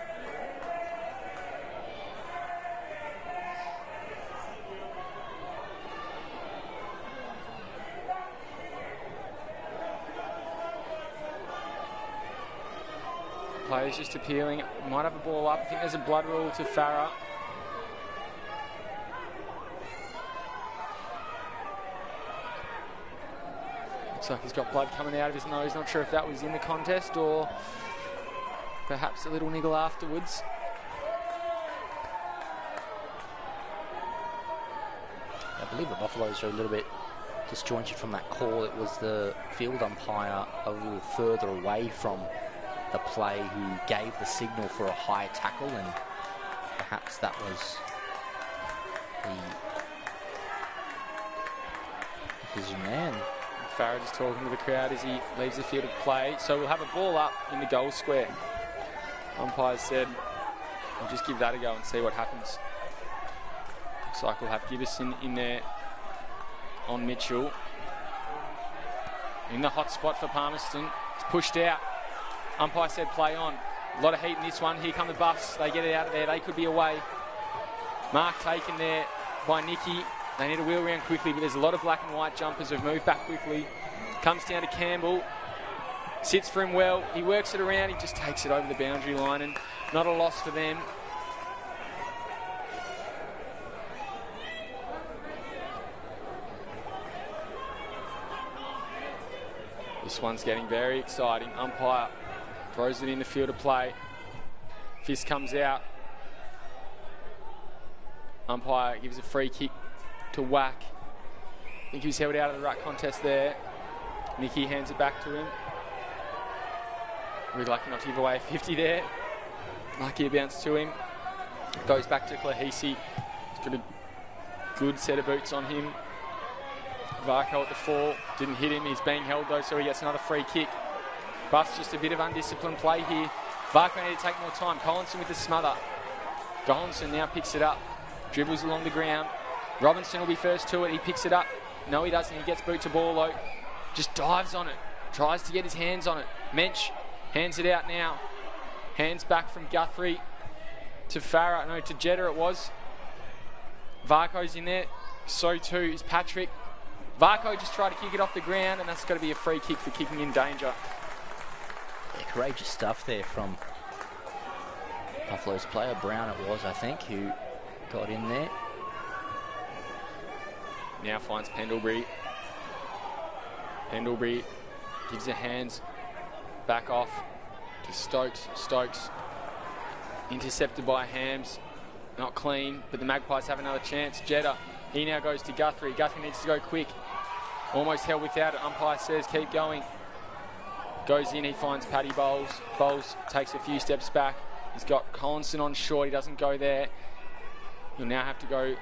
Players just appealing. Might have a ball up. I think there's a blood rule to Farah. Looks like he's got blood coming out of his nose. Not sure if that was in the contest or perhaps a little niggle afterwards. I believe the Buffaloes are a little bit disjointed from that call. It was the field umpire a little further away from the play who gave the signal for a high tackle, and perhaps that was the decision there. Farah just talking to the crowd as he leaves the field of play. So we'll have a ball up in the goal square. Umpires said, we'll just give that a go and see what happens. Looks like we'll have Gibbison in there on Mitchell. In the hot spot for Palmerston. It's pushed out. Umpire said play on. A lot of heat in this one. Here come the Buffs. They get it out of there. They could be away. Mark taken there by Nicky. They need to wheel around quickly, but there's a lot of black and white jumpers who've moved back quickly. Comes down to Campbell. Sits for him well. He works it around. He just takes it over the boundary line, and not a loss for them. This one's getting very exciting. Umpire throws it in the field of play. Fist comes out. Umpire gives a free kick to Whack. I think he was held out of the ruck contest there. Nicky hands it back to him. We're lucky not to give away a 50 there. Lucky a bounce to him. Goes back to Klahisi. He's got a good set of boots on him. Varco at the 4. Didn't hit him. He's being held though, so he gets another free kick. Buffs just a bit of undisciplined play here. Varco need to take more time. Collinson with the smother. Collinson now picks it up. Dribbles along the ground. Robinson will be first to it. He picks it up. No, he doesn't. He gets boot to ball though. Just dives on it. Tries to get his hands on it. Mensch hands it out now. Hands back from Guthrie to Farah. No, to Jeddah it was. Varco's in there. So too is Patrick. Varco just tried to kick it off the ground, and that's got to be a free kick for kicking in danger. Yeah, courageous stuff there from Buffalo's player. Brown it was, I think, who got in there. Now finds Pendlebury. Pendlebury gives the hands back off to Stokes. Stokes intercepted by Hams. Not clean, but the Magpies have another chance. Jeddah, he now goes to Guthrie. Guthrie needs to go quick. Almost held without it. Umpire says keep going. Goes in, he finds Paddy Bowles. Bowles takes a few steps back. He's got Collinson on short. He doesn't go there. He'll now have to go...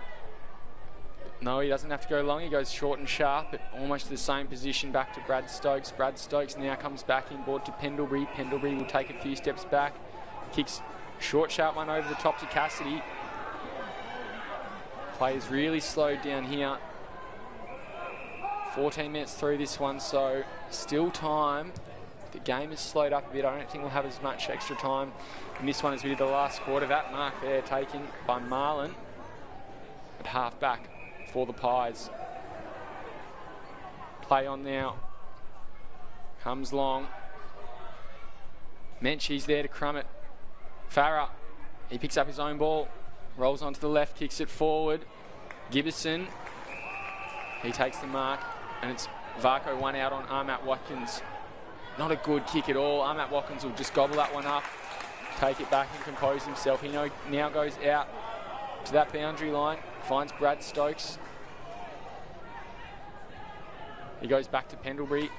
No, he doesn't have to go long. He goes short and sharp at almost the same position back to Brad Stokes. Brad Stokes now comes back inboard to Pendlebury. Pendlebury will take a few steps back. Kicks short, sharp one over the top to Cassidy. Play is really slowed down here. 14 minutes through this one, so still time. The game is slowed up a bit. I don't think we'll have as much extra time in this one as we did the last quarter. That mark there taken by Marlin at half back for the Pies. Play on now. Comes long. Menchie's there to crumb it. Farah, he picks up his own ball. Rolls onto the left, kicks it forward. Gibbison, he takes the mark, and it's Varco one out on Armat Watkins. Not a good kick at all. Armat Watkins will just gobble that one up, take it back and compose himself. He now goes out to that boundary line, finds Brad Stokes. He goes back to Pendlebury.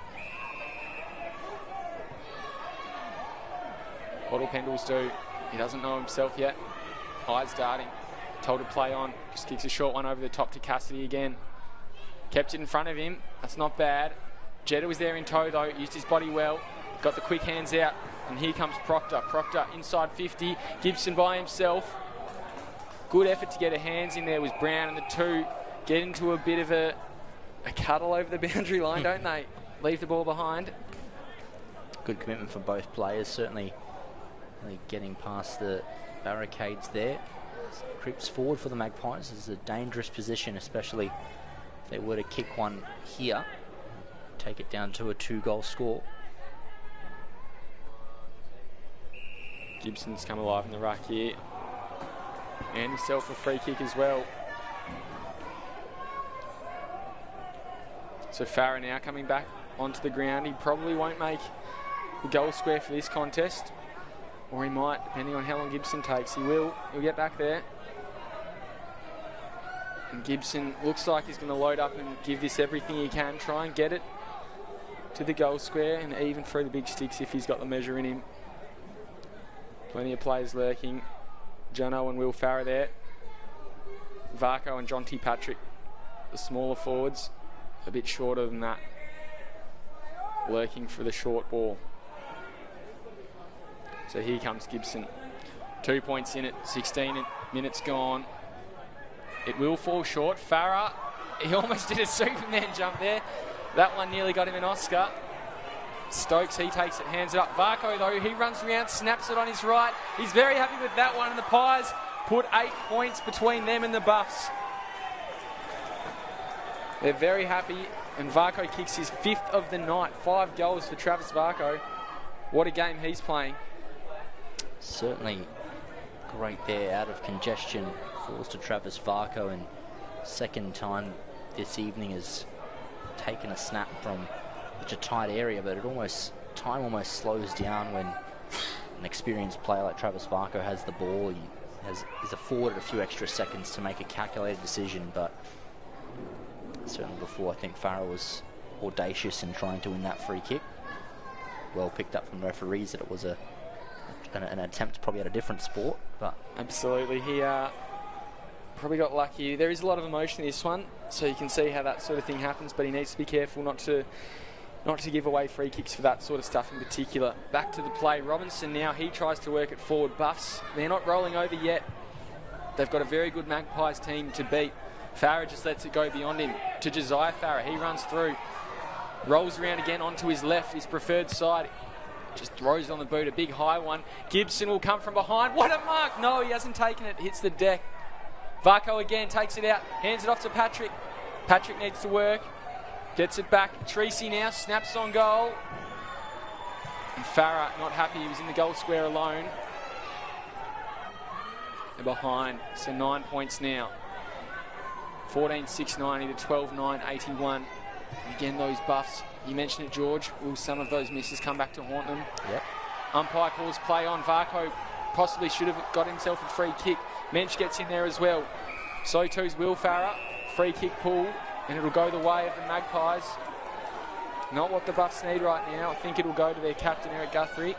What'll Pendles do? He doesn't know himself yet. Eyes darting. Told to play on. Just kicks a short one over the top to Cassidy again. Kept it in front of him. That's not bad. Jetta was there in tow though. Used his body well. Got the quick hands out. And here comes Proctor. Proctor inside 50. Gibson by himself. Good effort to get her hands in there was Brown, and the two get into a bit of a cuddle over the boundary line, don't they? Leave the ball behind. Good commitment from both players, certainly getting past the barricades there. Creeps forward for the Magpies. This is a dangerous position, especially if they were to kick one here. Take it down to a 2-goal score. Gibson's come alive in the ruck here. And himself a free kick as well. So Farah now coming back onto the ground. He probably won't make the goal square for this contest. Or he might, depending on how long Gibson takes. He will. He'll get back there. And Gibson looks like he's going to load up and give this everything he can. Try and get it to the goal square and even through the big sticks if he's got the measure in him. Plenty of players lurking. Jono and Will Farah there. Varco and John T. Patrick, the smaller forwards, a bit shorter than that, lurking for the short ball. So here comes Gibson. 2 points in it, 16 minutes gone. It will fall short. Farah, he almost did a Superman jump there. That one nearly got him an Oscar. Stokes, he takes it, hands it up. Varco, though, he runs around, snaps it on his right. He's very happy with that one, and the Pies put 8 points between them and the Buffs. They're very happy, and Varco kicks his 5th of the night. 5 goals for Travis Varco. What a game he's playing. Certainly great there, out of congestion, falls to Travis Varco, and second time this evening has taken a snap from such a tight area, but time almost slows down when an experienced player like Travis Varco has the ball. He's afforded a few extra seconds to make a calculated decision, but certainly before, I think Farah was audacious in trying to win that free kick. Well picked up from referees that it was an attempt probably at a different sport, but absolutely, he probably got lucky. There is a lot of emotion in this one, so you can see how that sort of thing happens, but he needs to be careful not to give away free kicks for that sort of stuff in particular. Back to the play. Robinson now, he tries to work it forward. Buffs, they're not rolling over yet. They've got a very good Magpies team to beat. Farah just lets it go beyond him to Josiah Farah. He runs through, rolls around again onto his left, his preferred side. Just throws it on the boot, a big high one. Gibson will come from behind. What a mark! No, he hasn't taken it. Hits the deck. Varco again takes it out, hands it off to Patrick. Patrick needs to work. Gets it back. Treacy now snaps on goal. And Farah not happy. He was in the goal square alone. They're behind. So 9 points now. 14-6-90 to 12-9-81. Again, those Buffs. You mentioned it, George. Will some of those misses come back to haunt them? Yep. Umpire calls play on. Varco possibly should have got himself a free kick. Mensch gets in there as well. So too's Will Farah. Free kick pull. And it'll go the way of the Magpies. Not what the Buffs need right now. I think it'll go to their captain, Eric Guthrie.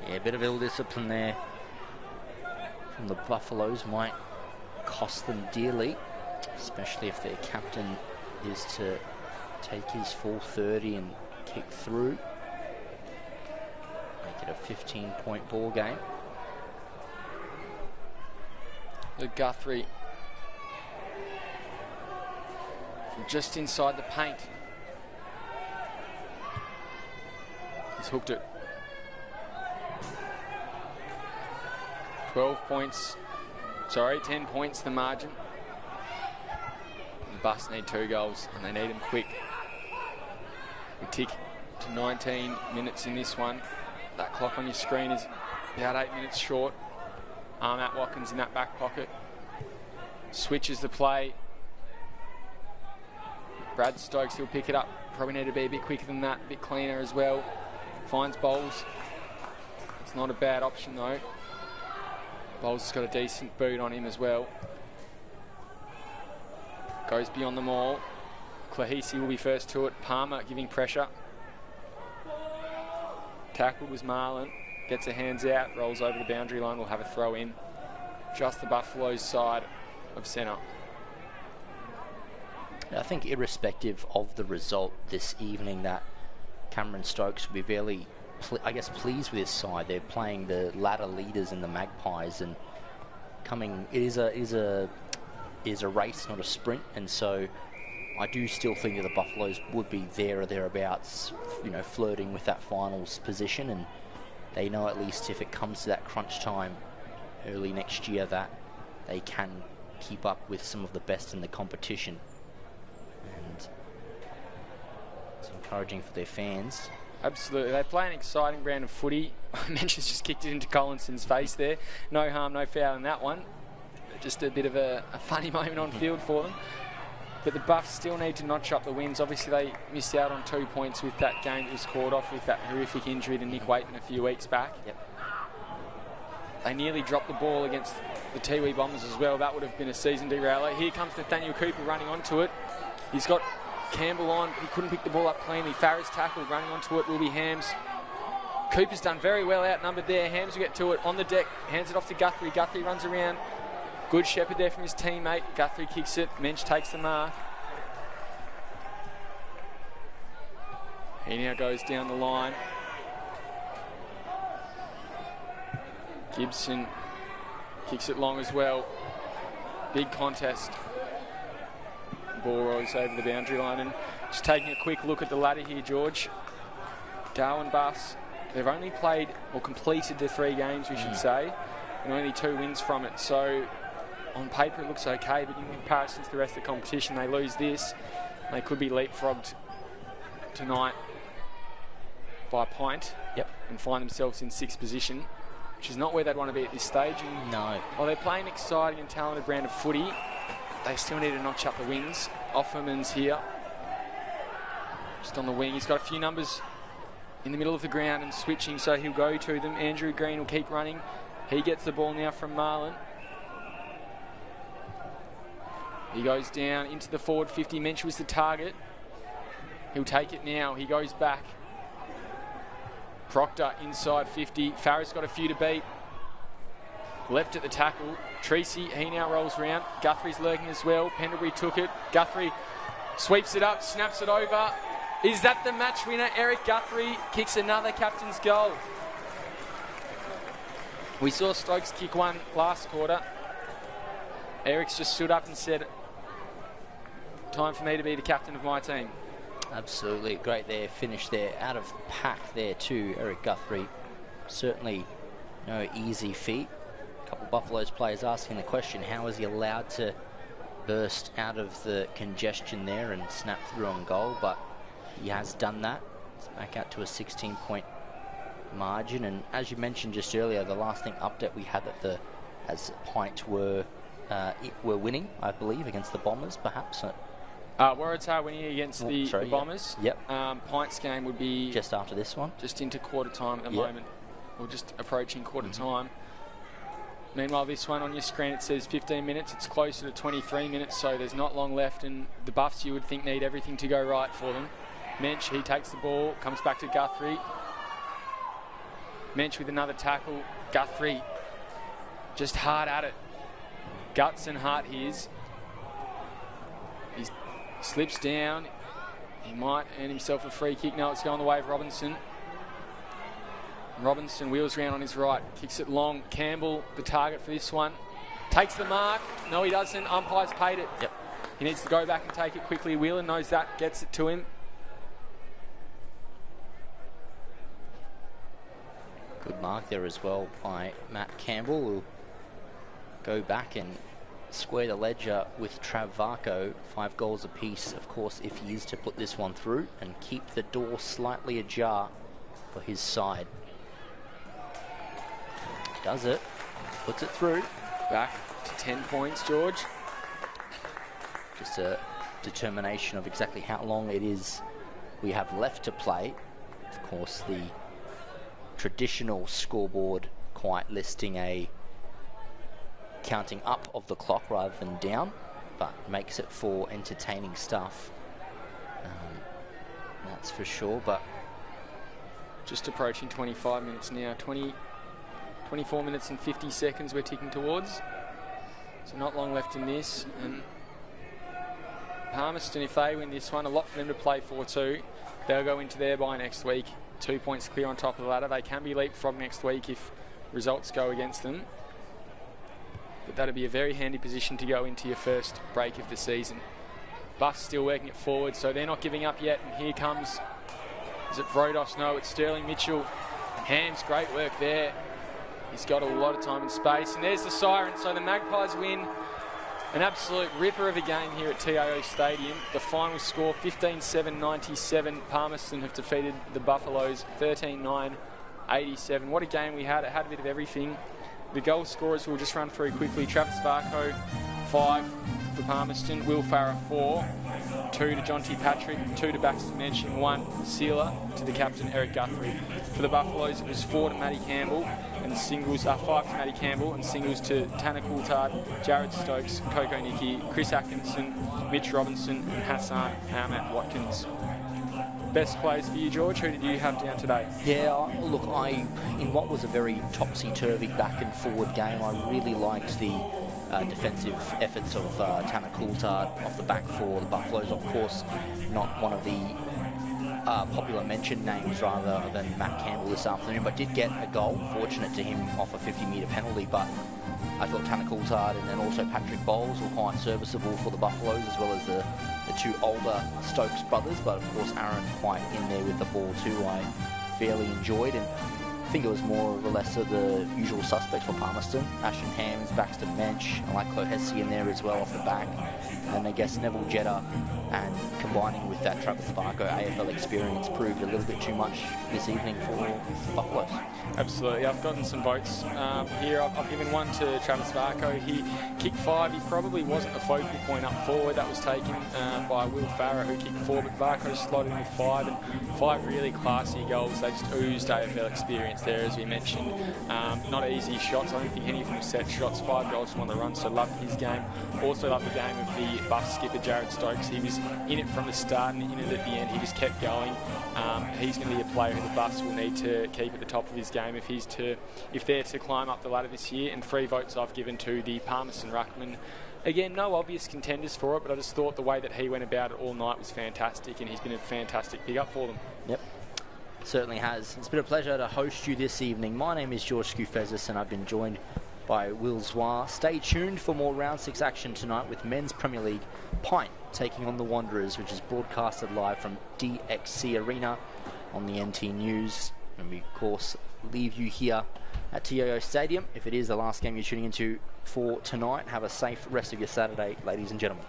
Yeah, a bit of ill discipline there from the Buffaloes might cost them dearly, especially if their captain is to take his full 30 and kick through. Make it a 15-point ball game. The Guthrie from just inside the paint. He's hooked it. 12 points. Sorry, 10 points the margin. The Buffs need 2 goals and they need them quick. We tick to 19 minutes in this one. That clock on your screen is about 8 minutes short. Matt Watkins in that back pocket. Switches the play. Brad Stokes, he'll pick it up. Probably need to be a bit quicker than that, a bit cleaner as well. Finds Bowles. It's not a bad option though. Bowles has got a decent boot on him as well. Goes beyond them all. Clahisi will be first to it. Palmer giving pressure. Tackle was Marlin. Gets her hands out, rolls over the boundary line, will have a throw in. Just the Buffaloes side of centre. I think irrespective of the result this evening, that Cameron Stokes will be very, pleased with his side. They're playing the ladder leaders in the Magpies, and it is a race, not a sprint, and so I do still think that the Buffaloes would be there or thereabouts, flirting with that finals position, and they know at least if it comes to that crunch time early next year that they can keep up with some of the best in the competition. And it's encouraging for their fans. Absolutely. They play an exciting brand of footy. Mentions just kicked it into Collinson's face there. No harm, no foul in that one. Just a bit of a funny moment on field for them. But the Buffs still need to notch up the wins. Obviously, they missed out on 2 points with that game that was called off with that horrific injury to Nick Waitman a few weeks back. Yep. They nearly dropped the ball against the Tiwi Bombers as well. That would have been a season derailer. Here comes Nathaniel Cooper running onto it. He's got Campbell on. He couldn't pick the ball up cleanly. Farris tackled, running onto it will be Hams. Cooper's done very well outnumbered there. Hams will get to it on the deck. Hands it off to Guthrie. Guthrie runs around. Good shepherd there from his teammate. Guthrie kicks it. Mensch takes the mark. He now goes down the line. Gibson kicks it long as well. Big contest. Ball rolls over the boundary line, and just taking a quick look at the ladder here, George. Darwin Buffs, they've only played or completed the 3 games, we should say, and only 2 wins from it. So on paper it looks okay, but in comparison to the rest of the competition, they lose this. They could be leapfrogged tonight by a pint. Yep. And find themselves in 6th position, which is not where they'd want to be at this stage. And no. While they're playing an exciting and talented brand of footy, they still need to notch up the wins. Offerman's here, just on the wing. He's got a few numbers in the middle of the ground and switching, so he'll go to them. Andrew Green will keep running. He gets the ball now from Marlin. He goes down into the forward 50. Mensch was the target. He'll take it now. He goes back. Proctor inside 50. Farris got a few to beat. Leapt at the tackle. Treacy, he now rolls round. Guthrie's lurking as well. Pendlebury took it. Guthrie sweeps it up, snaps it over. Is that the match winner? Eric Guthrie kicks another captain's goal. We saw Stokes kick one last quarter. Eric's just stood up and said, time for me to be the captain of my team. Absolutely. Great there. Finish there. Out of pack there too, Eric Guthrie. Certainly no easy feat. A couple of Buffaloes players asking the question, how is he allowed to burst out of the congestion there and snap through on goal? But he has done that. It's back out to a 16-point margin. And as you mentioned just earlier, the last update we had that as Pint were winning, I believe, against the Bombers, perhaps. Waratah winning against the Bombers. Yep. Pint's game would be just after this one. Just into quarter time at the moment. Or just approaching quarter time. Meanwhile, this one on your screen, it says 15 minutes. It's closer to 23 minutes, so there's not long left. And the Buffs, you would think, need everything to go right for them. Mensch, he takes the ball, comes back to Guthrie. Mensch with another tackle. Guthrie just hard at it. Guts and heart his. He slips down. He might earn himself a free kick. No, it's going the way of Robinson. Robinson wheels round on his right. Kicks it long. Campbell, the target for this one. Takes the mark. No, he doesn't. Umpire's paid it. Yep. He needs to go back and take it quickly. Whelan knows that. Gets it to him. Good mark there as well by Matt Campbell, who'll go back and square the ledger with Trav Varco. 5 goals apiece, of course, if he is to put this one through and keep the door slightly ajar for his side. Does it. Puts it through. Back to 10 points, George. Just a determination of exactly how long it is we have left to play. Of course, the traditional scoreboard quite listing a counting up of the clock rather than down, but makes it for entertaining stuff. That's for sure. But just approaching 25 minutes now. 24 minutes and 50 seconds we're ticking towards. So not long left in this. And Palmerston, if they win this one, a lot for them to play for too. They'll go into their bye next week. 2 points clear on top of the ladder. They can be leapfrogged next week if results go against them. But that'll be a very handy position to go into your first break of the season. Buff's still working it forward, so they're not giving up yet. And here comes, is it Vrodos? No, it's Sterling Mitchell. Ham's great work there. He's got a lot of time and space. And there's the siren, so the Magpies win. An absolute ripper of a game here at TIO Stadium. The final score 15-7-97. Palmerston have defeated the Buffaloes 13-9-87. What a game we had. It had a bit of everything. The goal scorers we'll just run through quickly. Travis Varco, 5 for Palmerston. Will Farah, 4. 2 to Jonty Patrick, 2 to Baxter Mensch, 1 Sealer to the captain Eric Guthrie. For the Buffaloes it was 4 to Matty Campbell and singles, 5 to Matty Campbell and singles to Tanner Coulthard, Jared Stokes, Coco Nicky, Chris Atkinson, Mitch Robinson and Hassan Ahmed Watkins. Best plays for you, George? Who did you have down today? Yeah, look, in what was a very topsy-turvy back and forward game, I really liked the defensive efforts of Tanner Coulthard off the back for the Buffaloes. Of course, not one of the popular mentioned names rather than Matt Campbell this afternoon, but did get a goal. Fortunate to him off a 50-metre penalty, but I thought Tanner Coulthard and then also Patrick Bowles were quite serviceable for the Buffaloes, as well as the 2 older Stokes brothers, but of course Aaron quite in there with the ball too. I fairly enjoyed, and I think it was more or less of the usual suspects for Palmerston. Ashton Hams, Baxter Mensch, I like Clohesi in there as well off the back. And I guess Neville Jetta, and combining with that Travis Varco AFL experience proved a little bit too much this evening for Buffaloes. Absolutely. I've gotten some votes here. I've given 1 to Travis Varco. He kicked 5. He probably wasn't the focal point up forward. That was taken by Will Farah, who kicked 4, but Varco slotted in with 5, and 5 really classy goals. They just oozed AFL experience there, as we mentioned. Not easy shots. I don't think any of them set shots. 5 goals from on the run, so loved his game. Also loved the game of the Buff skipper Jared Stokes. He was in it from the start and in it at the end. He just kept going. He's going to be a player who the Buffs will need to keep at the top of his game if they're to climb up the ladder this year. And 3 votes I've given to the Palmerston ruckman. Again, no obvious contenders for it, but I just thought the way that he went about it all night was fantastic, and he's been a fantastic pick-up for them. Yep, certainly has. It's been a pleasure to host you this evening. My name is George Scoufezis, and I've been joined by Will Zwar. Stay tuned for more Round 6 action tonight with Men's Premier League. Pint taking on the Wanderers, which is broadcasted live from DXC Arena on the NT News. And we, of course, leave you here at TIO Stadium. If it is the last game you're tuning into for tonight, have a safe rest of your Saturday, ladies and gentlemen.